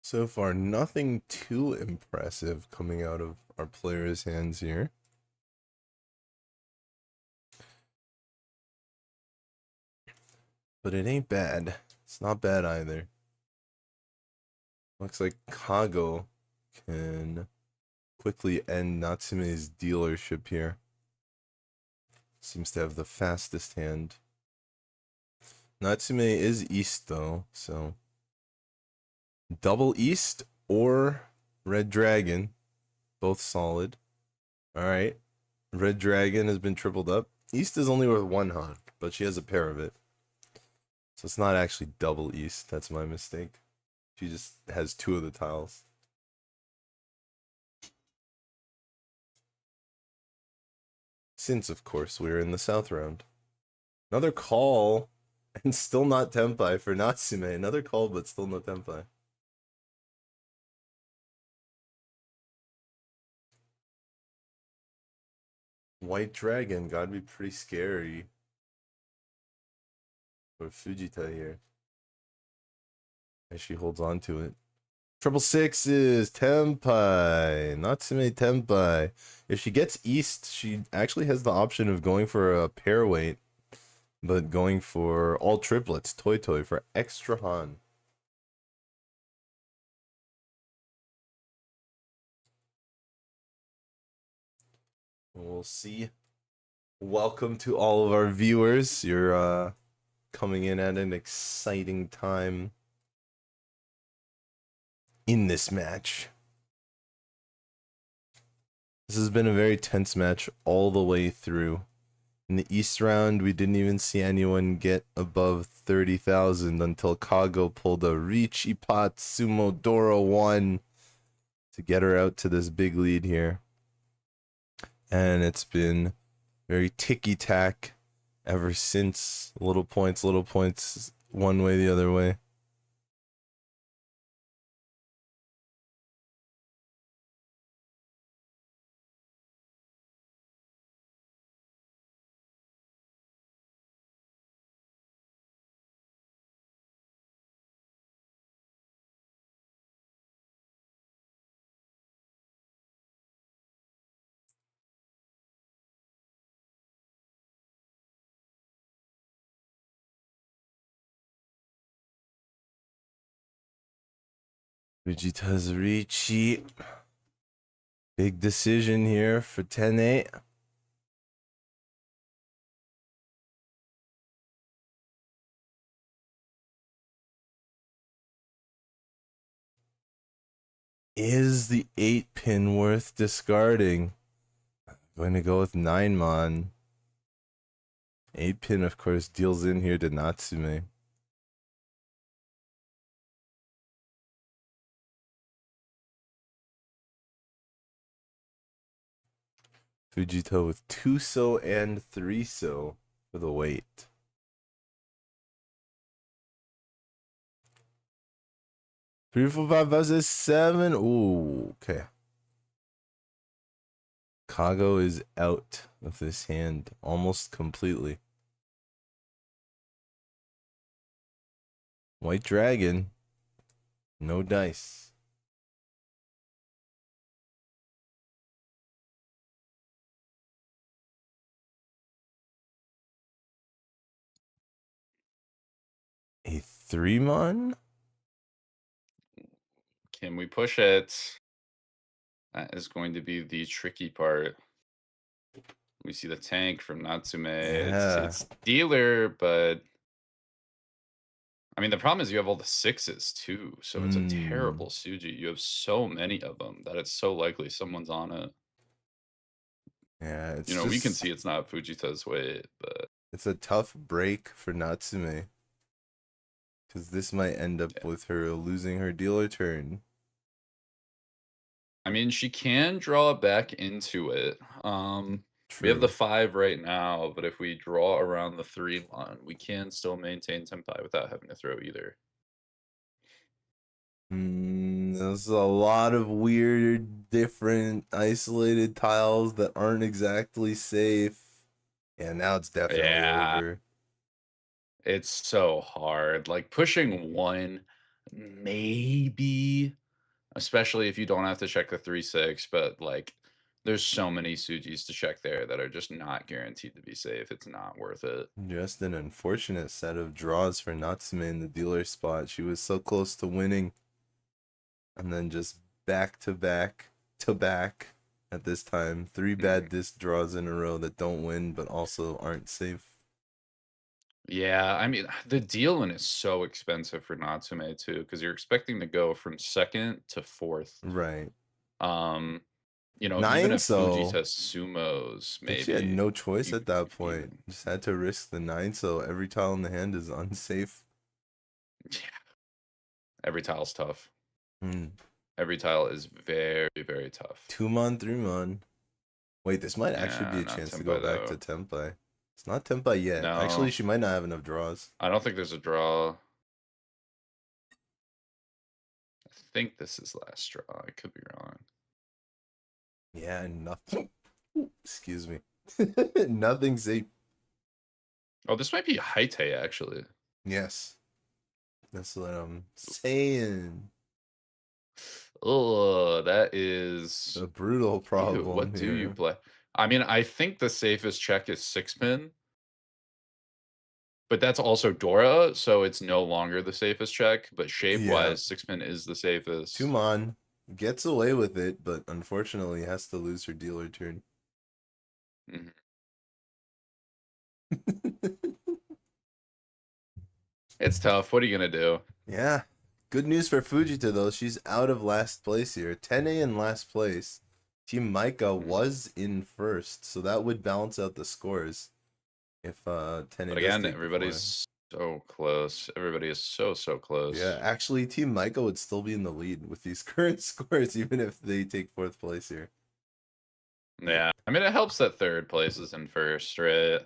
So far, nothing too impressive coming out of our players' hands here. But it ain't bad. It's not bad either. Looks like Kago can quickly end Natsume's dealership here. Seems to have the fastest hand. Natsume is east though, so... Double East or Red Dragon, both solid. Alright, Red Dragon has been tripled up. East is only worth 1 Han, but she has a pair of it. So it's not actually double East, that's my mistake. She just has 2 of the tiles. Since, of course, we're in the South round. Another call, and still not Tenpai for Natsume. Another call, but still no Tenpai. White Dragon, gotta be pretty scary for Fujita here. As she holds on to it. 666 is Tenpai. Natsume Tenpai. If she gets East, she actually has the option of going for a pair weight, but going for all triplets, Toy Toy, for extra Han. We'll see. Welcome to all of our viewers. You're coming in at an exciting time in this match. This has been a very tense match all the way through. In the East round, we didn't even see anyone get above 30,000 until Kago pulled a Riichi Sumo Dora 1 to get her out to this big lead here. And it's been very ticky-tack ever since. Little points, one way, the other way. Fujita's Riichi. Big decision here for Tenne. Is the 8-pin worth discarding? I'm going to go with 9-mon. 8-pin, of course, deals in here to Natsume. Fujita with 2-so and 3-so for the weight. Three, 4, 5 versus 7. Ooh, okay. Kago is out of this hand almost completely. White Dragon. No dice. A 3-mon? Can we push it? That is going to be the tricky part. We see the tank from Natsume. Yeah. It's dealer, but I mean the problem is you have all the 6s too, so it's a terrible Suji. You have so many of them that it's so likely someone's on it. Yeah, it's you know, we can see it's not Fujita's weight, but it's a tough break for Natsume. Because this might end up with her losing her dealer turn. I mean, she can draw back into it. We have the 5 right now, but if we draw around the 3-mon, we can still maintain Tempai without having to throw either. There's a lot of weird, different, isolated tiles that aren't exactly safe. Yeah, now it's definitely over. It's so hard. Like pushing 1, maybe, especially if you don't have to check the 3-6, but like there's so many Sujis to check there that are just not guaranteed to be safe. It's not worth it. Just an unfortunate set of draws for Natsume in the dealer spot. She was so close to winning. And then just back to back at this time. 3 bad disc draws in a row that don't win but also aren't safe. Yeah, I mean, the deal-in is so expensive for Natsume too, because you're expecting to go from 2nd to 4th. Right. You know, 9, even if so Fujita sumos, maybe. She had no choice at that point. Just had to risk the 9, so every tile in the hand is unsafe. Yeah. Every tile's tough. Hmm. Every tile is very, very tough. 2-mon, 3-mon. Wait, this might actually be a chance to go back to Tempai. It's not Tempai yet. No. Actually, she might not have enough draws. I don't think there's a draw. I think this is last draw. I could be wrong. Yeah, nothing. Excuse me. Nothing safe. Oh, this might be Haite, actually. Yes. That's what I'm saying. Oh, that is a brutal problem. What do you play? I mean, I think the safest check is 6-pin. But that's also Dora, so it's no longer the safest check. But shape-wise, 6-pin is the safest. 2-mon gets away with it, but unfortunately has to lose her dealer turn. It's tough. What are you going to do? Yeah. Good news for Fujita, though. She's out of last place here. Tenne in last place. Team Maika was in first, so that would balance out the scores. If Tenne But again, everybody's so close. Everybody is so close. Yeah, actually, Team Maika would still be in the lead with these current scores, even if they take 4th place here. Yeah, I mean, it helps that 3rd place is in first, right?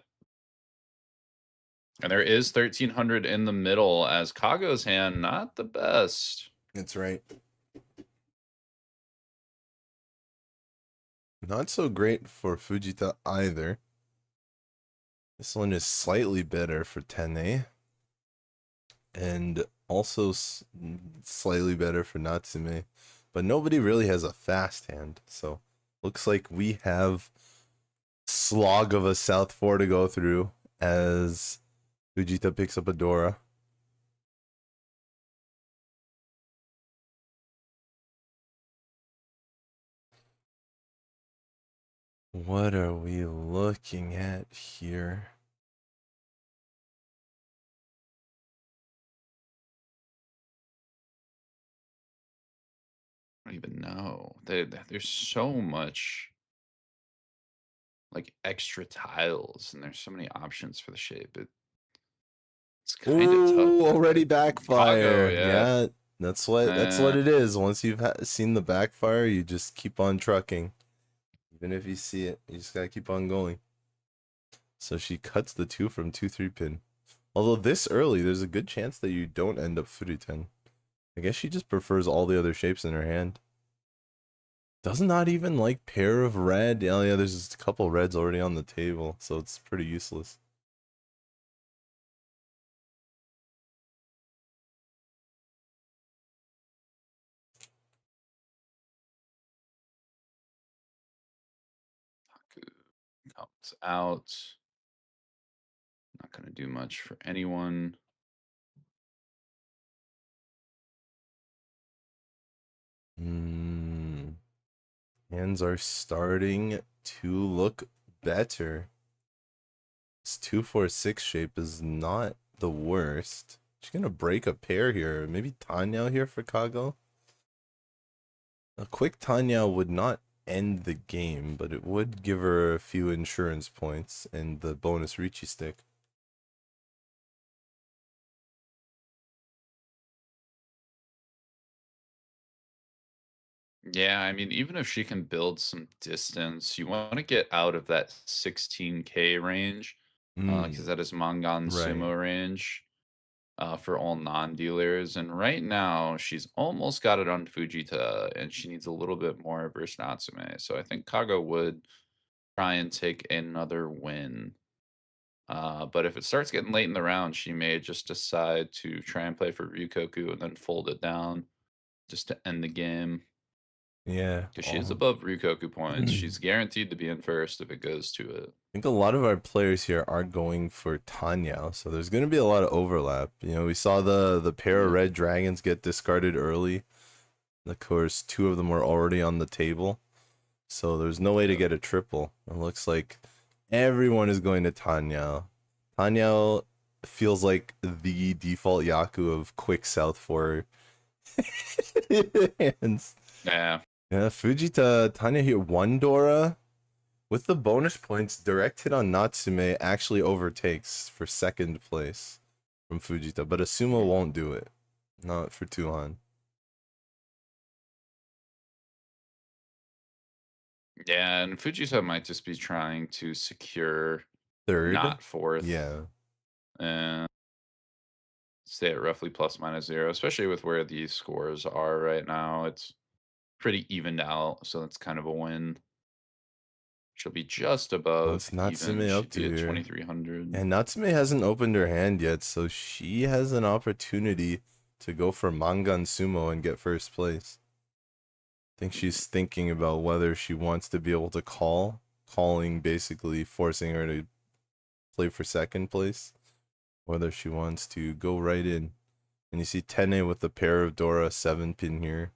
And there is 1,300 in the middle, as Kago's hand not the best. That's right. Not so great for Fujita either. This one is slightly better for Tenne. And also slightly better for Natsume. But nobody really has a fast hand. So looks like we have slog of a South 4 to go through as Fujita picks up a Dora. What are we looking at here? I don't even know. There's so much like extra tiles, and there's so many options for the shape. It's kind of tough. Ooh, already backfire. Kago, yeah. Yeah, that's what it is. Once you've seen the backfire, you just keep on trucking. Even if you see it, you just gotta keep on going. So she cuts the 2 from 2-3 pin. Although this early, there's a good chance that you don't end up Fujita. I guess she just prefers all the other shapes in her hand. Does not even like pair of red. Oh yeah, there's just a couple reds already on the table, so it's pretty useless. Comes out. Not gonna do much for anyone. Hands are starting to look better. This 2-4-6 shape is not the worst. She's gonna break a pair here. Maybe Tanya here for Kago. A quick Tanya would not end the game, but it would give her a few insurance points and the bonus Riichi stick. Yeah, I mean, even if she can build some distance, you want to get out of that 16K range, because that is Mangan Sumo range for all non-dealers. And right now, she's almost got it on Fujita, and she needs a little bit more versus Natsume. So I think Kago would try and take another win. But if it starts getting late in the round, she may just decide to try and play for Ryukoku and then fold it down just to end the game. Yeah. Because she is above Ryukoku points. She's guaranteed to be in first if it goes to it. I think a lot of our players here are going for Tanya, so there's going to be a lot of overlap. You know, we saw the pair of red dragons get discarded early. Of course, 2 of them were already on the table, so there's no way to get a triple. It looks like everyone is going to Tanya. Tanya feels like the default Yaku of quick south for hands. Yeah. Yeah, Fujita, Tanya here, 1 Dora. With the bonus points, direct hit on Natsume actually overtakes for 2nd place from Fujita, but a sumo won't do it. Not for Tuhan. Yeah, and Fujita might just be trying to secure 3rd, not 4th. Yeah. And stay at roughly ±0, especially with where these scores are right now. It's pretty evened out, so that's kind of a win. She'll be just above It's Natsume even. up She'd to be at here. 2300. And Natsume hasn't opened her hand yet, so she has an opportunity to go for Mangan Sumo and get 1st place. I think she's thinking about whether she wants to be able to calling basically forcing her to play for 2nd place, whether she wants to go right in. And you see Tenne with the pair of Dora 7 pin here.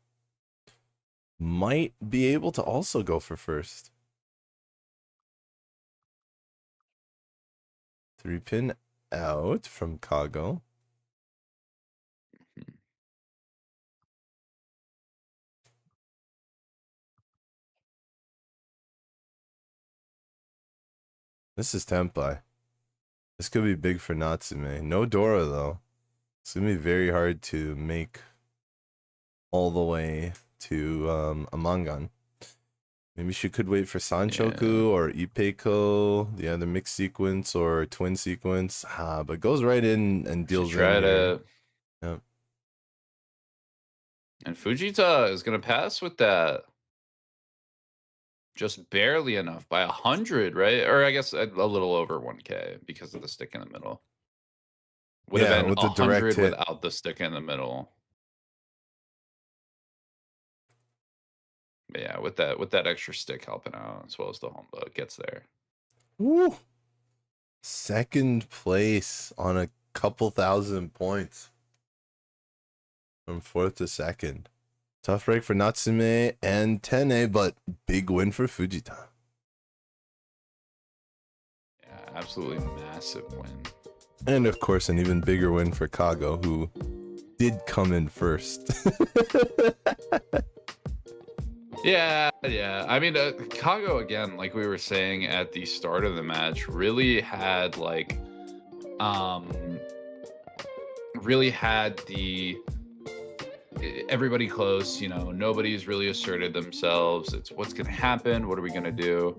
Might be able to also go for 1st. 3 pin out from Kago. This is Tenpai. This could be big for Natsume. No Dora though. It's gonna be very hard to make all the way to a Mangan. Maybe she could wait for Sanchoku or Ipeko, the other mixed sequence or twin sequence. But goes right in and deals in here. Yep. And Fujita is gonna pass with that. Just barely enough by 100, right? Or I guess a little over 1K because of the stick in the middle. Would have been with the 100 direct hit without the stick in the middle. But yeah, with that extra stick helping out as well as the home book gets there. Woo! 2nd place on a couple thousand points from 4th to 2nd. Tough break for Natsume and Tenne, but big win for Fujita. absolutely massive win. And of course, an even bigger win for Kago, who did come in first. Yeah. I mean, Kago, again, like we were saying at the start of the match, really had like, everybody close, you know, nobody's really asserted themselves. It's what's going to happen. What are we going to do?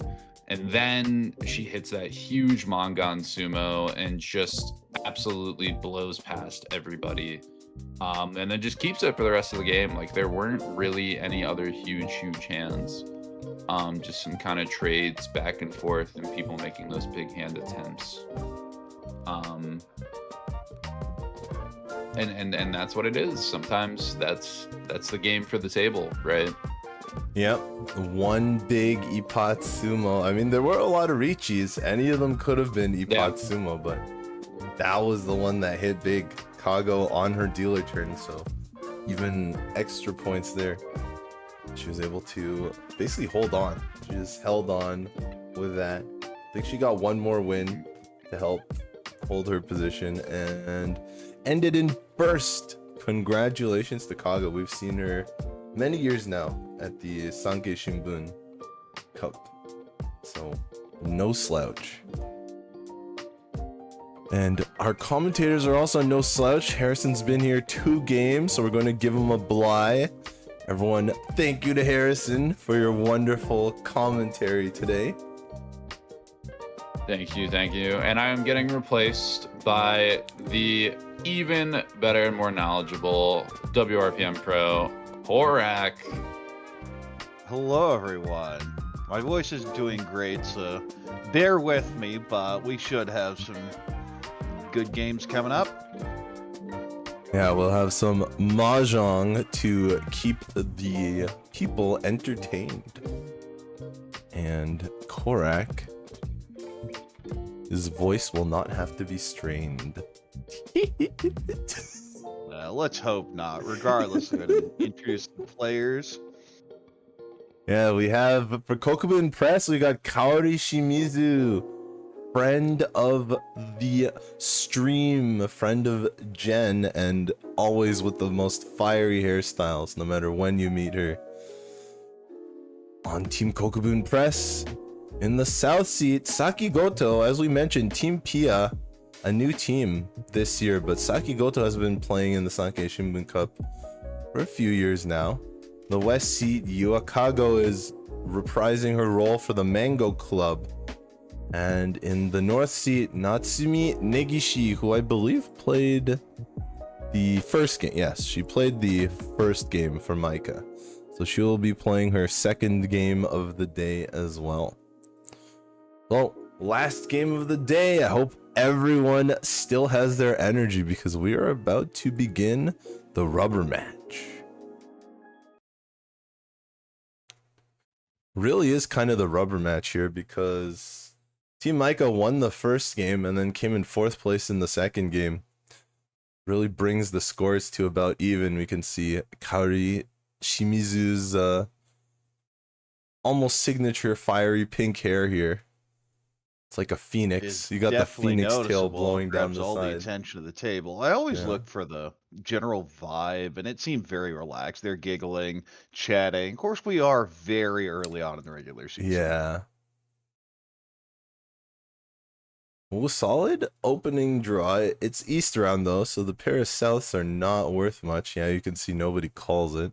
And then she hits that huge Mangan sumo and just absolutely blows past everybody. And then just keeps it for the rest of the game. Like there weren't really any other huge hands. Just some kind of trades back and forth and people making those big hand attempts. And that's what it is. Sometimes that's the game for the table, right? Yep, one big Ippatsu sumo. I mean, there were a lot of Riichis. Any of them could have been Ippatsu sumo, but that was the one that hit big. Kago on her dealer turn, so even extra points there. She was able to basically hold on. She just held on with that. I think she got one more win to help hold her position and ended in first. Congratulations to Kago. We've seen her many years now at the Sankei Shimbun Cup, so no slouch. And our commentators are also no slouch. Harrison's been here 2 games, so we're going to give him a bly. Everyone, thank you to Harrison for your wonderful commentary today. Thank you. And I am getting replaced by the even better and more knowledgeable WRPM pro, Corak. Hello, everyone. My voice is doing great, so bear with me, but we should have some good games coming up. Yeah, we'll have some mahjong to keep the people entertained. And Corak, his voice will not have to be strained. Let's hope not. Regardless, I'm going to introduce the players. Yeah, we have for Kokubun Press, we got Kaori Shimizu, friend of the stream, friend of Jenn, and always with the most fiery hairstyles, no matter when you meet her. On Team Kokubun Press, in the south seat, Saki Goto, as we mentioned, Team Pia, a new team this year, but Saki Goto has been playing in the Sankei Shimbun Cup for a few years now. The west seat, Yukiko is reprising her role for the Mango Club. And in the north seat, Natsume Negishi, who I believe played the first game. Yes, she played the first game for Maika. So she will be playing her second game of the day as well. Well, last game of the day. I hope everyone still has their energy because we are about to begin the rubber match. Really is kind of the rubber match here because Team Maika won the first game and then came in 4th place in the second game. Really brings the scores to about even. We can see Kaori Shimizu's almost signature fiery pink hair here. It's like a phoenix. You got the phoenix tail blowing down the all side. The attention of the table. I always look for the general vibe, and it seemed very relaxed. They're giggling, chatting. Of course, we are very early on in the regular season. Yeah. Well, solid opening draw. It's East round though, so the pair of Souths are not worth much. Yeah, you can see nobody calls it.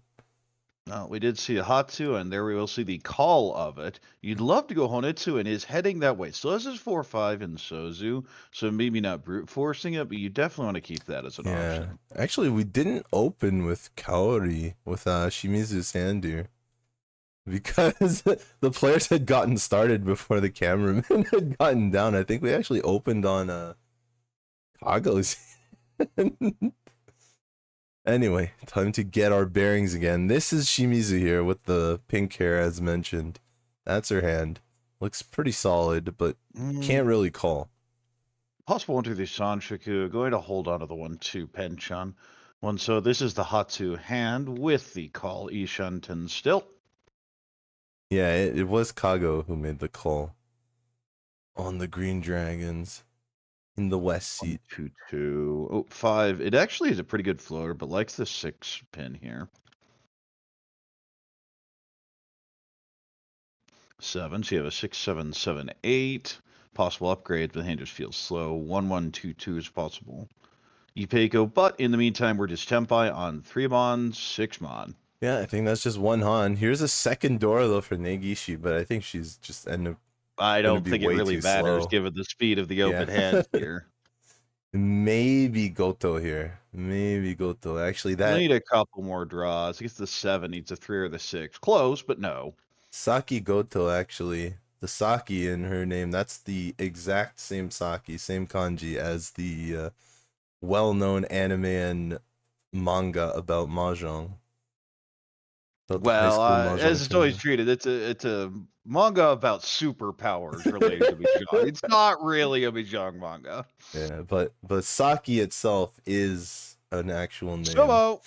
We did see a Hatsu, and there we will see the call of it. You'd love to go Honitsu, and is heading that way. Still has his 4-5 in Sozu, so maybe not brute forcing it, but you definitely want to keep that as an option. Actually, we didn't open with Kaori, with Shimizu's hand here, because the players had gotten started before the cameraman had gotten down. I think we actually opened on Kago's hand. Anyway, time to get our bearings again. This is Shimizu here with the pink hair as mentioned. That's her hand. Looks pretty solid, but can't really call. Possible 1-2 the Sanshiku. Going to hold on to the 1-2 Penchan. So this is the Hatsu hand with the call Ishanten still. Yeah, it was Kago who made the call. on the green dragons in the west seat. 2-2. Oh, 5. It actually is a pretty good floater, but likes the 6 pin here. 7. So you have a 6, 7, 7, 8. Possible upgrade, but the hand just feels slow. 1, 1, 2, 2 is possible. Yukiko, but in the meantime, we're just tempai on 3 mon, 6 mon. Yeah, I think that's just one Han. Here's a second Dora though for Negishi, but I think she's just I don't think it really matters given the speed of the open hand here. Maybe Goto here. Maybe Goto. Actually, that need a couple more draws. I guess the 7 needs a 3 or the 6. Close, but no. Saki Goto, actually. The Saki in her name, that's the exact same Saki, same kanji as the well-known anime and manga about Mahjong. Well, as it's always treated, it's a manga about superpowers related to Mahjong. It's not really a Mahjong manga. Yeah, but Saki itself is an actual name. So,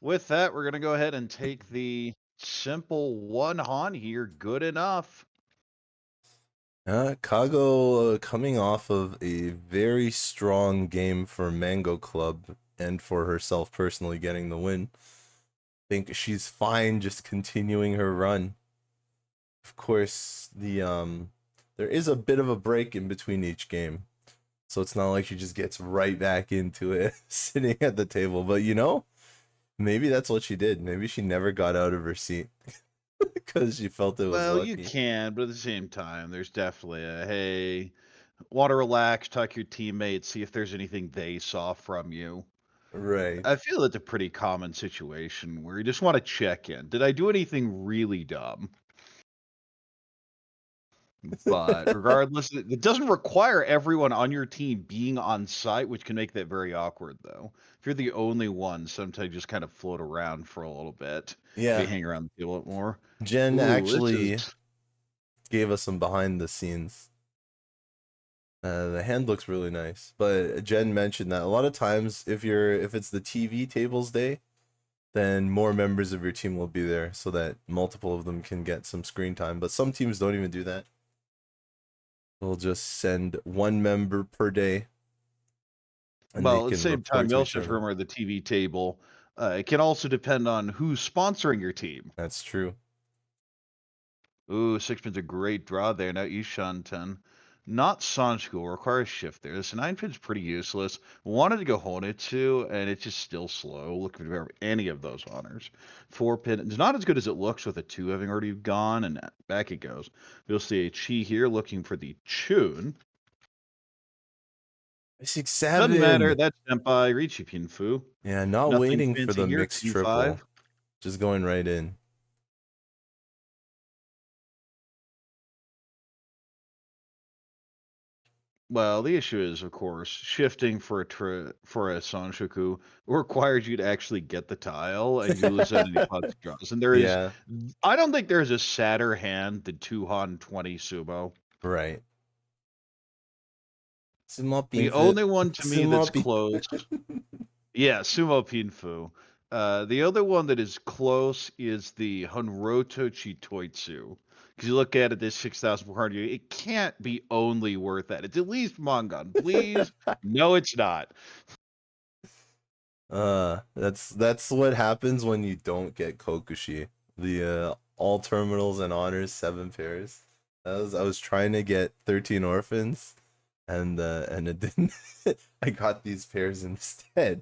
with that, we're gonna go ahead and take the simple 1 Han here. Good enough. Kago coming off of a very strong game for Mango Club and for herself personally getting the win. I think she's fine just continuing her run. Of course, there is a bit of a break in between each game. So it's not like she just gets right back into it sitting at the table. But maybe that's what she did. Maybe she never got out of her seat because she felt it was lucky. You can, but at the same time, there's definitely a, hey, want to relax, talk to your teammates, see if there's anything they saw from you. Right. I feel it's a pretty common situation where you just want to check in. Did I do anything really dumb? But regardless, it doesn't require everyone on your team being on site, which can make that very awkward, though. If you're the only one, sometimes you just kind of float around for a little bit. Yeah. You hang around the table a bit more. Jenn actually gave us some behind the scenes. The hand looks really nice, but Jenn mentioned that a lot of times if it's the TV tables day, then more members of your team will be there so that multiple of them can get some screen time. But some teams don't even do that. They'll just send one member per day. Well, at the same time, you also remember the TV table. It can also depend on who's sponsoring your team. That's true. Ooh, 6 pin's a great draw there. Now Ishan 10. Not Sanchiku will require a shift there. This 9 pin's pretty useless. Wanted to go Honetsu, and it's just still slow. Looking for any of those honors. 4 pin is not as good as it looks with a 2 having already gone, and back it goes. You'll see a Chi here looking for the Chun. 6-7. Doesn't matter. That's Senpai Riichi Pinfu. Yeah, not waiting for the mixed triple. Just going right in. Well, the issue is, of course, shifting for a Sanshoku requires you to actually get the tile, and you lose out any pots draws. And there is, I don't think there's a sadder hand than 2 Han 20 Sumo. Right. The only one to me that's close. Yeah, Sumo Pinfu. The other one that is close is the Hanroto Chitoitsu. Because you look at it, this 6,400, it can't be only worth that. It's at least Mongon. Please. No, it's not. That's what happens when you don't get Kokushi. The all terminals and honors 7 pairs. I was trying to get 13 orphans, and it didn't. I got these pairs instead.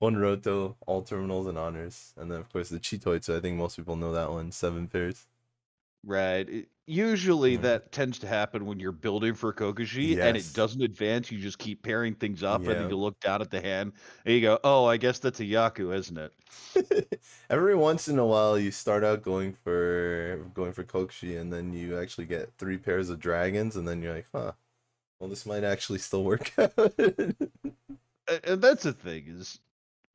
One Roto, all terminals and honors, and then of course the Chitoitsu. I think most people know that one. 7 pairs. Right. Usually that tends to happen when you're building for Kokushi and it doesn't advance. You just keep pairing things up, and then you look down at the hand and you go, "Oh, I guess that's a Yaku, isn't it?" Every once in a while, you start out going for Kokushi, and then you actually get 3 pairs of dragons, and then you're like, "Huh, well, this might actually still work out." And that's the thing is,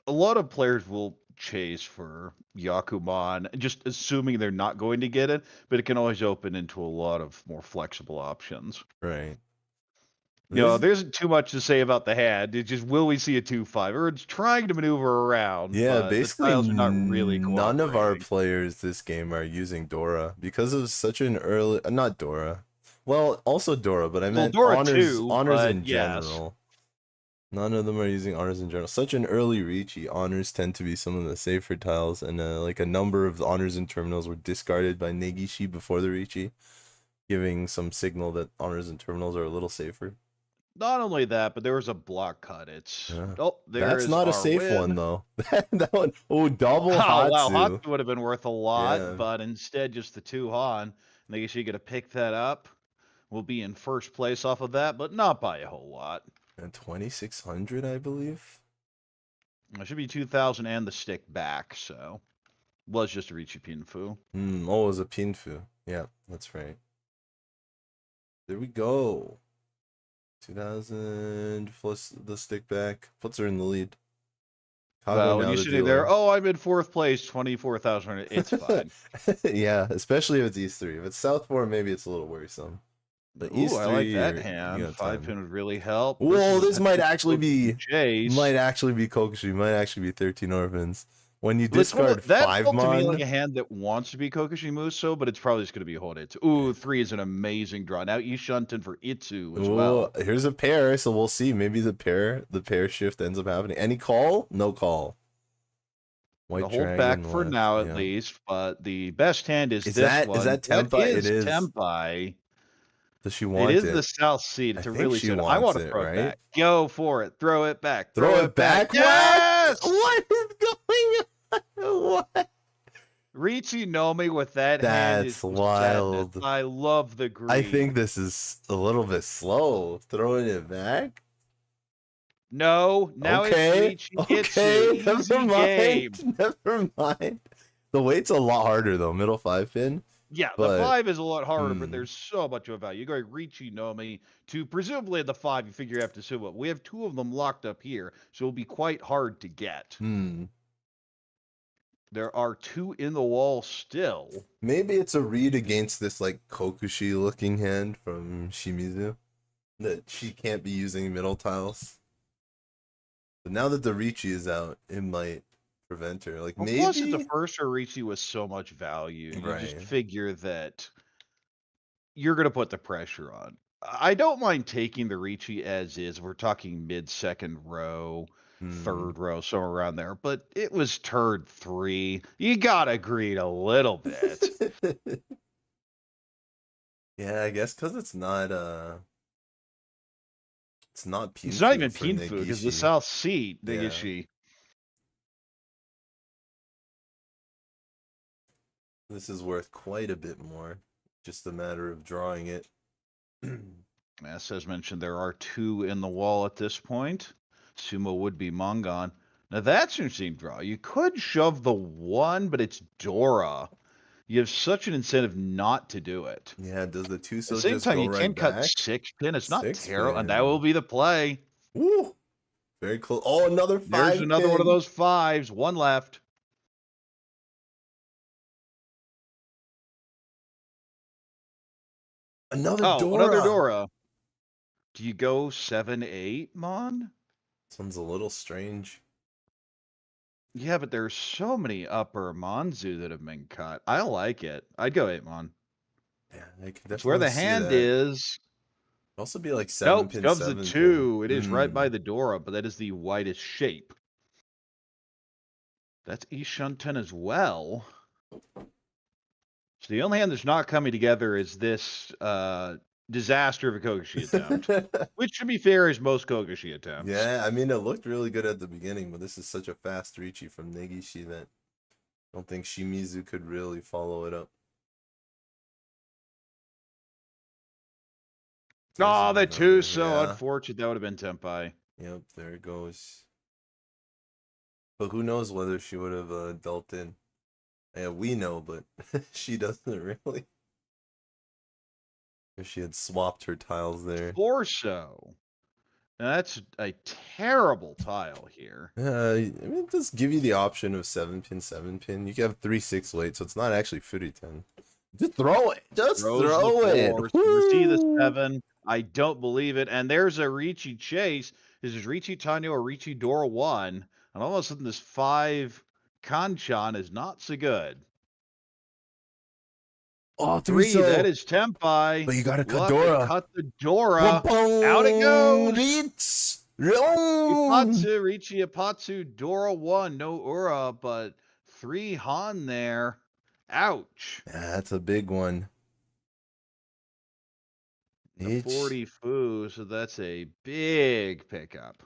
a lot of players will chase for Yakumon, just assuming they're not going to get it, but it can always open into a lot of more flexible options. Right. There isn't too much to say about the hand. It's just, will we see a 2-5? Or it's trying to maneuver around. Yeah, basically, the tiles are not really none of our players this game are using Dora because of such an early, not Dora, Well, also Dora, but I meant Dora honors, too, honors but in general. None of them are using honors in general. Such an early Riichi, honors tend to be some of the safer tiles, and like a number of the honors and terminals were discarded by Negishi before the Riichi, giving some signal that honors and terminals are a little safer. Not only that, but there was a block cut. That's not a safe one though. That one, double Hatsu. Wow, Hatsu. Hatsu would have been worth a lot, but instead just the 2 Han. Negishi gonna pick that up. We'll be in first place off of that, but not by a whole lot. And 2,600, I believe. It should be 2,000 and the stick back, so was just a Riichi Pinfu. It was a Pinfu. Yeah, that's right. There we go. 2,000 plus the stick back puts her in the lead. Well, when you're sitting there, I'm in 4th place, 24,000. It's fine. Yeah, especially if it's East 3. If it's South 4, maybe it's a little worrisome. But East 3, I like that hand. 5 pin would really help. Whoa, this might actually be Kokushi. Might actually be 13 orphans. When you discard 5 mon, to me like a hand that wants to be Kokushi Muso, but it's probably just going to be Horetsu. Ooh, 3 is an amazing draw. Now Ishunten for Itsu as well. Here's a pair, so we'll see. Maybe the pair shift ends up happening. Any call? No call. White hold back for now at least, but the best hand is this one. Is that Tempai? It is Tempai. Does she want it? It is the South Seed. It's a really good. I want to throw it back. Go for it. Throw it back. Throw it back. Yes! What is going on? What? Riichi Nomi with that hand is wild. Sadness. I love the green. I think this is a little bit slow. Throwing it back? No. Now it's Riichi. Okay. Never mind. The weight's a lot harder though. Middle 5 pin. Yeah, the 5 is a lot harder, but there's so much of a value. You go Riichi Nomi to presumably the 5, you figure you have to sue up. We have 2 of them locked up here, so it'll be quite hard to get. There are 2 in the wall still. Maybe it's a read against this like Kokushi looking hand from Shimizu that she can't be using middle tiles. But now that the Riichi is out, it might prevent her. Like maybe. Plus, at the first Riichi was so much value. You just figure that you're gonna put the pressure on. I don't mind taking the Riichi as is. We're talking mid-second row, 3rd row, somewhere around there. But it was turn 3. You gotta greed a little bit. Yeah, I guess because it's not Pinfu. It's not even Pinfu because the South Seat Negishi. Yeah. This is worth quite a bit more. Just a matter of drawing it. As mentioned, there are 2 in the wall at this point. Sumo would be Mongon. Now that's an interesting draw. You could shove the 1, but it's Dora. You have such an incentive not to do it. Yeah, does the 2 so at the same time, you can cut 6 pin. It's not terrible, and that will be the play. Woo! Very close. Oh, another 5. There's another one of those 5s. 1 left. Another Dora. Do you go 7-8, Mon? Sounds a little strange. Yeah, but there's so many upper Monzu that have been cut. I like it. I'd go 8 Mon. Yeah, I could definitely it's where the hand is. It'd also be like 7 pin. Nope, the 2. It is right by the Dora, but that is the widest shape. That's Ishunten as well. So the only hand that's not coming together is this disaster of a Kokushi attempt. Which, to be fair, is most Kokushi attempts. Yeah, I mean, it looked really good at the beginning, but this is such a fast Riichi from Negishi that I don't think Shimizu could really follow it up. Oh, the 2, so unfortunate. That would have been Tempai. Yep, there it goes. But who knows whether she would have dealt in. Yeah, we know, but she doesn't really. If she had swapped her tiles there. Torso. Now that's a terrible tile here. I mean, it does give you the option of 7 pin, 7 pin. You can have 3-6 weight, so it's not actually 10. Just throw it. Just throw it. You see the 7. I don't believe it. And there's a Riichi chase. This is Riichi Tanyo or Riichi Dora 1. And all of a sudden, this 5 Kanchan is not so good. Oh, 3, that is Tempai. But you got a We'll have to Kadora. cut the Dora. Out it goes. Ipatsu, Riichi Ipatsu, Dora 1. No Ura, but 3 Han there. Ouch. Yeah, that's a big one. The 40 Fu, so that's a big pickup.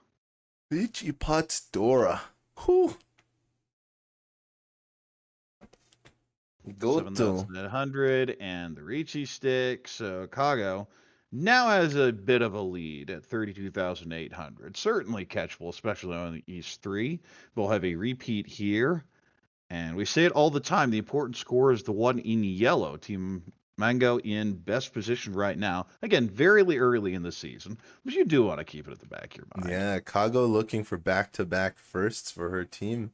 Riichi Ipatsu Dora. Whew. Goto. 7,900 and the Riichi stick. So Kago now has a bit of a lead at 32,800. Certainly catchable, especially on the East 3. We'll have a repeat here. And we say it all the time. The important score is the one in yellow. Team Mango in best position right now. Again, very early in the season. But you do want to keep it at the back of your mind. Yeah, Kago looking for back-to-back firsts for her team.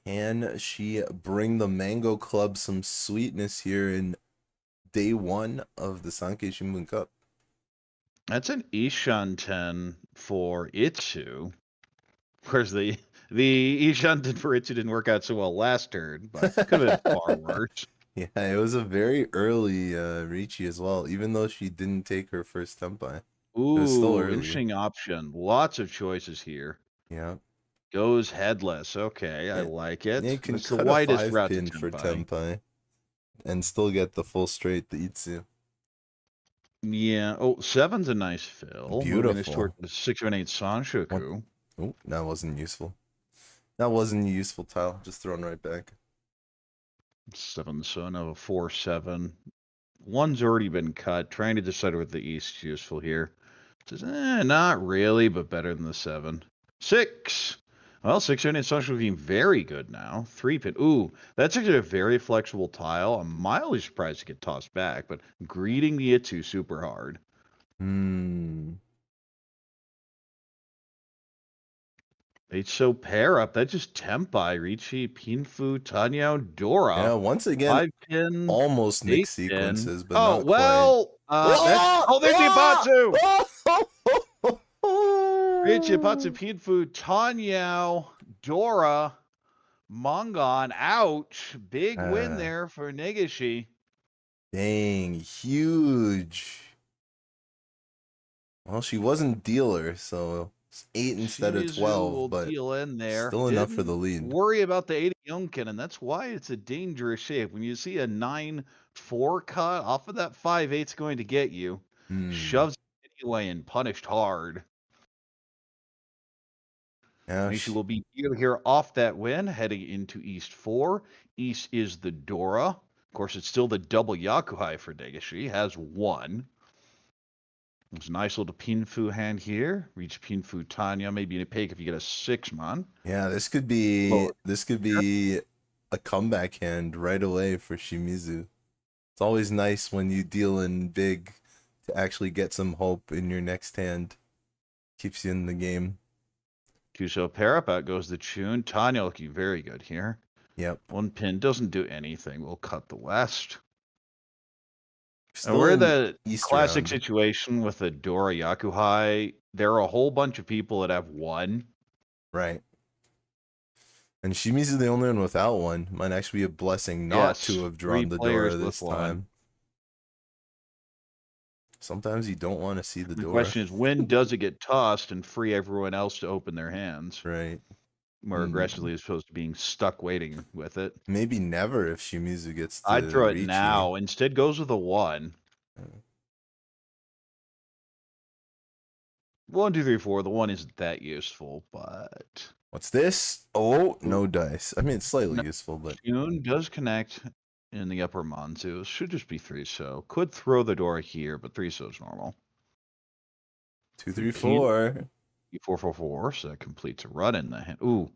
Can she bring the Mango Club some sweetness here in day 1 of the Sankei Shimbun Cup? That's an Ishan 10 for Itsu. Of course, the Ishan 10 for Itsu didn't work out so well last turn, but could have been far worse. Yeah, it was a very early Riichi as well, even though she didn't take her first Tempai. Ooh, interesting option. Lots of choices here. Yeah. Goes headless. Okay, I like it. Yeah, you can it's cut the widest a 5 route pin for Tempai and still get the full straight, the Itsu. Yeah. Oh, 7's a nice fill. Beautiful. Toward the 6 and 8 Sanshoku. Oh, that wasn't useful. That wasn't a useful tile. Just thrown right back. 7 so no 4-7. 1's already been cut. Trying to decide what the East's useful here. Says, not really, but better than the 7. 6. Well, 6 and 8 Sanshoku looking very good now. 3 pin. Ooh, that's actually a very flexible tile. I'm mildly surprised to get tossed back, but greeting the Itsu super hard. It's so pair up. That's just Tempai, Riichi, Pinfu, Tanya, Dora. Yeah, once again, 5 pin, almost mixed sequences, but not well, quite. There's Ipatsu! Riichi, Ipatsu, Pinfu, Tanya, Dora, Mongon. Ouch. Big win there for Negishi. Dang, huge. Well, she wasn't dealer, so 8 instead of 12, but deal in there. Still enough for the lead. Worry about the 8 Yonkin, and that's why it's a dangerous shape. When you see a 9-4 cut off of that 5-8's going to get you. Shoves it anyway and punished hard. Yeah, she will be here off that win, heading into East 4. East is the Dora. Of course, it's still the double Yakuhai for Negishi. Has 1. There's a nice little Pinfu hand here. Reach Pinfu Tanya. Maybe in a pick if you get a 6-man. Yeah, this could be a comeback hand right away for Shimizu. It's always nice when you deal in big to actually get some hope in your next hand. Keeps you in the game. Kuso pair up, out goes the Chun. Tanya looking very good here. Yep. 1 pin doesn't do anything. We'll cut the West. Still and we're in the East classic round. Situation with the Dora Yakuhai. There are a whole bunch of people that have 1. Right. And Shimizu the only one without 1. Might actually be a blessing not to have drawn the Dora this time. Sometimes you don't want to see the Dora. The question is, when does it get tossed and free everyone else to open their hands? Right. More aggressively as opposed to being stuck waiting with it. Maybe never if Shimizu gets to I'd throw it Riichi. now. Instead goes with a 1. 1, 2, 3, 4. The 1 isn't that useful, but... What's this? Oh, no dice. I mean, it's slightly useful, but... June does connect in the upper Manzu. Should just be 3 so. Could throw the Dora here, but 3 so is normal. 2, 3, 4. 4, 4, 4. So that completes a run in the hand. Ooh.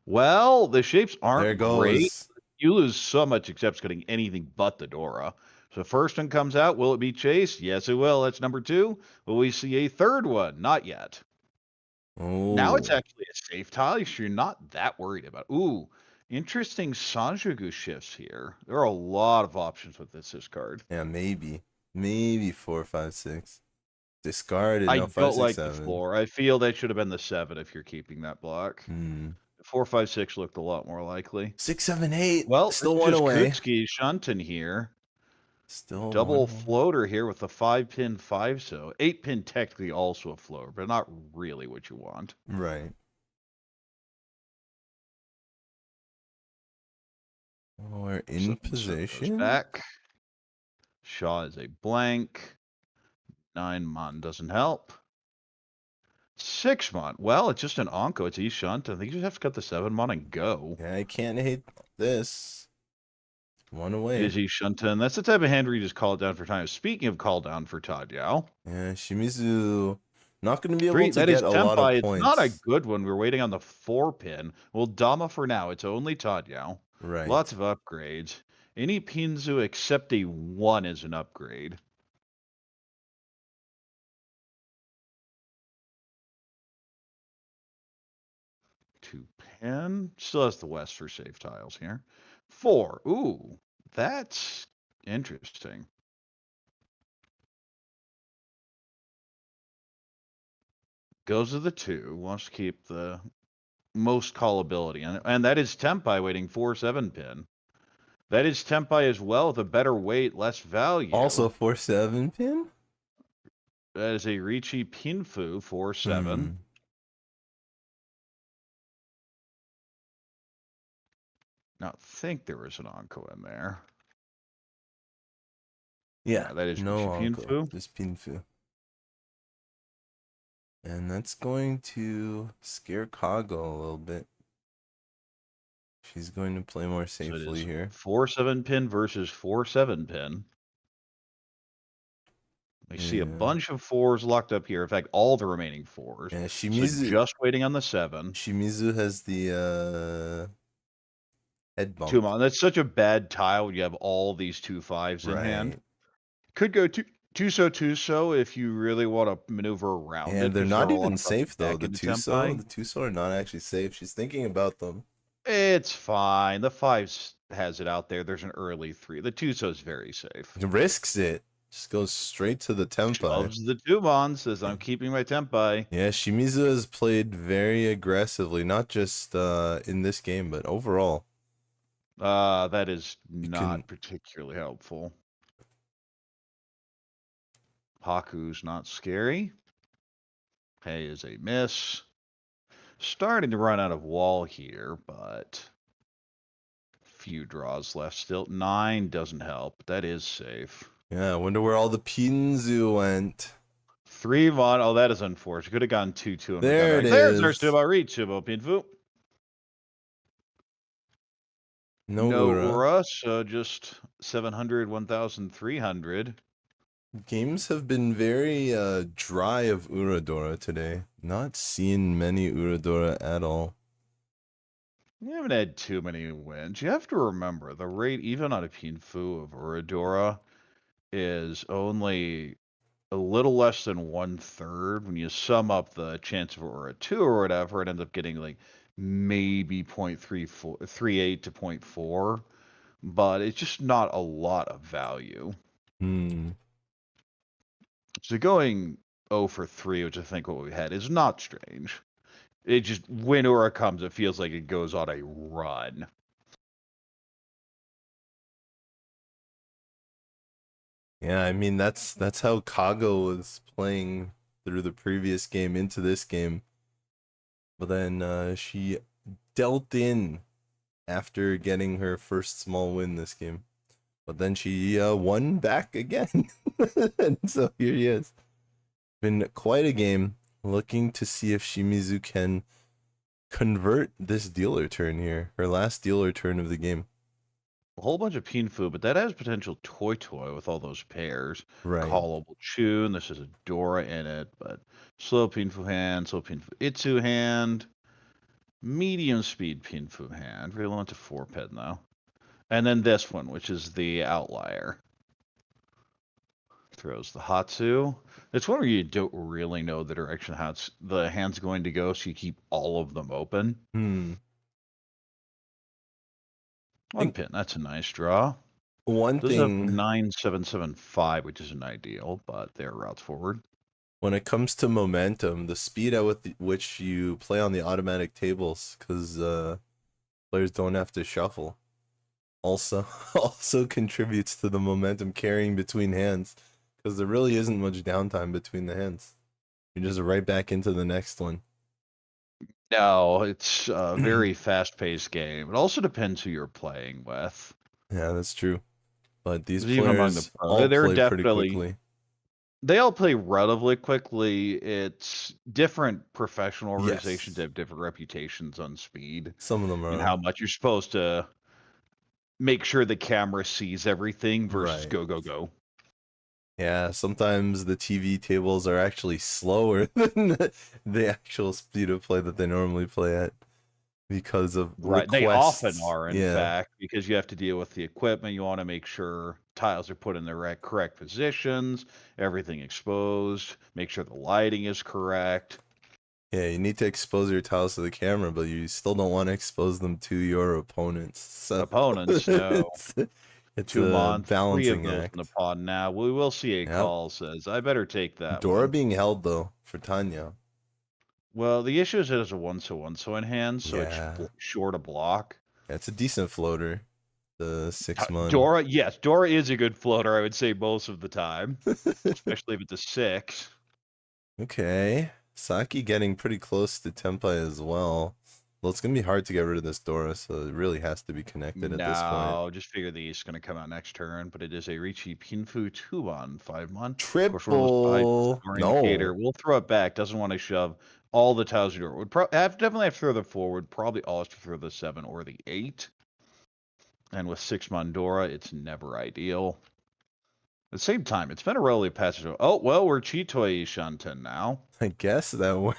Well, the shapes aren't great. You lose so much except getting anything but the Dora. So first one comes out. Will it be chased? Yes, it will. That's number 2. Will we see a third one? Not yet. Oh. Now it's actually a safe tile. You're not that worried about. Ooh. Interesting Sanjugu shifts here. There are a lot of options with this card. Yeah, maybe. Maybe 4, 5, 6. Discarded. I no, 5, don't 6, like 7. the 4. I feel that should have been the 7 if you're keeping that block. 4, 5, 6 looked a lot more likely. 6, 7, 8. Well, still one away. Kutsuki Shunton here. Still double floater here with the 5-pin 5-so. 8-pin technically also a floater, but not really what you want. Right. We're in position. Back. Shaw is a blank. 9-mon doesn't help. 6-mon. Well, it's just an Onko. It's E-Shunt. I think you just have to cut the 7-mon and go. Yeah, I can't hate this. One away. Is E-Shunton. That's the type of hand where you just call it down for time. Speaking of call down for Todd Yao. Yeah, Shimizu not going to be able to get a lot of points. It's not a good one. We're waiting on the 4-pin. Well, Dama for now. It's only Todd Yao. Right. Lots of upgrades. Any Pinzu except a 1 is an upgrade. Two-pin. Still has the West for safe tiles here. 4. Ooh, that's interesting. Goes to the 2. Wants to keep the most callability. And that is Tempai waiting 4-7-pin. That is Tempai as well with a better weight, less value. Also 4-7-pin? That is a Riichi Pinfu 4-7. Now, I think there was an Onko in there. Yeah, that is no Riichi Onko, Pinfu. just Pinfu. And that's going to scare Kago a little bit. She's going to play more safely here. 4-7-pin versus 4-7-pin. We see a bunch of 4s locked up here. In fact, all the remaining 4s. Yeah, Shimizu, so just waiting on the 7. Shimizu has the head bump. 2-mon. That's such a bad tile when you have all these 2-5s in hand. Could go two-so if you really want to maneuver around it. And they're not even safe, though. The two-so are not actually safe. She's thinking about them. It's fine. The 5s has it out there. There's an early 3. The 2-so is very safe. He risks it. Just goes straight to the Tempai. Loves the 2-mon, says I'm keeping my Tempai. Yeah, Shimizu has played very aggressively, not just in this game, but overall. That is not particularly helpful. Haku's not scary. Hey is a miss. Starting to run out of wall here, but few draws left still. 9 doesn't help. That is safe. Yeah, I wonder where all the Pinzu went. 3-mon. Oh, that is unfortunate. Could have gone 2-2. There it is. There's our Suizoeater Pinfu. No Ura, so just 700, 1,300. Games have been very dry of Uradora today. Not seen many Uradora at all. You haven't had too many wins. You have to remember, the rate, even on a Pinfu of Uradora, is only a little less than 1/3. When you sum up the chance of Ura 2 or whatever, it ends up getting like maybe 0.38 to 0.4. But it's just not a lot of value. So going 0 for 3, which I think what we had, is not strange. It just, when Ura comes, it feels like it goes on a run. Yeah, I mean, that's how Kago was playing through the previous game into this game. But then she dealt in after getting her first small win this game. But then she won back again. And so here he is. Been quite a game. Looking to see if Shimizu can convert this dealer turn here. Her last dealer turn of the game. A whole bunch of Pinfu, but that has potential Toy with all those pairs. Right. Callable Chun. This is a Dora in it, but slow Pinfu hand, slow Pinfu Itsu hand. Medium speed Pinfu hand. Really want to 4-pin though. And then this one, which is the outlier. Throws the Hatsu. It's one where you don't really know the direction the hand's going to go, so you keep all of them open. 1 pin. That's a nice draw. One Those thing. have 9-7-7-5, which isn't ideal, but they're routes forward. when it comes to momentum, the speed at which you play on the automatic tables, because players don't have to shuffle, also contributes to the momentum carrying between hands, because there really isn't much downtime between the hands. You're just right back into the next one. No, it's a very fast-paced game. It also depends who you're playing with. Yeah, that's true. But these Even among players the all they're play pretty definitely quickly. they all play relatively quickly. It's different professional organizations Yes. have different reputations on speed Some of them and are. how much you're supposed to make sure the camera sees everything versus Right. go, go, go. Yeah, sometimes the TV tables are actually slower than the actual speed of play that they normally play at because of Right. They requests. often are, in fact, because you have to deal with the equipment. You want to make sure tiles are put in the correct positions, everything exposed, make sure the lighting is correct. Yeah, you need to expose your tiles to the camera, but you still don't want to expose them to your opponents. So Opponents, no. it's 2 a months, 3 balancing of those act. in the pod now. We will see a call says, I better take that Dora one. being held, though, for Tanya. Well, the issue is it has a 1-so in hand, so it's short a block. Yeah, it's a decent floater. The 6-mon. Dora, yes, Dora is a good floater, I would say, most of the time. Especially if it's a 6. Okay. Saki getting pretty close to Tenpai as well. Well, it's going to be hard to get rid of this Dora, so it really has to be connected at this point. No, just figure the East is going to come out next turn, but it is a Riichi Pinfu 2-on 5-mon. Triple. Indicator. We'll throw it back. Doesn't want to shove all the tiles door. Would definitely have to throw the forward. Probably always to throw the 7 or the 8. And with 6-mon Dora, it's never ideal. At the same time, it's been a relatively passage. Oh, well, we're Chitoi Shanten now. I guess that works.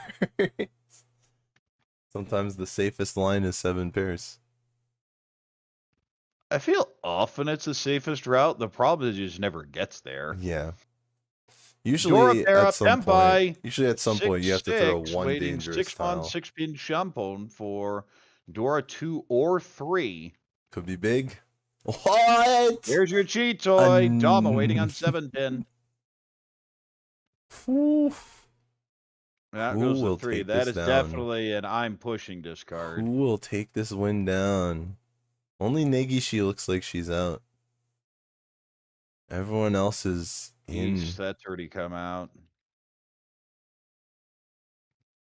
Sometimes the safest line is 7 pairs. I feel often it's the safest route. The problem is it just never gets there. Yeah. Usually at some point, you have to throw one dangerous tile. 6-pin Shampoo for Dora 2 or 3. Could be big. What? There's your Chitoi. Dama waiting on 7-pin. That goes to 3. That is definitely an I'm pushing discard. Who will take this win down? Only Negishi looks like she's out. Everyone else is in. That's already come out.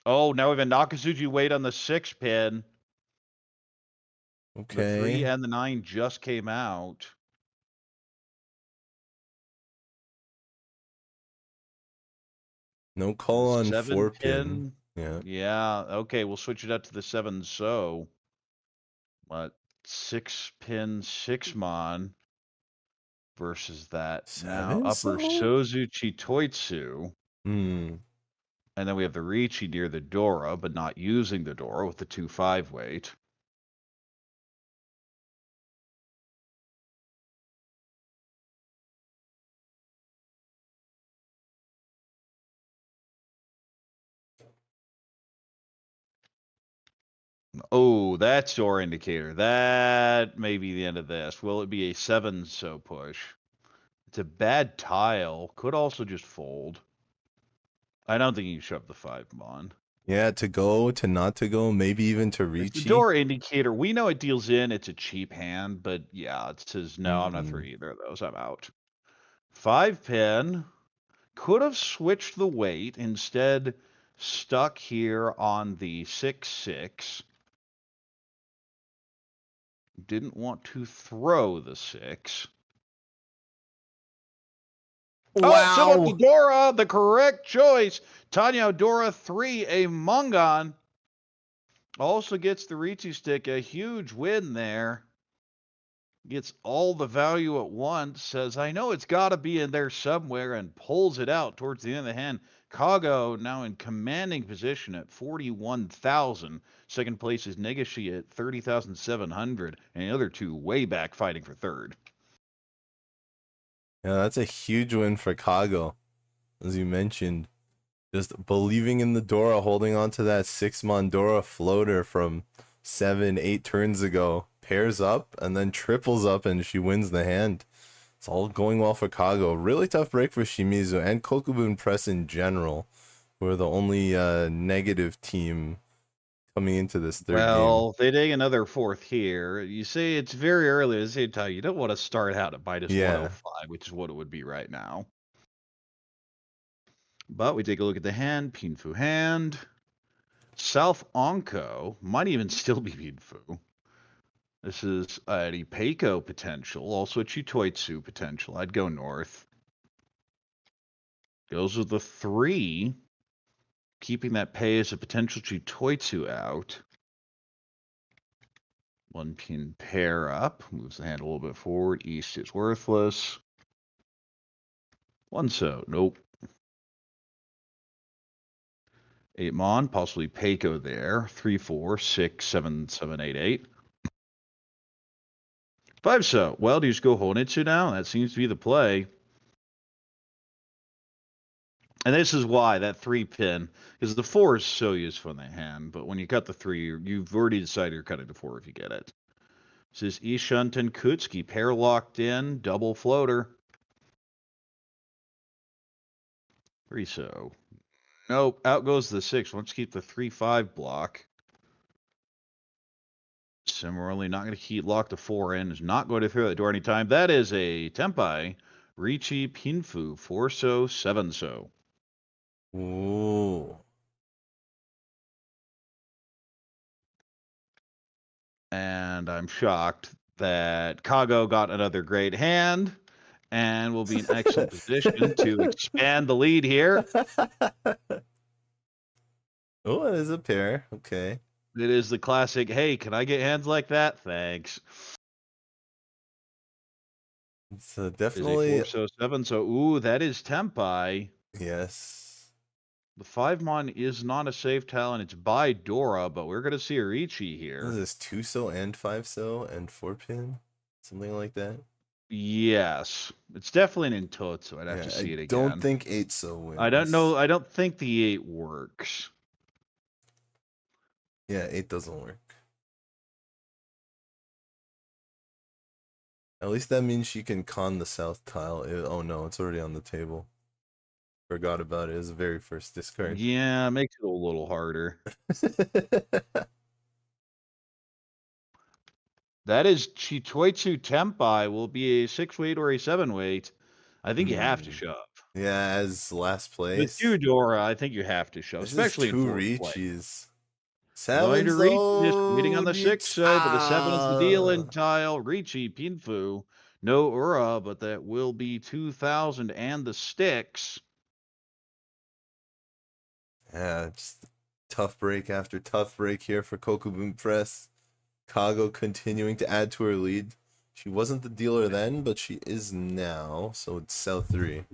Oh, now we've got Nakazuchi wait on the 6-pin. Okay. The 3 and the 9 just came out. No call on 4-pin. Yeah. Yeah. Okay, we'll switch it out to the 7. So, what? 6-pin 6-mon versus that 7, now upper Sozu Chitoitsu. And then we have the Riichi near the Dora, but not using the Dora with the 2-5 weight. Oh, that's Dora indicator. That may be the end of this. Will it be a 7-so push? It's a bad tile. Could also just fold. I don't think you can shove the 5-mon. Yeah, to go, to not to go, maybe even to reach. The Dora indicator, we know it deals in. It's a cheap hand, but yeah, it says, no, I'm not throwing either of those. I'm out. 5-pin. Could have switched the weight. Instead, stuck here on the 6-6. Didn't want to throw the 6. Wow. Oh, so Dora, the correct choice. Tanya Dora 3, a Mongon. Also gets the Riichi stick, a huge win there. Gets all the value at once, says, I know it's got to be in there somewhere, and pulls it out towards the end of the hand. Kago now in commanding position at 41,000. Second place is Negishi at 30,700, and the other two way back fighting for third. Yeah, that's a huge win for Kago, as you mentioned. Just believing in the Dora, holding on to that 6-mon Dora floater from 7-8 turns ago. Pairs up and then triples up, and she wins the hand. It's all going well for Kago. Really tough break for Shimizu and Kokubun Press in general, who are the only negative team coming into this third game. Well, they take another fourth here. You say it's very early at the same time. You don't want to start out at minus 105, which is what it would be right now. But we take a look at the hand. Pinfu hand. South Onko might even still be Pinfu. This is a Peiko potential, also a Chitoitsu potential. I'd go north. Goes with the 3, keeping that pay as a potential Chitoitsu out. 1 pin pair up, moves the hand a little bit forward. East is worthless. 1 so, nope. 8 Mon, possibly Peiko there. 3 4 6 7 7 8 8. 5 so. Well, do you just go Honitsu now? That seems to be the play. And this is why, that 3 pin, because the 4 is so useful in the hand, but when you cut the 3, you've already decided you're cutting the 4 if you get it. This is Ishan Tenkutsuki, pair locked in, double floater. 3 so. Nope, out goes the 6. Let's keep the 3-5 block. Similarly, not going to keep lock the 4 in. Is not going to throw that door anytime. That is a Tenpai. Riichi Pinfu, 4 so, 7 so. Ooh. And I'm shocked that Kago got another great hand and will be in excellent position to expand the lead here. Oh, it is a pair. Okay. It is the classic, hey, can I get hands like that? Thanks. It's definitely... 4 so 7 so. Ooh, that is Tenpai. Yes. The 5 Mon is not a safe talent. It's by Dora, but we're going to see Riichi here. What is this, 2 so and 5 so and 4 pin? Something like that? Yes. It's definitely an Intotsu. I'd have to see it again. I don't think 8 so wins. I don't know. I don't think the 8 works. Yeah, 8 doesn't work. At least that means she can con the south tile. Oh no, it's already on the table. Forgot about it. It was the very first discard. Yeah, makes it a little harder. That is Chitoitsu Tenpai. Will be a 6-weight or a 7-weight. I think you have to shove. Yeah, as last place. The 2 Dora, I think you have to shove, especially in 2 Riichis. 7 to Riichi, just waiting on the 6 so, but the 7 is the deal in tile. Riichi Pinfu. No Ura, but that will be 2,000 and the sticks. Yeah, just tough break after tough break here for Kokubun Press. Kago continuing to add to her lead. She wasn't the dealer then, but she is now, so it's South 3.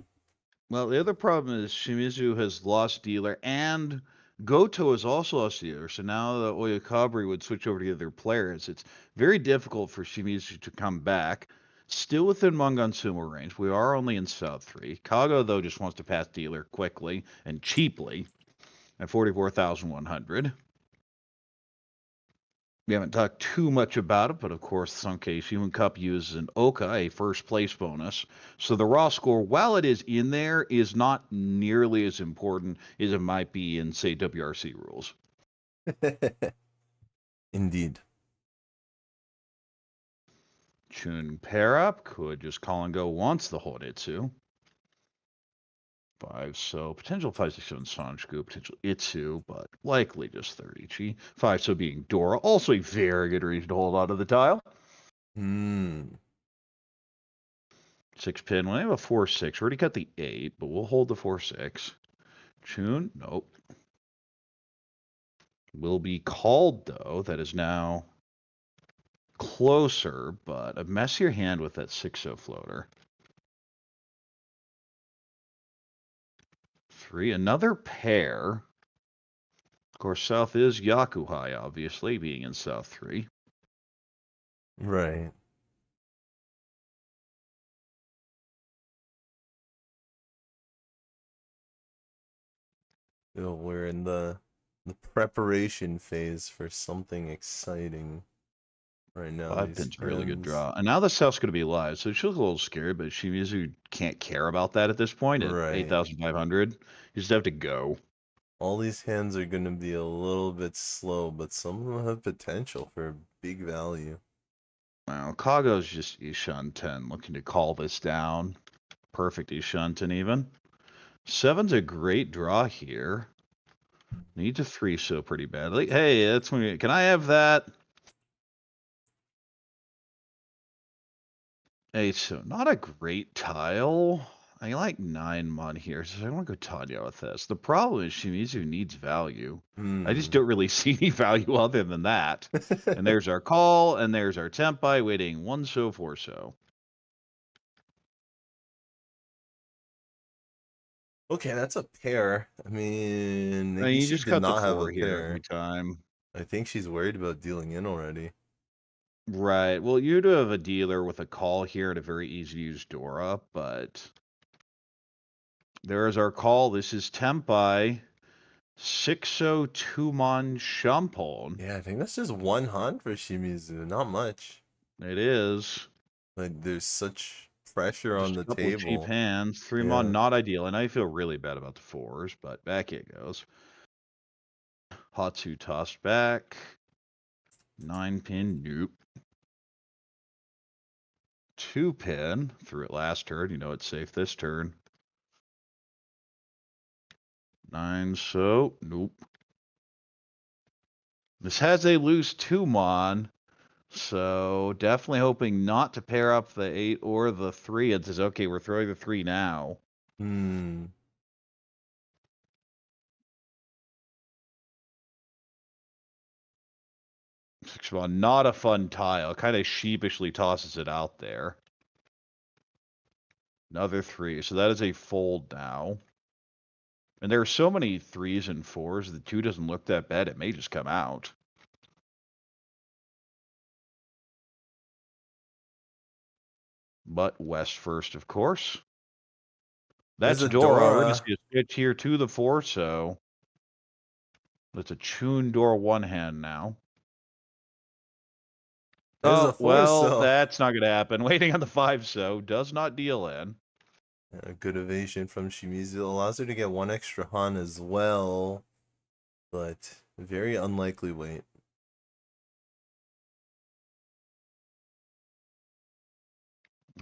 Well, the other problem is Shimizu has lost dealer, and Goto has also lost dealer, so now the Oyakabri would switch over to the other players. It's very difficult for Shimizu to come back. Still within Mangansumo range. We are only in South 3. Kago, though, just wants to pass dealer quickly and cheaply at 44,100. We haven't talked too much about it, but of course, Sankei Shimbun Cup uses an Oka, a first place bonus. So the raw score, while it is in there, is not nearly as important as it might be in, say, WRC rules. Indeed. Chun pair up, could just call and go once the Horitsu. 5 so, potential 5 6 7 Sanshku, potential Itsu, but likely just 30. 5 so being Dora, also a very good reason to hold on to the tile. 6 pin. Well, I have a 4 6. Already got the 8, but we'll hold the 4 6. Chun, nope. Will be called though. That is now closer, but a messier hand with that 6 0 floater. 3, another pair. Of course, South is Yakuhai, obviously, being in South 3. Right. We're in the preparation phase for something exciting. right now. 5 pin's a really good draw. And now this house going to be live, so she looks a little scared, but Shimizu can't care about that at this point at 8,500. You just have to go. All these hands are going to be a little bit slow, but some of them have potential for big value. Well, Kago's just Ishan 10, looking to call this down. Perfect Ishanten even. 7's a great draw here. Need to 3 so pretty badly. Hey, that's me. Can I have that? Hey, so not a great tile. I like 9 mon here, so I want to go Tanya with this. The problem is Shimizu needs value. I just don't really see any value other than that. And there's our call, and there's our Tempai waiting 1 so 4 so. Okay, that's a pair. I mean, You just did cut not the have a 4 here pair every time. I think she's worried about dealing in already. Right. Well, you do have a dealer with a call here and a very easy to use Dora, but there's our call. This is Tempai. 602mon Shampon. Yeah, I think that's just 1 hunt for Shimizu. Not much. It is. Like, there's such pressure Just on the a couple table. Of cheap hands. 3mon, not ideal. And I feel really bad about the 4s, but back it goes. Hatsu tossed back. 9 pin, nope. 2 pin, threw it last turn. You know it's safe this turn. 9 so, nope. This has a loose 2mon. So definitely hoping not to pair up the 8 or the 3. It says, okay, we're throwing the 3 now. 6mon, not a fun tile. Kind of sheepishly tosses it out there. Another 3. So that is a fold now. And there are so many 3s and 4s. The 2 doesn't look that bad. It may just come out. But West first, of course. That's Dora. We're going to see a switch here to the 4, so that's a Chun Dora 1 hand now. Oh, well, that's not going to happen. Waiting on the 5 so does not deal in. A good evasion from Shimizu allows her to get 1 extra Han as well, but very unlikely wait.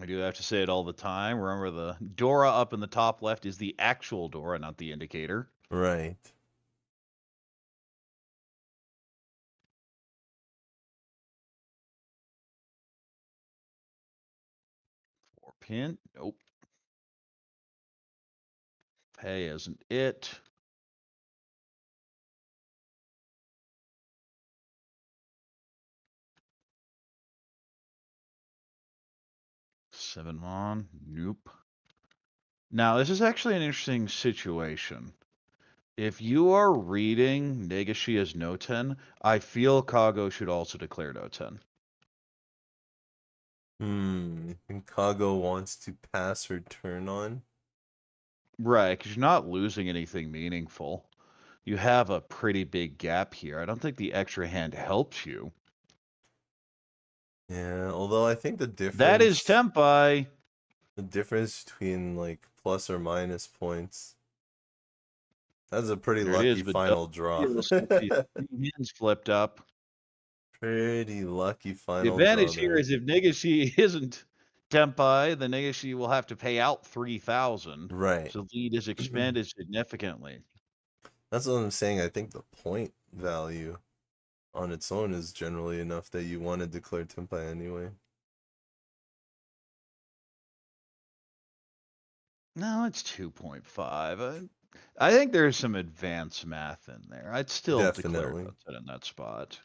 I do have to say it all the time. Remember, the Dora up in the top left is the actual Dora, not the indicator. Right. Pin, nope. Pay isn't it. Seven mon, nope. Now, this is actually an interesting situation. If you are reading Negishi as no-10, I feel Kago should also declare no-10. I think Kago wants to pass her turn on. Right, because you're not losing anything meaningful. You have a pretty big gap here. I don't think the extra hand helps you. Yeah, although I think the difference... That is Tempai! The difference between, like, plus or minus points. That's a pretty lucky final draw. Hands flipped up. Pretty lucky final draw. The advantage here is if Negishi isn't Tempai, then Negishi will have to pay out 3,000. Right. So the lead is expanded significantly. That's what I'm saying. I think the point value on its own is generally enough that you want to declare Tempai anyway. No, it's 2.5. I think there's some advanced math in there. I'd still declare it in that spot.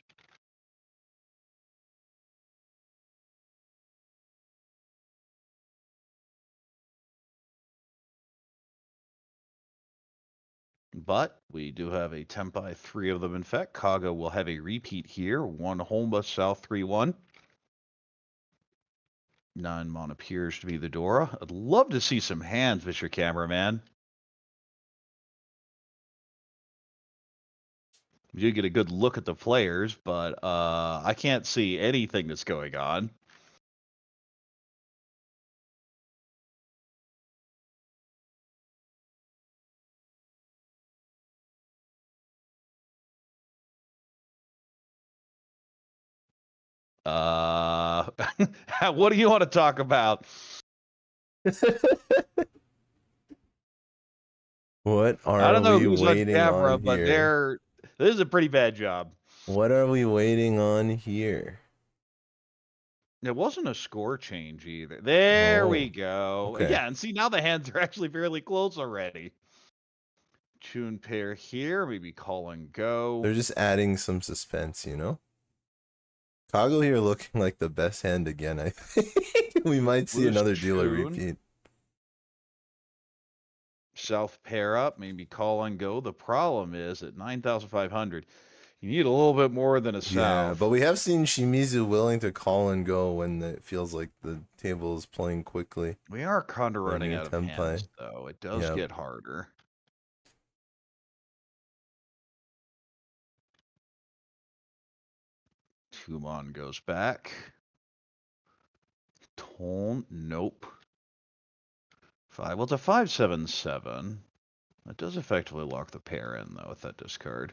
But we do have a Tempai, 3 of them in fact. Kago will have a repeat here. 1 Honba South 3-1. 9 mon appears to be the Dora. I'd love to see some hands, Mr. Cameraman. You get a good look at the players, but I can't see anything that's going on. What do you want to talk about? What are I don't know we who's waiting on camera, on but here? this is a pretty bad job. What are we waiting on here? It wasn't a score change either. There we Oh, go. okay. Yeah, and see, now the hands are actually fairly close already. Tune pair here, maybe call and go. They're just adding some suspense, you know? Kago here looking like the best hand again, I think. We might see another dealer repeat. South pair up, maybe call and go. The problem is at 9,500, you need a little bit more than a south. Yeah, but we have seen Shimizu willing to call and go when it feels like the table is playing quickly. We are kind of running out of hands, though. It does get harder. Tumon goes back. Tone, nope. 5, well, it's a 5-7-7. That does effectively lock the pair in, though, with that discard.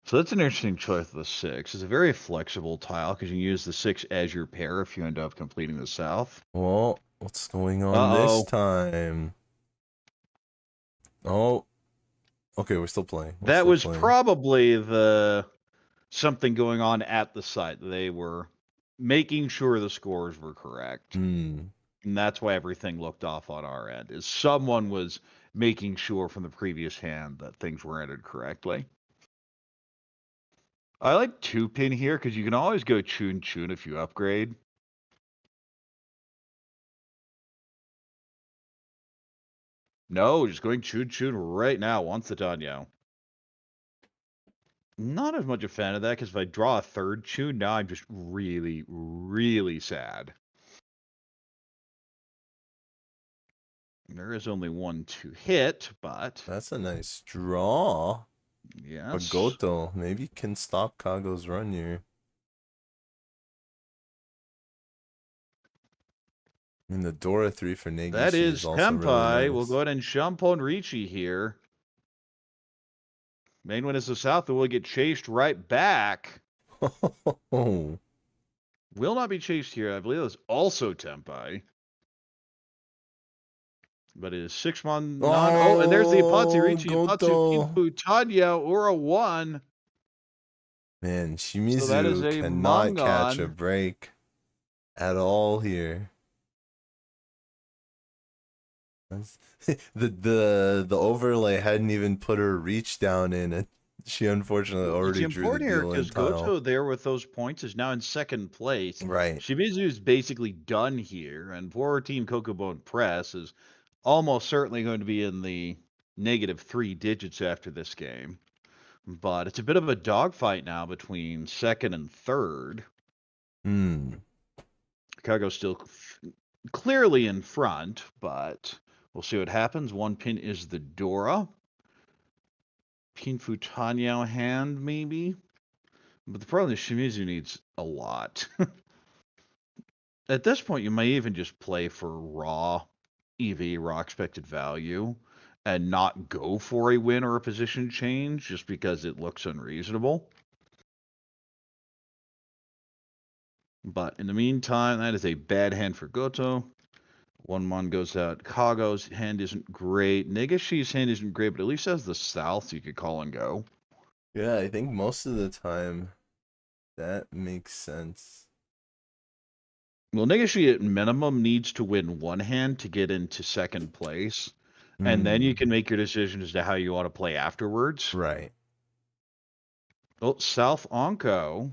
So that's an interesting choice of the 6. It's a very flexible tile because you can use the 6 as your pair if you end up completing the south. Well, what's going on this time? Oh, okay, we're still playing. That was probably the something going on at the site. They were making sure the scores were correct. And that's why everything looked off on our end, is someone was making sure from the previous hand that things were entered correctly. I like 2-pin here because you can always go chun if you upgrade. No, just going chun right now once the Danyo. Not as much a fan of that because if I draw a third chun, now I'm just really, really sad. There is only 1 to hit, but... That's a nice draw. Yes. But Goto maybe can stop Kago's run here. I mean, the Dora 3 for Negishi that is also Tempai. Really nice. We'll go ahead and jump on Riichi here. Main one is the south, and we'll get chased right back. Will not be chased here. I believe that's also Tempai. But it is 6-mon. Oh, and there's the Ipatsu Riichi. Ipatsu Kinfu Tanya or a 1. Man, Shimizu cannot catch a break at all here. The overlay hadn't even put her reach down in it. She unfortunately already drew the deal in tile. Goto there with those points is now in second place. Right. Shimizu is basically done here, and poor Team Kokubun Press is almost certainly going to be in the -3 digits after this game. But it's a bit of a dogfight now between second and third. Kago's still clearly in front, but we'll see what happens. 1 pin is the Dora. Kinfu Tanya hand, maybe? But the problem is Shimizu needs a lot. At this point, you may even just play for raw EV, raw expected value, and not go for a win or a position change just because it looks unreasonable. But in the meantime, that is a bad hand for Goto. 1-mon goes out. Kago's hand isn't great. Negishi's hand isn't great, but at least has the south, so you could call and go. Yeah, I think most of the time that makes sense. Well, Negishi at minimum needs to win 1 hand to get into second place. And then you can make your decision as to how you want to play afterwards. Right. Well, South Onko.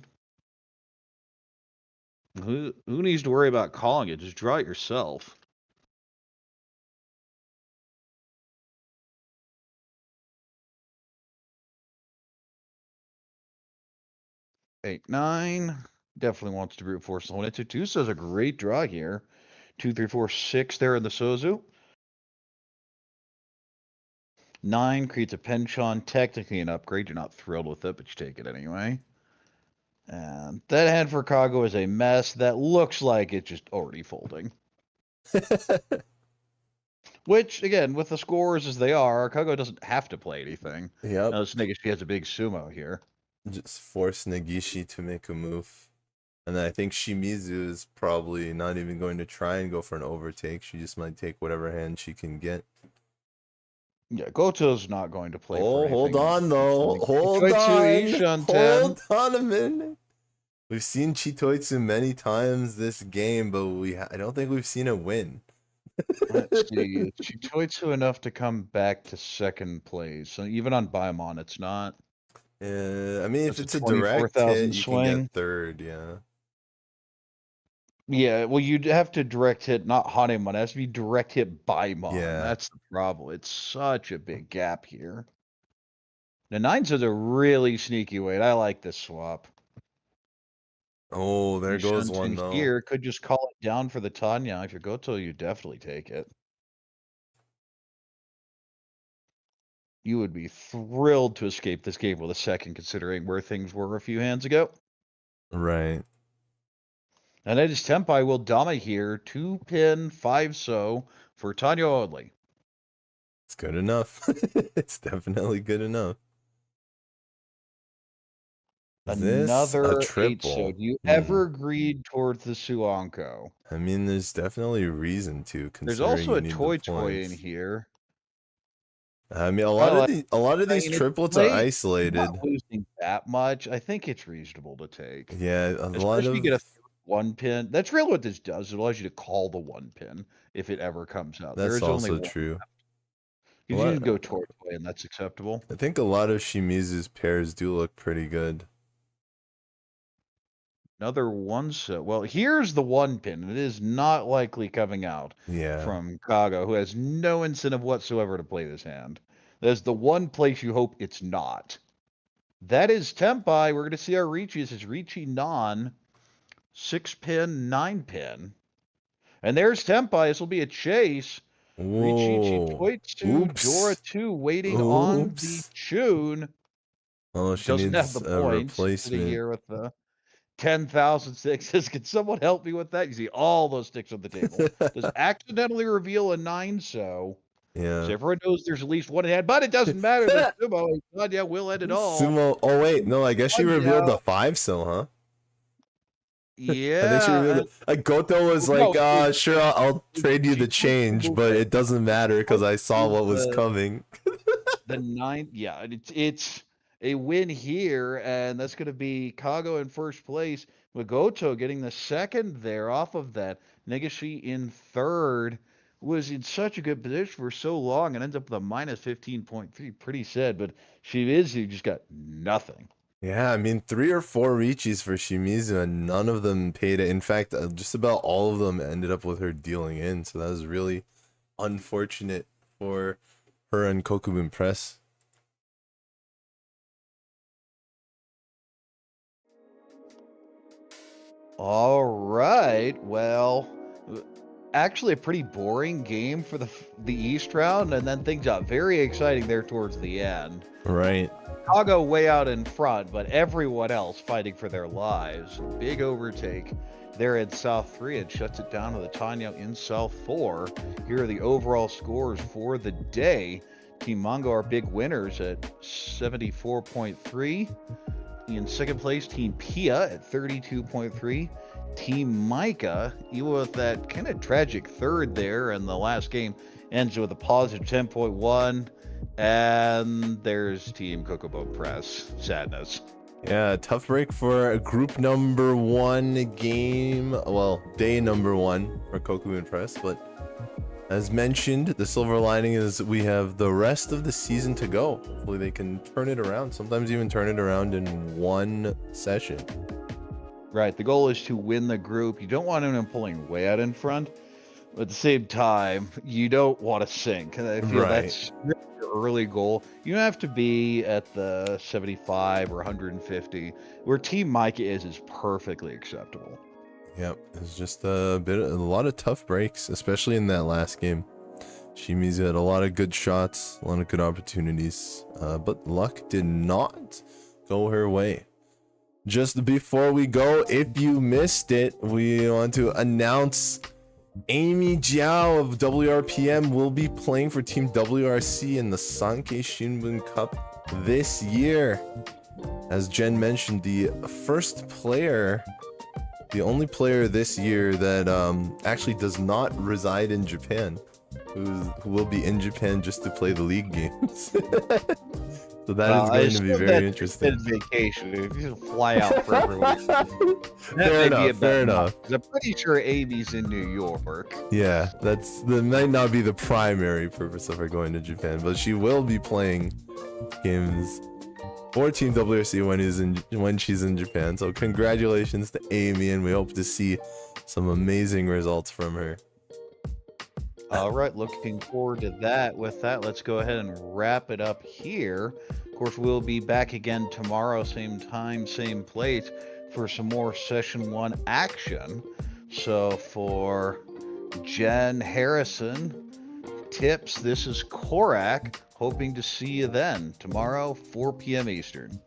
Who needs to worry about calling it? Just draw it yourself. Eight, 9. Definitely wants to brute force the Honetsu. Tusa does a great draw here. 2, 3, 4, 6 there in the Sozu. 9 creates a penchant, technically an upgrade. You're not thrilled with it, but you take it anyway. And that hand for Kago is a mess that looks like it's just already folding. Which, again, with the scores as they are, Kago doesn't have to play anything. Yep. Negishi has a big sumo here. Just force Negishi to make a move. And then I think Shimizu is probably not even going to try and go for an overtake. She just might take whatever hand she can get. Yeah, Goto's not going to play. Oh, for hold anything. on, though. Hold on a minute. We've seen Chitoitsu many times this game, but I don't think we've seen it win. Let's see. Chitoitsu enough to come back to second place. So even on Baimon, it's not. Yeah, I mean, if it's a direct hit, you can get third, yeah. Yeah, well, you'd have to direct hit, not Hanemon. It has to be direct hit Baimon. Yeah. That's the problem. It's such a big gap here. The 9's is a really sneaky weight. I like this swap. Oh, there goes one, though. Here could just call it down for the Tanya. If you're Goto, you definitely take it. You would be thrilled to escape this game with a second, considering where things were a few hands ago. Right. And it is Tempai will Dama here, 2 pin, 5 so for Tanya only. It's good enough. It's definitely good enough. Another 8 so. Do you ever agreed towards the Suanko? I mean, there's definitely a reason to. There's also a toy in here. I mean, a lot of these triplets are isolated. Not losing that much. I think it's reasonable to take. Yeah, Especially if you get a 1 pin. That's really what this does. It allows you to call the 1 pin if it ever comes out. That's also true. You can go toy, and that's acceptable. I think a lot of Shimizu's pairs do look pretty good. Another 1 so. Well, here's the 1 pin. It is not likely coming out from Kago, who has no incentive whatsoever to play this hand. That's the one place you hope it's not. That is Tempai. We're going to see our Riichi. This is Riichi non 6 pin, 9 pin. And there's Tempai. This will be a chase. Riichi Chitoitsu, Dora 2 waiting on the tune. Oh, she doesn't have the points for the year with the 10,000 sticks. Can someone help me with that? You see all those sticks on the table. Does accidentally reveal a 9 so. Yeah. So everyone knows there's at least one hand, but it doesn't matter. The Sumo, God, yeah, we'll end it all. Sumo. Oh wait, no, I guess she revealed the 5 so, huh? Yeah. I think she revealed it. Like Goto was like, sure, I'll trade you the change, but it doesn't matter because I saw what was coming. The 9, yeah, it's a win here, and that's going to be Kago in first place, with Goto getting the second there off of that. Negishi in third. Was in such a good position for so long and ends up with a minus 15.3. Pretty sad, but Shimizu just got nothing. Yeah, I mean, 3 or 4 Riichis for Shimizu, and none of them paid it. In fact, just about all of them ended up with her dealing in, so that was really unfortunate for her and Kokubun Press. All right, well, actually a pretty boring game for the East round, and then things got very exciting there towards the end. Right. Kago way out in front, but everyone else fighting for their lives. Big overtake there in South 3 and shuts it down to the Tanya in South 4. Here are the overall scores for the day. Team Mongo are big winners at 74.3. In second place, Team Pia at 32.3. Team Maika, even with that kind of tragic third there in the last game, ends with a positive 10.1. And there's Team Kokubun Press. Sadness. Yeah, tough break for group number 1 game. Well, day number 1 for Kokubun Press. But as mentioned, the silver lining is we have the rest of the season to go. Hopefully they can turn it around. Sometimes even turn it around in 1 session. Right, the goal is to win the group. You don't want anyone pulling way out in front, but at the same time, you don't want to sink. I feel that's your early goal. You don't have to be at the 75 or 150. Where Team Maika is perfectly acceptable. Yep, it's just a lot of tough breaks, especially in that last game. Shimizu had a lot of good shots, a lot of good opportunities, but luck did not go her way. Just before we go, if you missed it, we want to announce Amy Jiao of WRPM will be playing for Team WRC in the Sankei Shimbun Cup this year. As Jenn mentioned, the first player, the only player this year that actually does not reside in Japan, who will be in Japan just to play the league games. So that is going to be very interesting. Vacation. If you fly out for every week. Fair enough. I'm pretty sure Amy's in New York. Yeah, that might not be the primary purpose of her going to Japan, but she will be playing games for Team WRC when she's in Japan. So congratulations to Amy, and we hope to see some amazing results from her. All right, looking forward to that. With that, let's go ahead and wrap it up here. Of course, we'll be back again tomorrow, same time, same place, for some more Session 1 action. So for Jenn, Harrison, Tips, this is Corak. Hoping to see you then, tomorrow, 4 p.m. Eastern.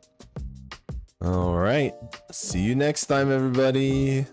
All right. See you next time, everybody.